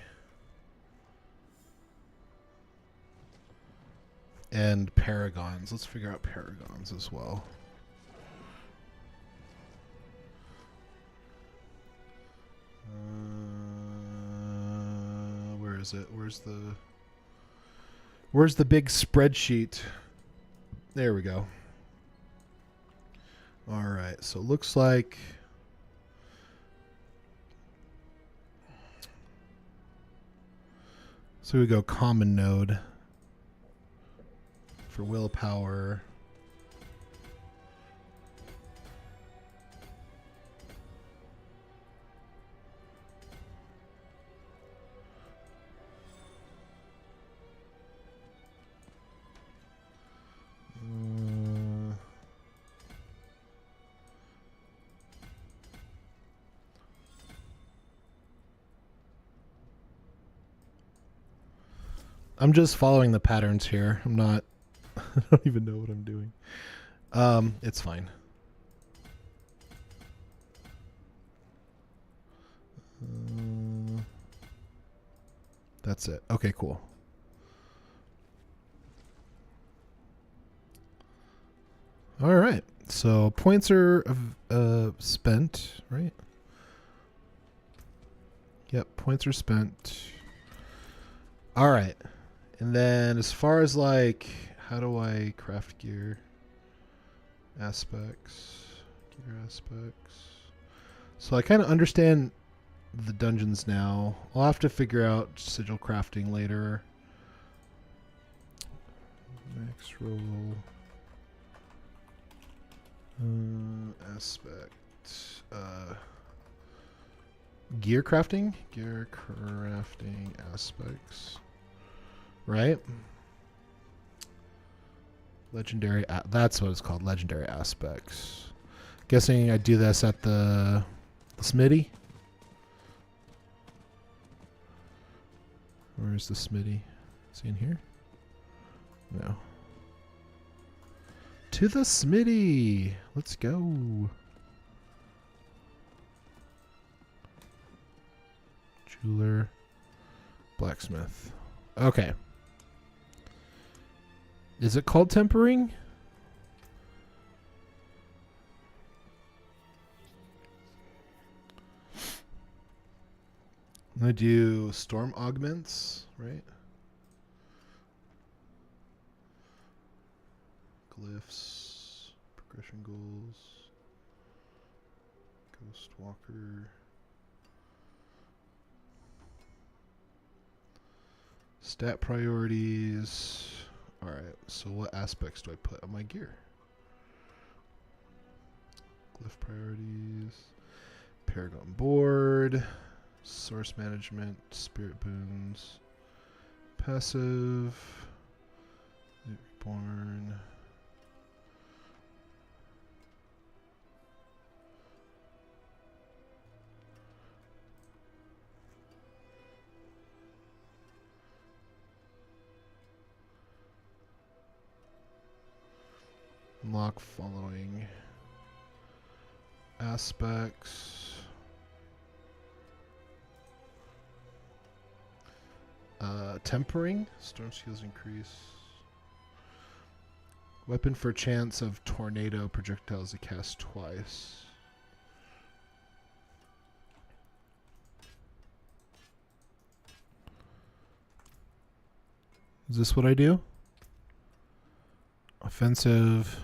And paragons. Let's figure out paragons as well. Where is it? Where's the big spreadsheet? There we go. All right, so it looks like so we go common node for willpower. I'm just following the patterns here. I'm not... I don't even know what I'm doing. It's fine. That's it. Okay, cool. All right. So points are spent, right? Yep, points are spent. All right. And then as far as like, how do I craft gear? Aspects. Gear aspects. So I kind of understand the dungeons now. I'll have to figure out sigil crafting later. Max roll. Aspect. Gear crafting? Gear crafting aspects. Right? Legendary. That's what it's called. Legendary aspects. Guessing I do this at the smithy. Where's the smithy? Is he in here? No. To the smithy. Let's go. Jeweler. Blacksmith. Okay. Is it called tempering? I do storm augments, right? Glyphs, progression goals, Ghost Walker, stat priorities. All right, so what aspects do I put on my gear? Glyph priorities, Paragon board. Source management, spirit boons, passive, reborn. Unlock following aspects. Tempering. Storm skills increase. Weapon for chance of tornado projectiles to cast twice. Is this what I do? Offensive.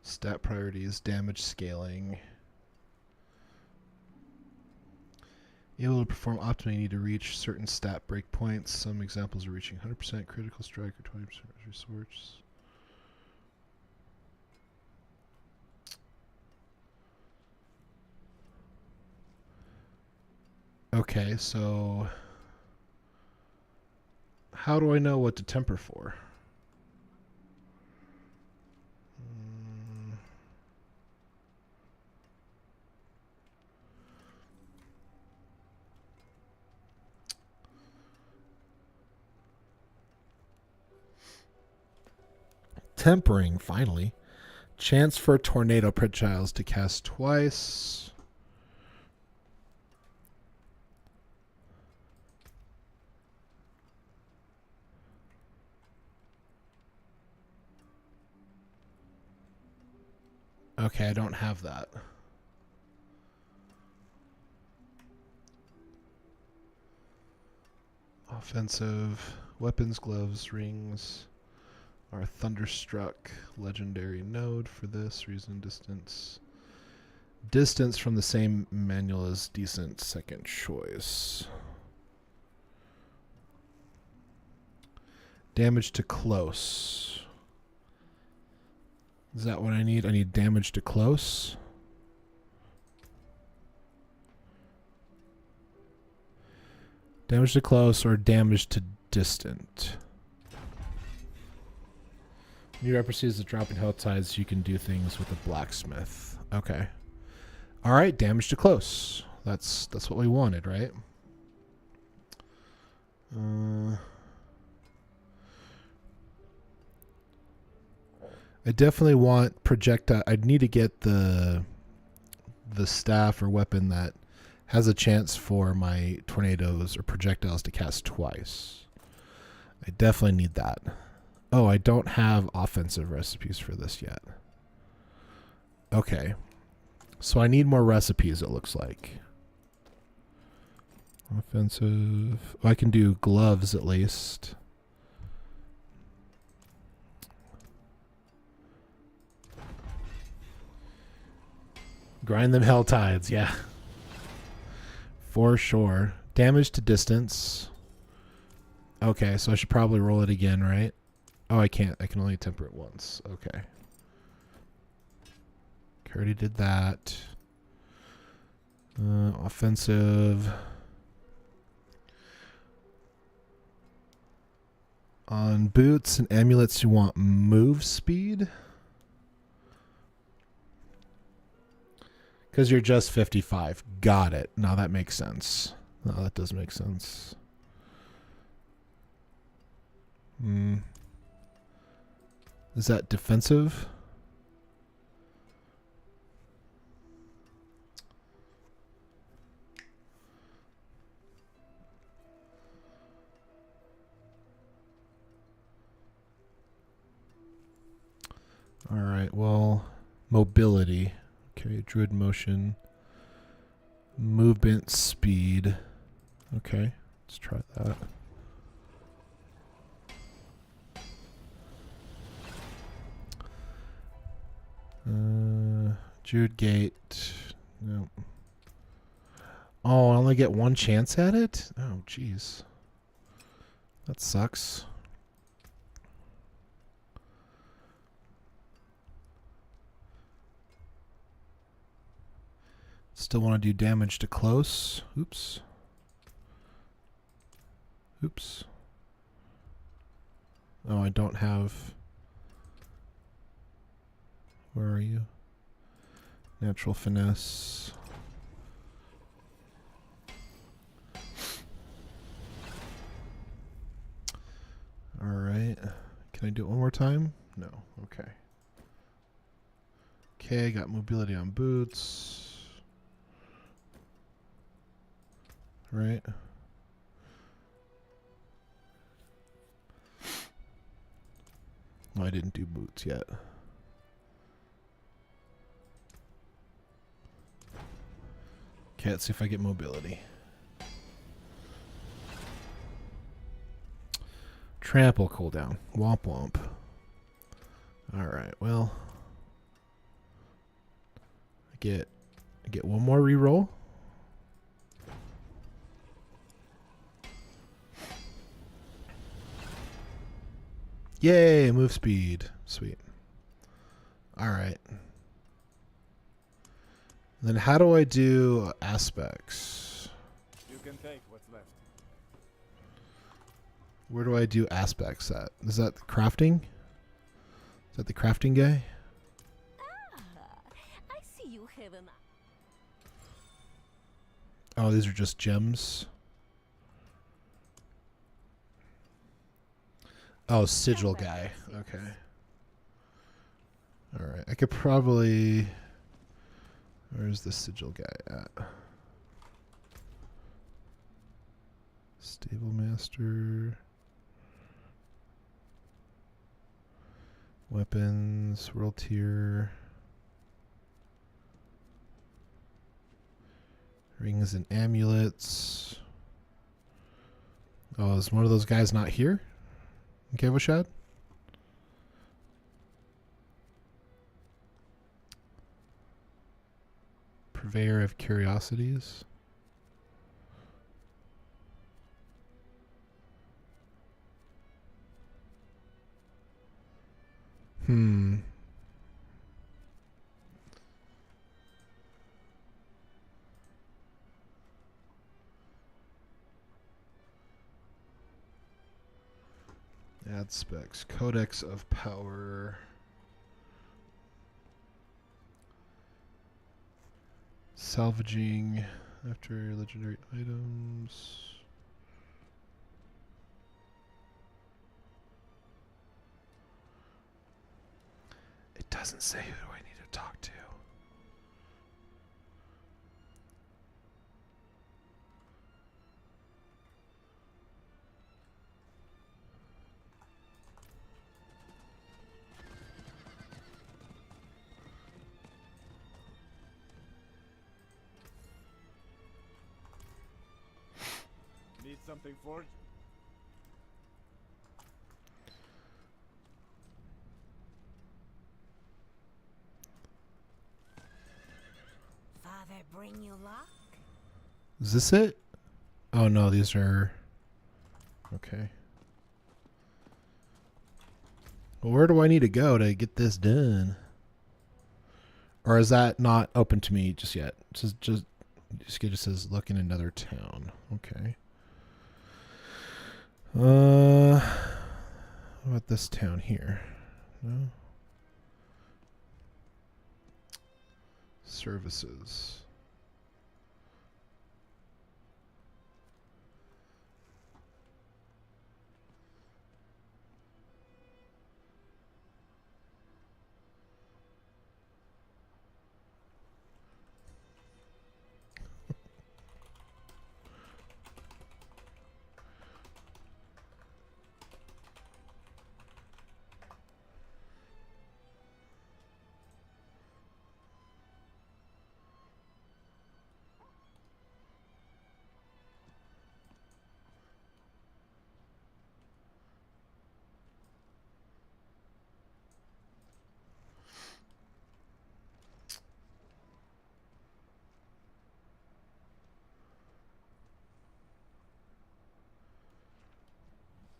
Stat priorities, damage scaling. Able to perform optimally, you need to reach certain stat breakpoints. Some examples are reaching 100% critical strike or 20% resource. Okay, so how do I know what to temper for? Tempering, finally. Chance for tornado projectiles to cast twice. Okay, I don't have that. Offensive. Weapons, gloves, rings. Our Thunderstruck legendary node for this. Reason distance. Distance from the same manual is decent second choice. Damage to close. Is that what I need? I need damage to close. Damage to close or damage to distant. When you perceives the dropping health tides, you can do things with a blacksmith. Okay. All right, damage to close. That's what we wanted, right? I definitely want projectile. I'd need to get the staff or weapon that has a chance for my tornadoes or projectiles to cast twice. I definitely need that. Oh, I don't have offensive recipes for this yet. Okay. So I need more recipes, it looks like. Offensive. I can do gloves at least. Grind them hell tides, yeah. For sure. Damage to distance. Okay, so I should probably roll it again, right? Oh, I can't. I can only temper it once. Okay. Already did that. Offensive. On boots and amulets, you want move speed? Because you're just 55. Got it. Now that makes sense. No, that does make sense. Is that defensive? All right, well, mobility. Okay, druid motion. Movement speed. Okay, let's try that. Druid gate. No. Oh, I only get one chance at it? Oh, jeez. That sucks. Still want to do damage to close. Oops. Oops. Oh, I don't have... Where are you? Natural finesse. Alright. Can I do it one more time? No. Okay. Okay, I got mobility on boots. Right. Oh, I didn't do boots yet. Okay, let's see if I get mobility. Trample cooldown. Womp womp. Alright, well. I get one more reroll. Yay, move speed. Sweet. Alright. Then how do I do aspects? You can take what's left. Where do I do aspects at? Is that the crafting? Is that the crafting guy? I see you have an... Oh, these are just gems. Oh, sigil guy. Okay. Alright, I could probably... Where's the sigil guy at? Stable master. Weapons, world tier. Rings and amulets. Oh, is one of those guys not here? Okay, Voshad? Purveyor of curiosities. Add specs. Codex of Power. Salvaging after legendary items. It doesn't say who do I need to talk to. something forged? Father bring you luck? Is this it? Oh no, these are... Okay. Well, where do I need to go to get this done? Or is that not open to me just yet? It just says look in another town. Okay. What about this town here? No. Services.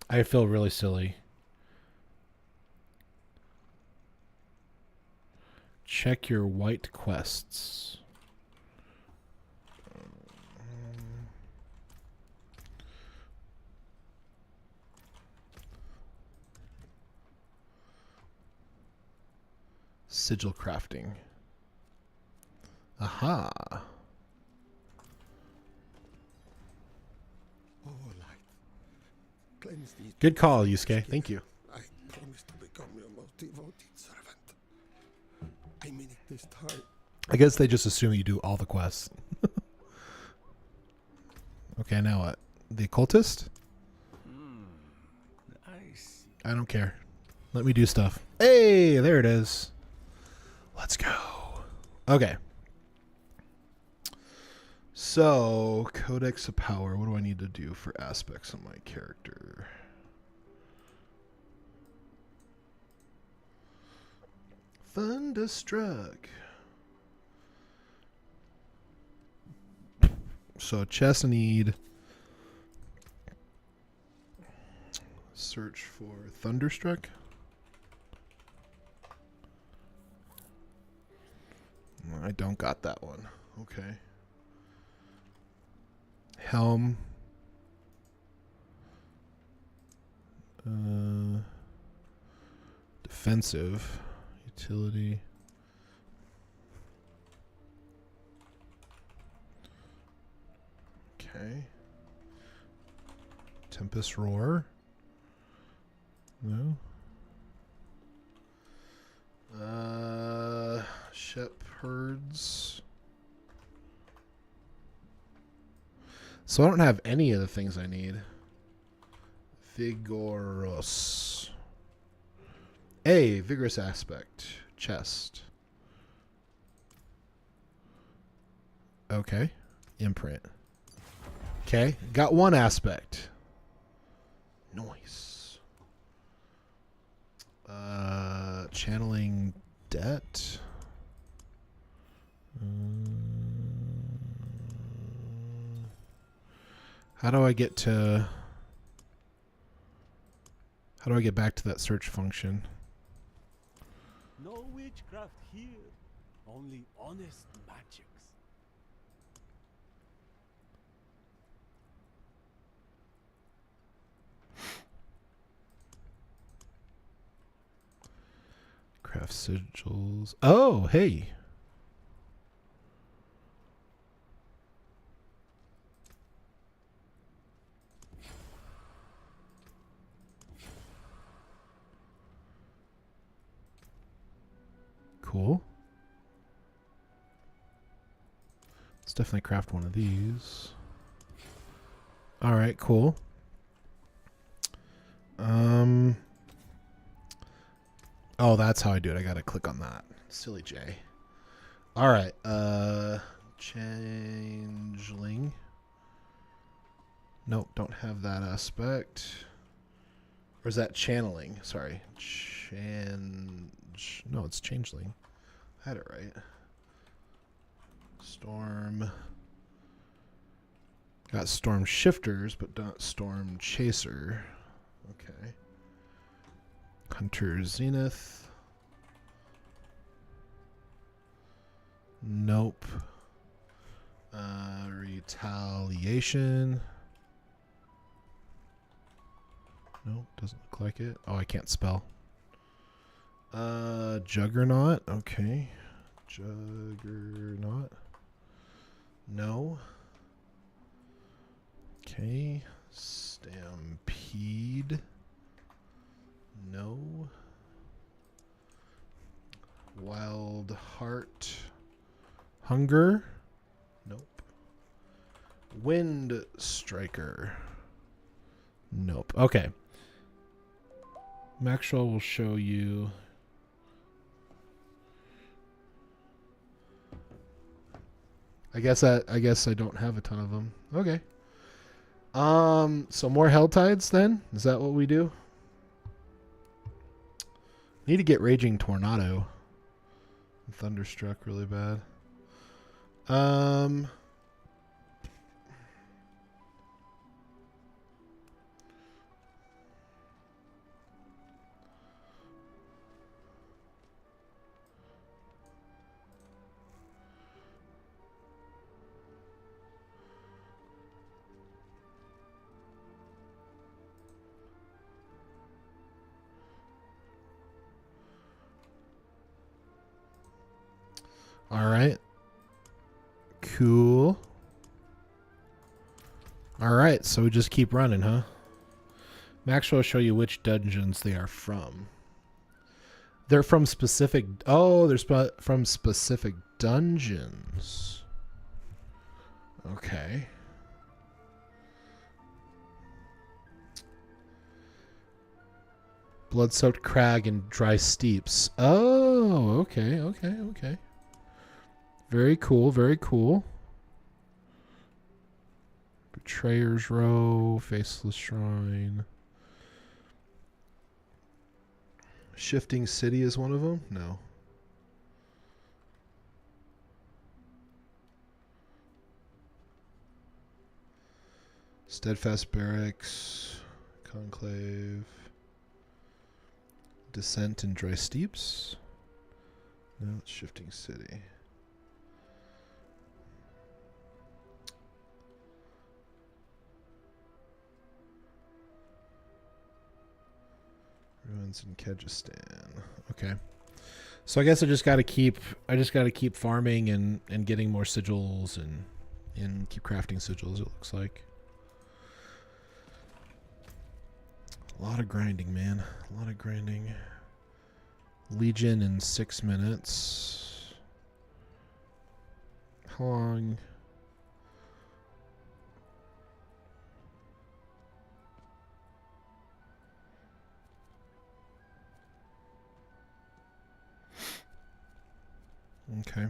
I feel really silly. Check your white quests. Sigil crafting. Aha. Oh, light. Cleanse these. Good call, Yusuke. Thank you. I promise to become your most devoted servant. I mean it this time. I guess they just assume you do all the quests. Okay, now what? The occultist? I see. I don't care. Let me do stuff. Hey, there it is. Let's go. Okay. So, Codex of Power. What do I need to do for aspects of my character? Thunderstruck. So, chest need. Search for Thunderstruck. I don't got that one. Okay. Helm. Defensive. Utility. Okay. Tempest Roar. No. Shepherds. So I don't have any of the things I need. Vigorous. A vigorous aspect. Chest. Okay. Imprint. Okay. Got one aspect. Nice. Channeling debt. How do I get back to that search function? No witchcraft here. Only honest magics. Craft sigils. Oh, hey. Cool. Let's definitely craft one of these. All right, cool. Oh, that's how I do it. I gotta click on that. Silly J. All right. Changeling. Nope, don't have that aspect. Or is that channeling? Sorry. No, it's changeling. I had it right. Storm. Got storm shifters, but not storm chaser. Okay. Hunter Zenith. Nope. Retaliation. Nope, doesn't look like it. Oh, I can't spell. Juggernaut. Okay. Juggernaut. No. Okay. Stampede. No. Wild Heart. Hunger. Nope. Wind Striker. Nope. Okay. Maxwell will show you. I guess I don't have a ton of them. Okay. So more Helltides then? Is that what we do? Need to get Raging Tornado. Thunderstruck really bad. All right. Cool. All right, so we just keep running, huh? Max will show you which dungeons they are from. They're from specific... Oh, they're from specific dungeons. Okay. Blood-soaked crag and dry steeps. Oh, okay. Very cool, very cool. Betrayer's Row, Faceless Shrine. Shifting City is one of them? No. Steadfast Barracks, Conclave, Descent and Dry Steeps. No, it's Shifting City. Ruins in Kyrgyzstan. Okay. So I guess I just gotta keep farming and getting more sigils and keep crafting sigils, it looks like. A lot of grinding, man. A lot of grinding. Legion in 6 minutes. How long? Okay.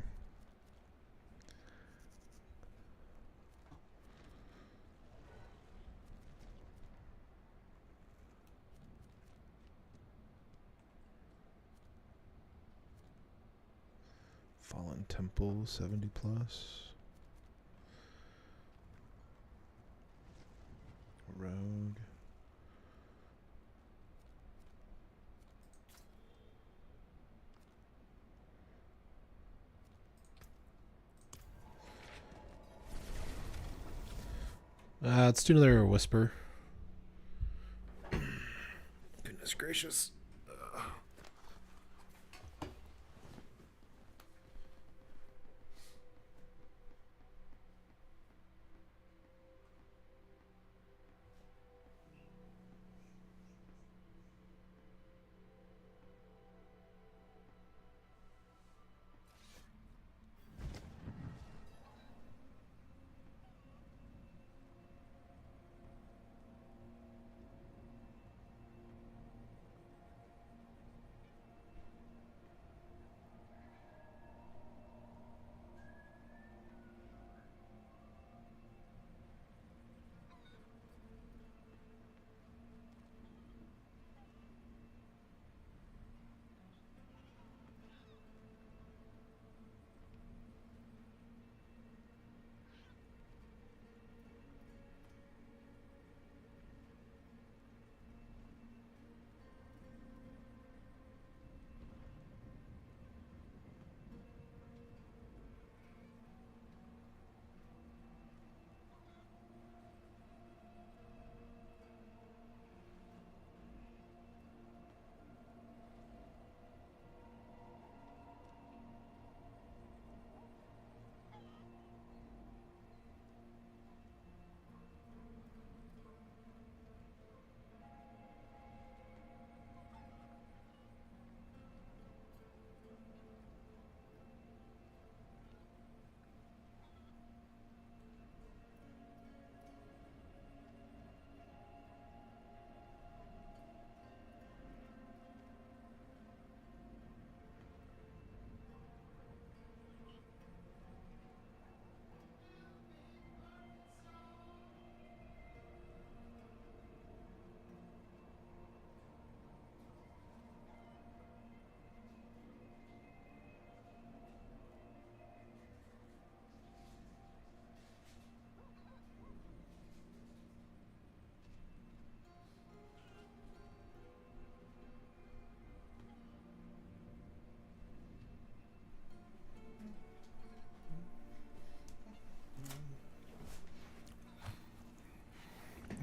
Fallen Temple, 70 plus. Rogue. Let's do another Whisper. Goodness gracious.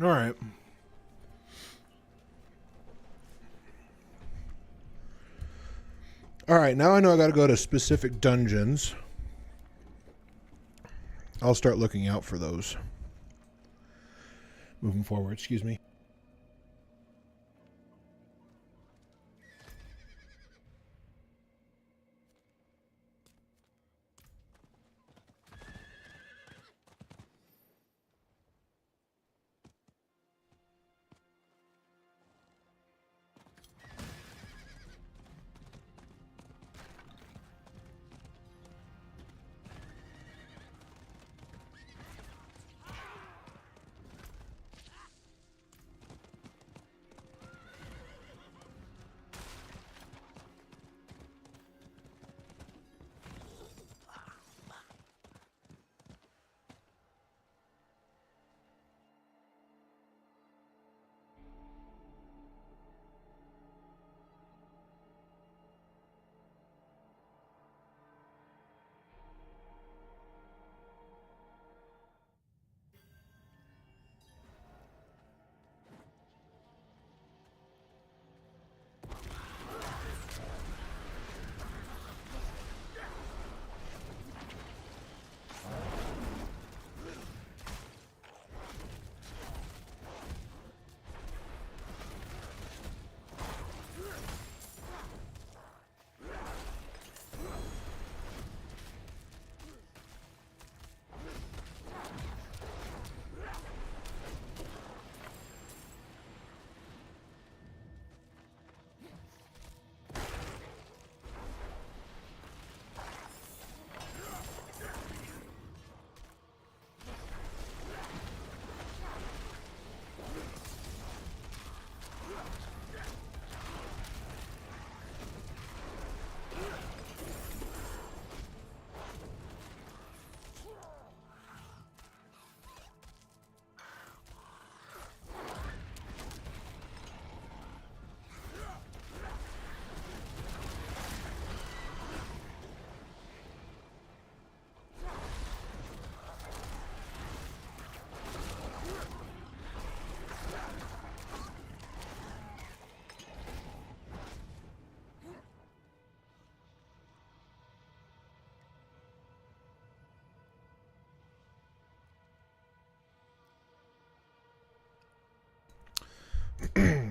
All right. All right, now I know I got to go to specific dungeons. I'll start looking out for those. Moving forward, excuse me.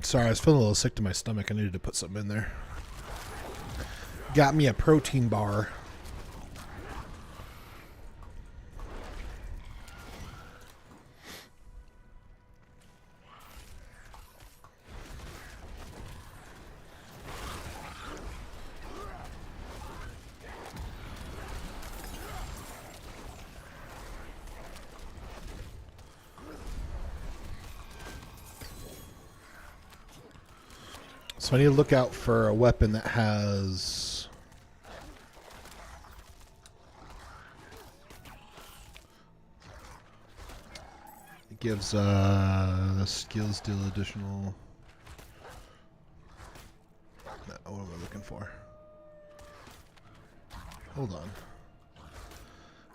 Sorry, I was feeling a little sick to my stomach. I needed to put something in there. Got me a protein bar. So I need to look out for a weapon that has... It gives skills deal additional... No, what am I looking for? Hold on.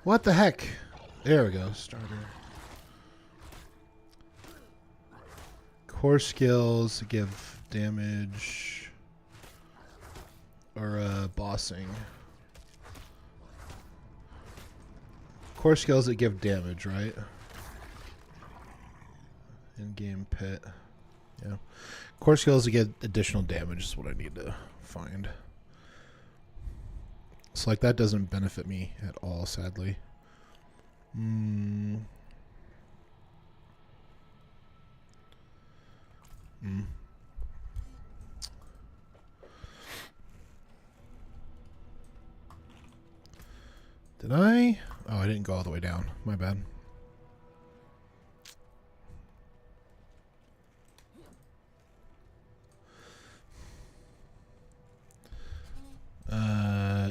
What the heck? There we go. Starter. Core skills give damage or bossing. Core skills that give damage, right? In-game pit. Yeah. Core skills that get additional damage is what I need to find. So like that doesn't benefit me at all, sadly. Did I? Oh, I didn't go all the way down. My bad.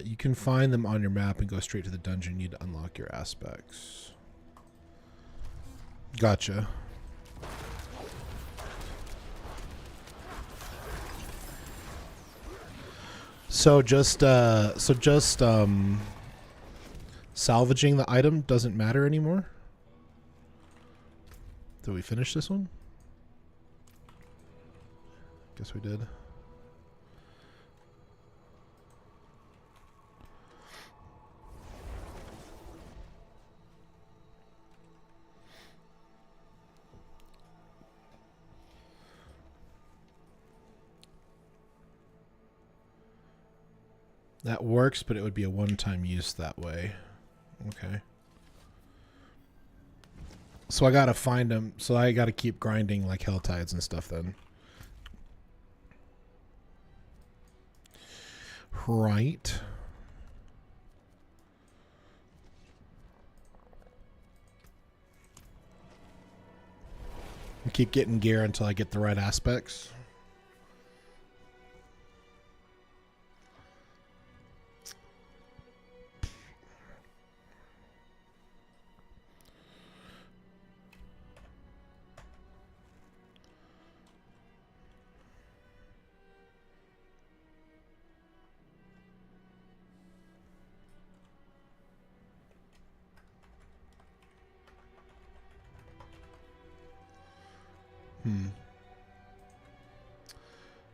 You can find them on your map and go straight to the dungeon. You need to unlock your aspects. Gotcha. So just salvaging the item doesn't matter anymore? Did we finish this one? Guess we did. That works, but it would be a one-time use that way. Okay. So I gotta find them. So I gotta keep grinding like hell tides and stuff then. Right. I keep getting gear until I get the right aspects.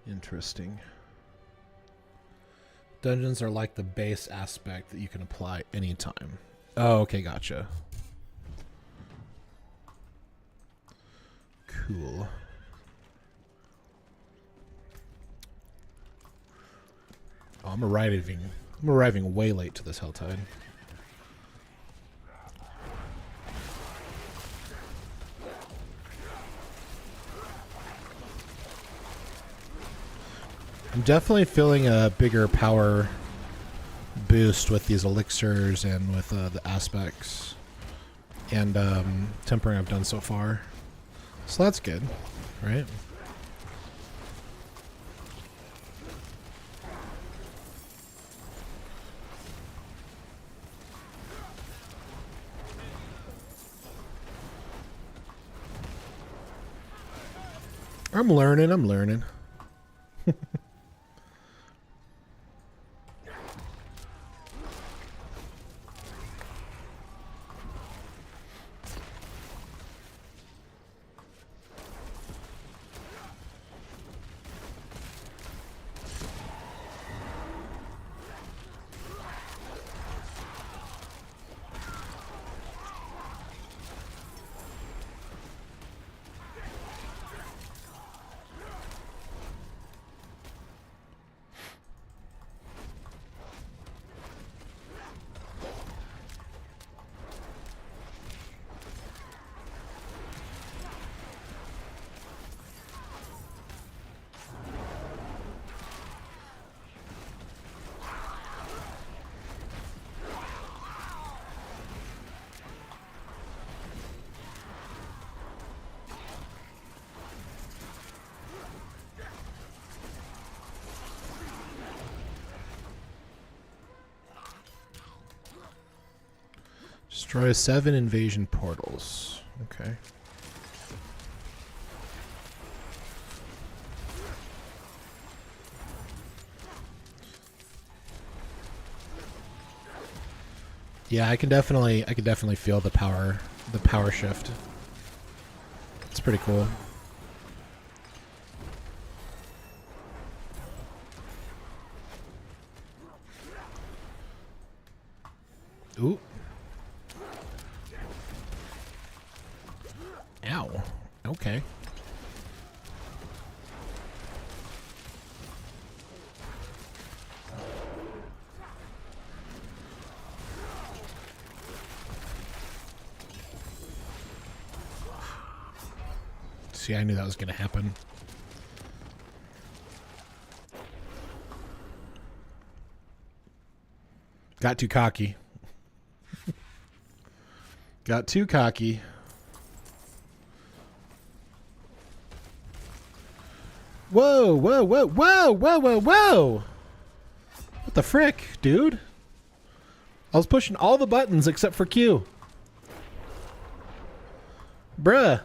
Interesting. Dungeons are like the base aspect that you can apply anytime. Oh, okay, gotcha. Cool. Oh, I'm arriving way late to this Helltide. I'm definitely feeling a bigger power boost with these elixirs and with the aspects and tempering I've done so far. So that's good, right? I'm learning. Destroy 7 invasion portals. Okay. Yeah, I can definitely feel the power shift. It's pretty cool. Ooh. Ow. Okay. See, I knew that was going to happen. Got too cocky. Got too cocky. Whoa, whoa, whoa, whoa, whoa, whoa, whoa! What the frick, dude? I was pushing all the buttons except for Q. Bruh.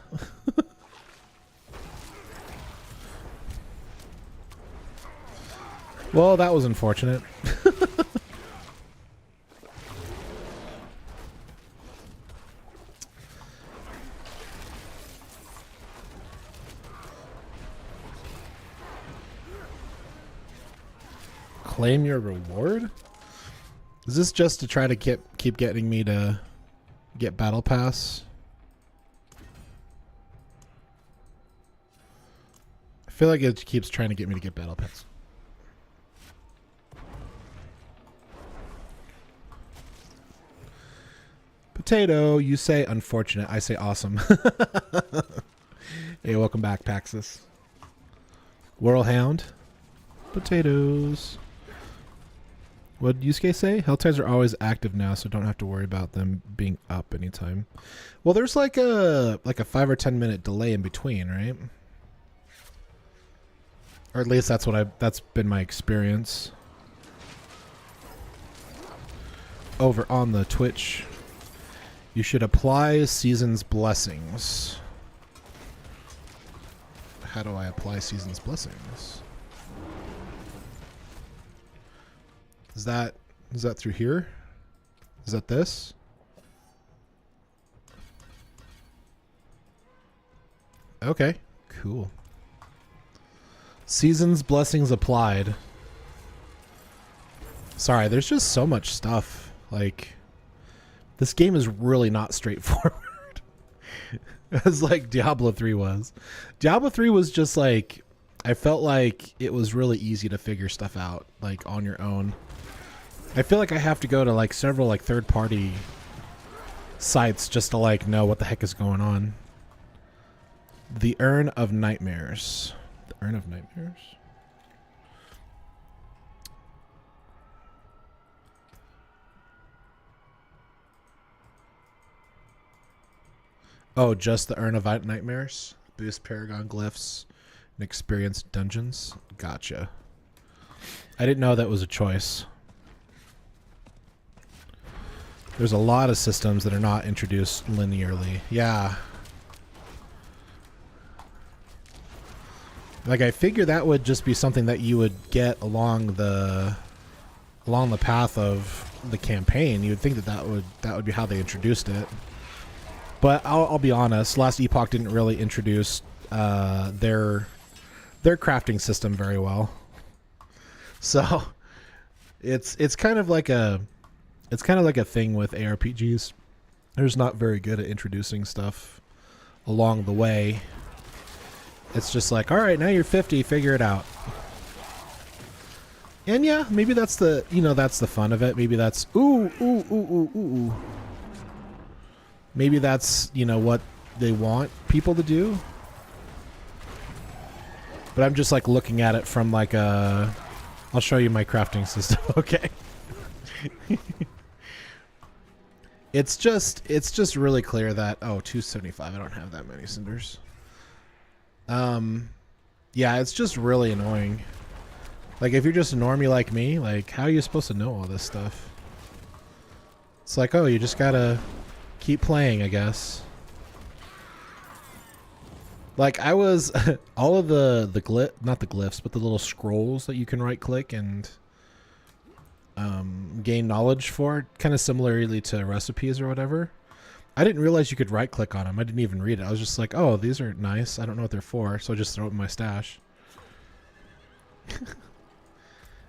Well, that was unfortunate. Claim your reward? Is this just to try to keep getting me to get battle pass? I feel like it keeps trying to get me to get battle pass. Potato, you say unfortunate. I say awesome. Hey, welcome back, Paxis. Whirlhound. Potatoes. What did Yusuke say? Helltides are always active now, so don't have to worry about them being up anytime. Well, there's like a 5 or 10 minute delay in between, right? Or at least that's been my experience. Over on the Twitch. You should apply Season's Blessings. How do I apply Season's Blessings? Is that through here? Is that this? Okay, cool. Season's Blessings applied. Sorry, there's just so much stuff. Like, this game is really not straightforward. As like Diablo 3 was. Diablo 3 was just like, I felt like it was really easy to figure stuff out, like on your own. I feel like I have to go to like several like third-party sites just to like know what the heck is going on. The Urn of Nightmares. The Urn of Nightmares? Oh, just the Urn of Nightmares? Boost Paragon Glyphs and experience dungeons? Gotcha. I didn't know that was a choice. There's a lot of systems that are not introduced linearly. Yeah. Like, I figure that would just be something that you would get along the path of the campaign. You would think that would be how they introduced it. But I'll be honest, Last Epoch didn't really introduce their crafting system very well. So it's kind of like a thing with ARPGs. They're just not very good at introducing stuff along the way. It's just like, all right, now you're 50, figure it out. And yeah, maybe that's the fun of it. Maybe that's ooh. Maybe that's, what they want people to do. But I'm just like looking at it from like I'll show you my crafting system, okay? It's just really clear that 275, I don't have that many cinders. Yeah, it's just really annoying. Like, if you're just a normie like me, like, how are you supposed to know all this stuff? It's like, you just gotta keep playing, I guess. Like, I was all of the not the glyphs, but the little scrolls that you can right click and gain knowledge for, kind of similarly to recipes or whatever. I didn't realize you could right click on them. I didn't even read it. I was just like, oh, these are nice. I don't know what they're for, so I just throw it in my stash.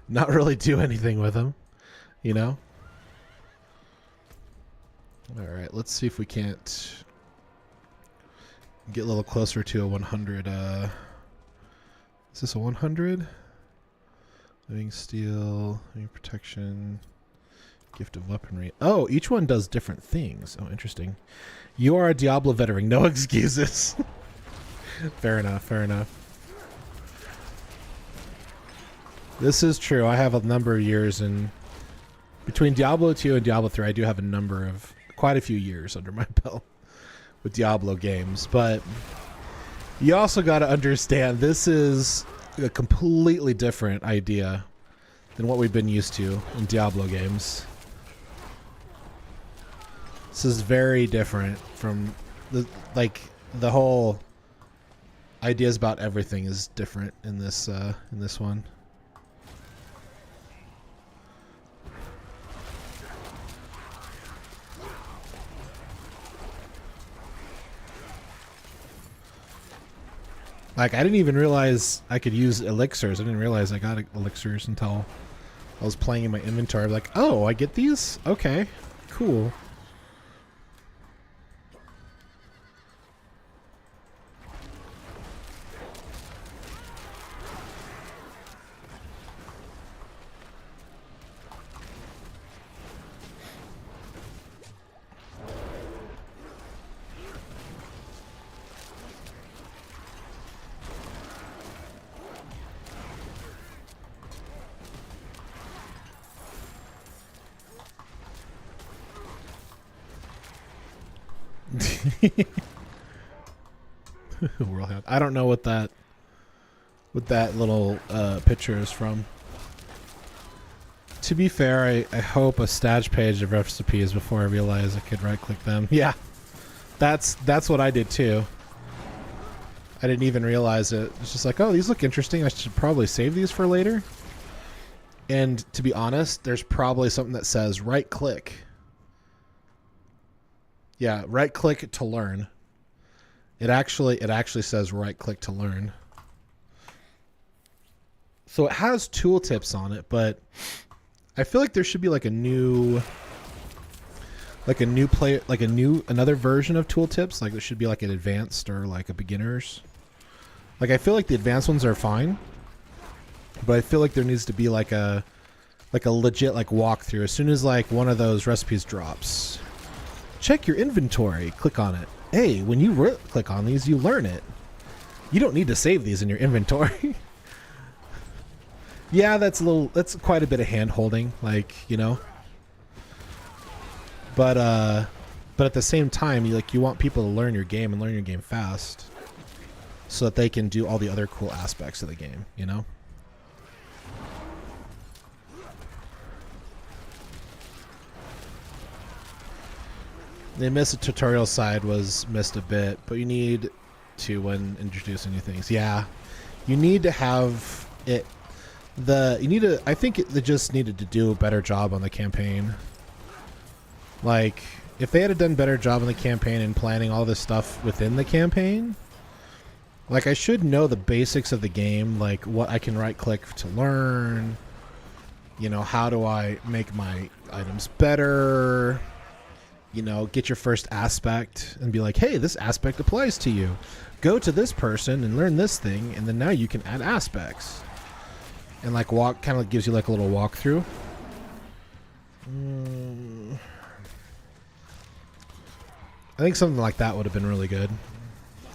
Not really do anything with them, All right, let's see if we can't get a little closer to a 100. Is this a 100? Living Steel, Living Protection, Gift of Weaponry. Oh, each one does different things. Oh, interesting. You are a Diablo veteran. No excuses. Fair enough, fair enough. This is true. I have a number of years in between Diablo 2 and Diablo 3. I do have quite a few years under my belt with Diablo games, but you also got to understand this is a completely different idea than what we've been used to in Diablo games. This is very different from the whole ideas about everything is different in this one. Like, I didn't even realize I could use elixirs. I didn't realize I got elixirs until I was playing in my inventory, like, oh, I get these? Okay, cool. I don't know what that little picture is from. To be fair, I hope a stats page of recipes before I realized I could right click them. Yeah, that's what I did too. I didn't even realize it. It's just like, oh, these look interesting. I should probably save these for later. And to be honest, there's probably something that says right click. Yeah, right click to learn. It actually says right click to learn. So it has tooltips on it, but I feel like there should be like another version of tooltips. Like there should be like an advanced or like a beginner's. Like I feel like the advanced ones are fine, but I feel like there needs to be like a legit like walkthrough as soon as like one of those recipes drops. Check your inventory. Click on it. Hey, when you click on these, you learn it. You don't need to save these in your inventory. Yeah, that's quite a bit of hand holding, like, you know. But at the same time, you want people to learn your game and learn your game fast, so that they can do all the other cool aspects of the game, you know. They missed the tutorial side was missed a bit, but you need to when introducing new things. Yeah, you need to have it. I think they just needed to do a better job on the campaign. Like, if they had done a better job on the campaign and planning all this stuff within the campaign, like I should know the basics of the game, like what I can right click to learn. You know, how do I make my items better? You know, get your first aspect and be like, hey, this aspect applies to you. Go to this person and learn this thing, and then now you can add aspects. And like kind of gives you like a little walkthrough. I think something like that would have been really good,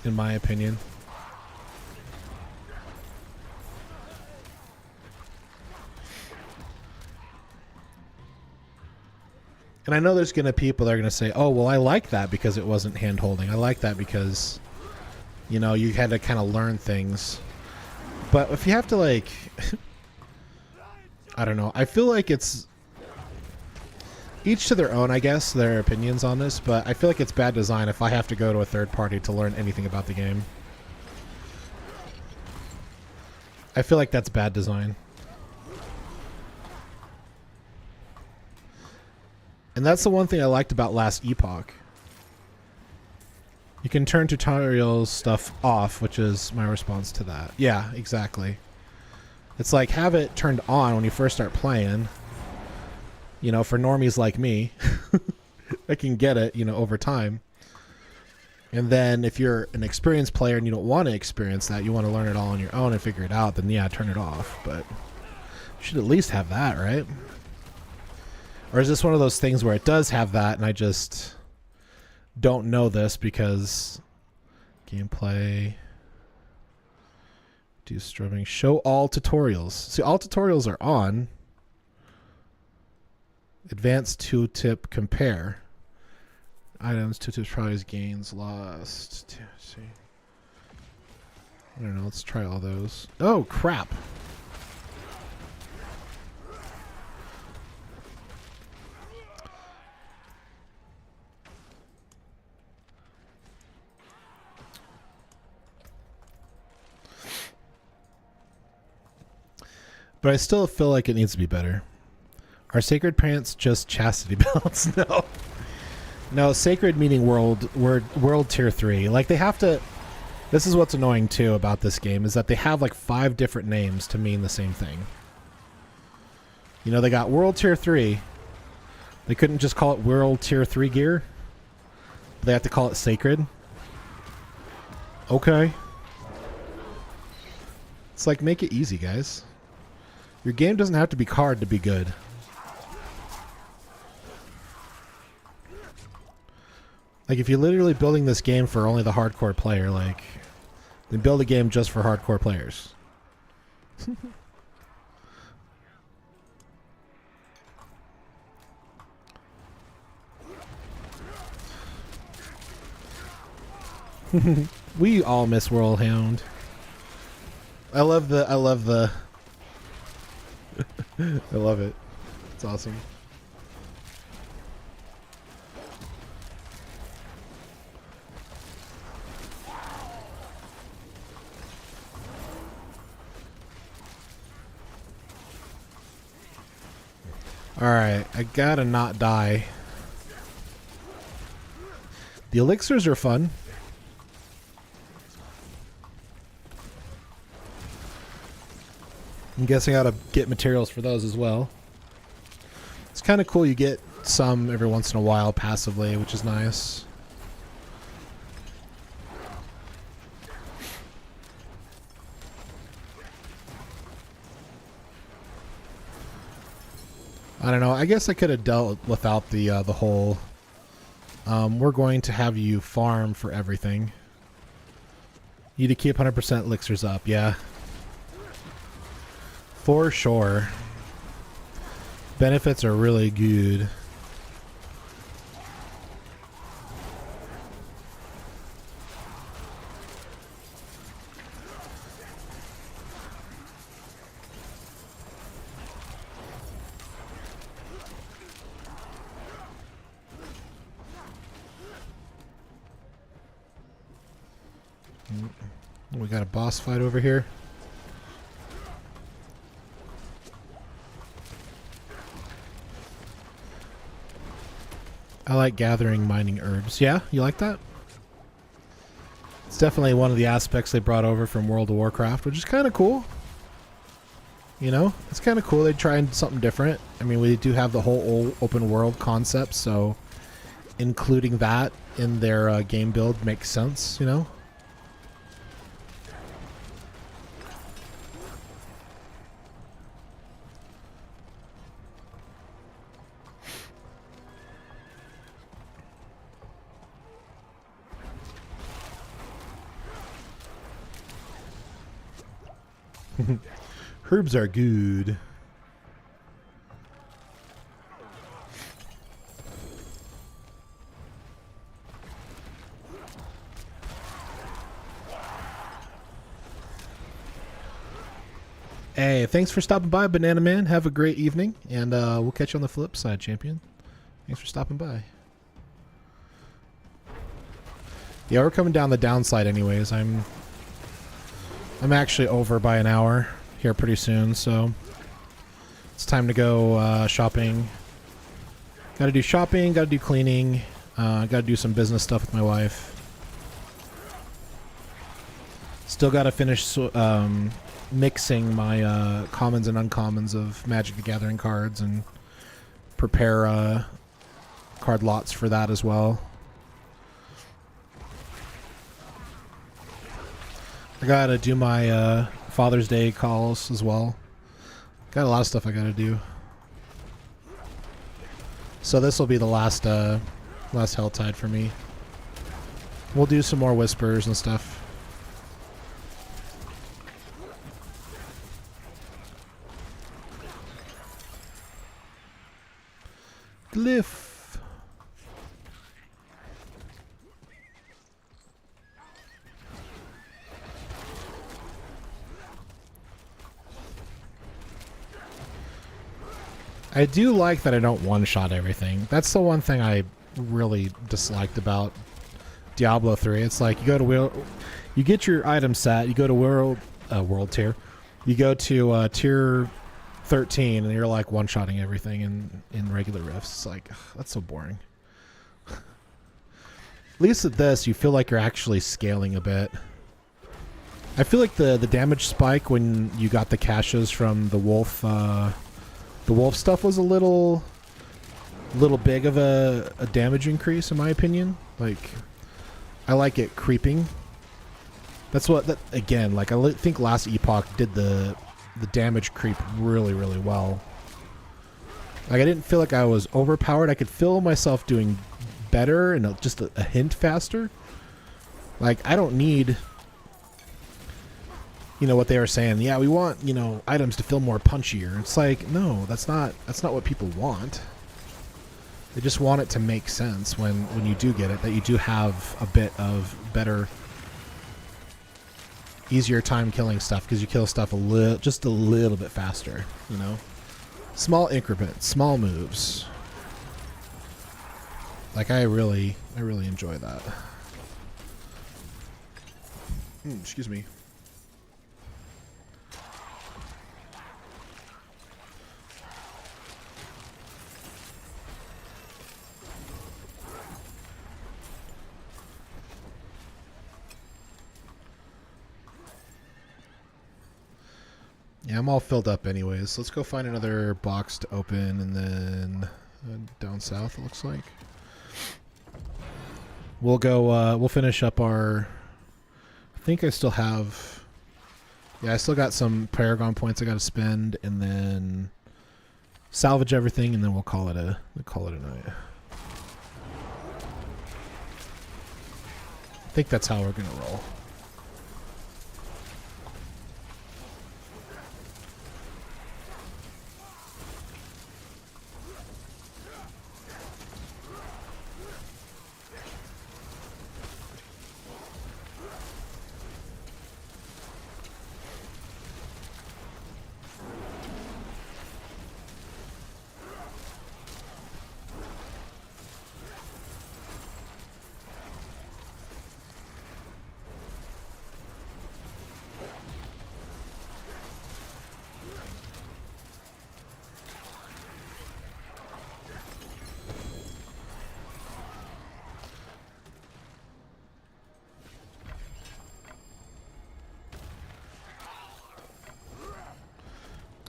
in my opinion. And I know there's going to be people that are going to say, oh, well, I like that because it wasn't hand-holding. I like that because, you know, you had to kind of learn things. But if you have to, like, I don't know. I feel like it's each to their own, I guess, their opinions on this. But I feel like it's bad design if I have to go to a third party to learn anything about the game. I feel like that's bad design. And that's the one thing I liked about Last Epoch. You can turn tutorial stuff off, which is my response to that. Yeah, exactly. It's like, have it turned on when you first start playing. You know, for normies like me. I can get it, you know, over time. And then if you're an experienced player and you don't want to experience that, you want to learn it all on your own and figure it out, then yeah, turn it off. But you should at least have that, right? Or is this one of those things where it does have that and I just don't know this because gameplay, do strumming, show all tutorials. See, all tutorials are on. Advanced tooltip compare. Items, tooltips, prize, gains, lost. See. I don't know, let's try all those. Oh, crap. But I still feel like it needs to be better. Are sacred pants just chastity belts? No. No, sacred meaning world tier 3. Like they have to. This is what's annoying too about this game is that they have like 5 different names to mean the same thing. You know, they got World Tier 3. They couldn't just call it World Tier 3 gear. They have to call it Sacred. Okay. It's like, make it easy, guys. Your game doesn't have to be hard to be good. Like, if you're literally building this game for only the hardcore player, like, then build a game just for hardcore players. We all miss World Hound. I love the I love it. It's awesome. Alright, I gotta not die. The elixirs are fun. I'm guessing I gotta get materials for those as well. It's kind of cool, you get some every once in a while passively, which is nice. I don't know, I guess I could have dealt without the whole we're going to have you farm for everything. You need to keep 100% elixirs up, yeah. For sure. Benefits are really good. We got a boss fight over here. I like gathering mining herbs. Yeah, you like that? It's definitely one of the aspects they brought over from World of Warcraft, which is kind of cool. You know, it's kind of cool. They tried something different. I mean, we do have the whole open world concept, so including that in their game build makes sense, you know? Herbs are good. Hey, thanks for stopping by, Banana Man. Have a great evening, and we'll catch you on the flip side, champion. Thanks for stopping by. Yeah, we're coming down the downside anyways. I'm actually over by an hour here pretty soon, so it's time to go shopping. Gotta do shopping, gotta do cleaning, gotta do some business stuff with my wife. Still gotta finish mixing my commons and uncommons of Magic the Gathering cards and prepare card lots for that as well. I gotta do my Father's Day calls as well. Got a lot of stuff I gotta do. So this will be the last Helltide for me. We'll do some more whispers and stuff. Glyph. I do like that I don't one-shot everything. That's the one thing I really disliked about Diablo 3. It's like you go to you get your item set, you go to world tier, you go to tier 13, and you're like one-shotting everything in regular rifts. It's like, ugh, that's so boring. At least at this, you feel like you're actually scaling a bit. I feel like the damage spike when you got the caches from the wolf The wolf stuff was a little big of a damage increase in my opinion. Like, I like it creeping. That's what, again, like I think last Epoch did the damage creep really, really well. Like, I didn't feel like I was overpowered. I could feel myself doing better and just a hint faster. Like, I don't need, you know, what they were saying. Yeah, we want, you know, items to feel more punchier. It's like, no, that's not what people want. They just want it to make sense when you do get it, that you do have a bit of better, easier time killing stuff because you kill stuff just a little bit faster, you know? Small increments, small moves. Like, I really enjoy that. Excuse me. Yeah, I'm all filled up anyways. Let's go find another box to open, and then down south it looks like. We'll go, we'll finish up our, I think I still have, yeah, I still got some Paragon points I got to spend, and then salvage everything, and then we'll call it a night. I think that's how we're going to roll.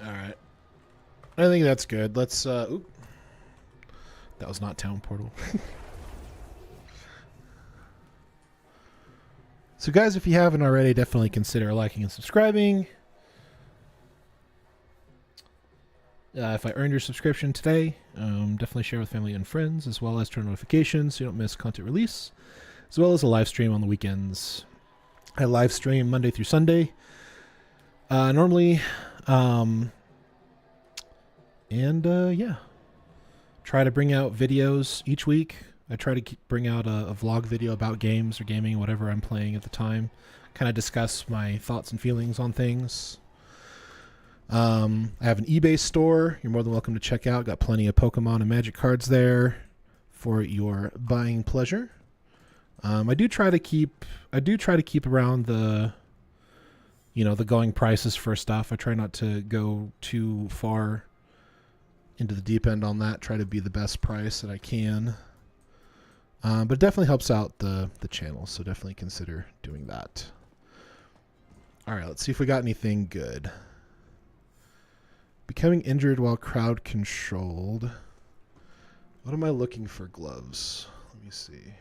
Alright. I think that's good. Let's, oop. That was not Town Portal. So guys, if you haven't already, definitely consider liking and subscribing. If I earned your subscription today, definitely share with family and friends, as well as turn notifications so you don't miss content release, as well as a live stream on the weekends. I live stream Monday through Sunday. Normally, yeah, try to bring out videos each week. I try to bring out a vlog video about games or gaming, whatever I'm playing at the time. Kind of discuss my thoughts and feelings on things. I have an eBay store you're more than welcome to check out. Got plenty of Pokemon and Magic cards there for your buying pleasure. I do try to keep around the, you know, the going prices for stuff. I try not to go too far into the deep end on that. Try to be the best price that I can. But it definitely helps out the channel, so definitely consider doing that. All right, let's see if we got anything good. Becoming injured while crowd controlled. What am I looking for? Gloves. Let me see.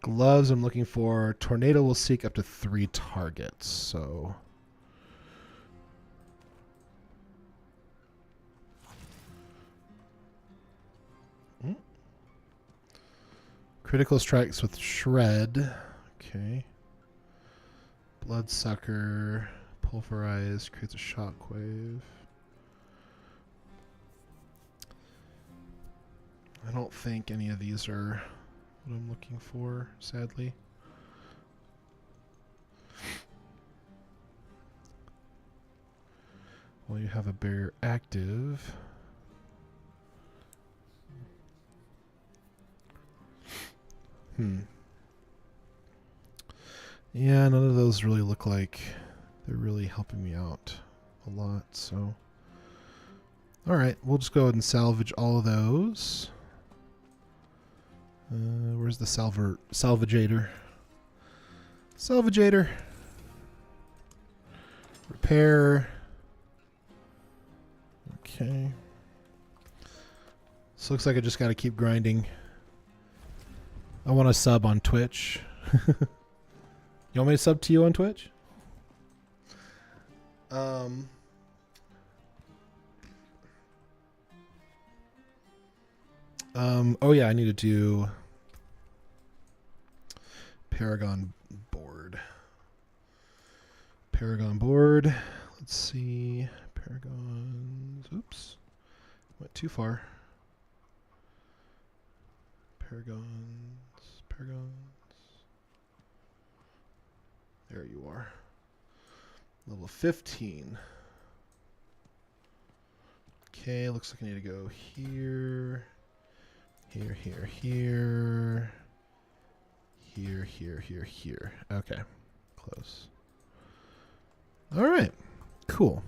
Gloves I'm looking for. Tornado will seek up to 3 targets, so... Critical strikes with Shred. Okay. Bloodsucker. Pulverize. Creates a shockwave. I don't think any of these are what I'm looking for, sadly. Well, you have a barrier active. Yeah, none of those really look like they're really helping me out a lot, so. Alright, we'll just go ahead and salvage all of those. Where's the salvageator? Salvageator. Repair. Okay. This looks like I just got to keep grinding. I want to sub on Twitch. You want me to sub to you on Twitch? Oh yeah, I need to do Paragon board. Paragon board. Let's see. Paragons. Oops. Went too far. Paragons. Paragons. There you are. Level 15. Okay, looks like I need to go here. Here, here, here. Here, here, here, here. Okay. Close. All right. Cool.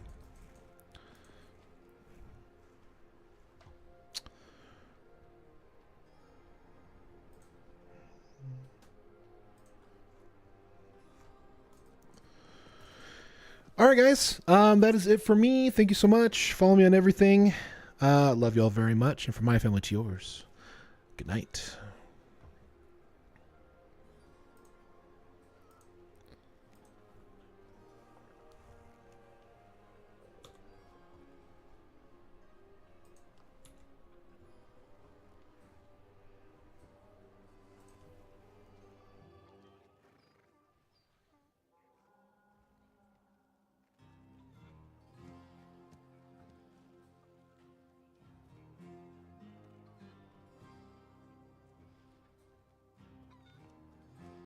All right, guys. That is it for me. Thank you so much. Follow me on everything. Love you all very much. And from my family to yours, good night.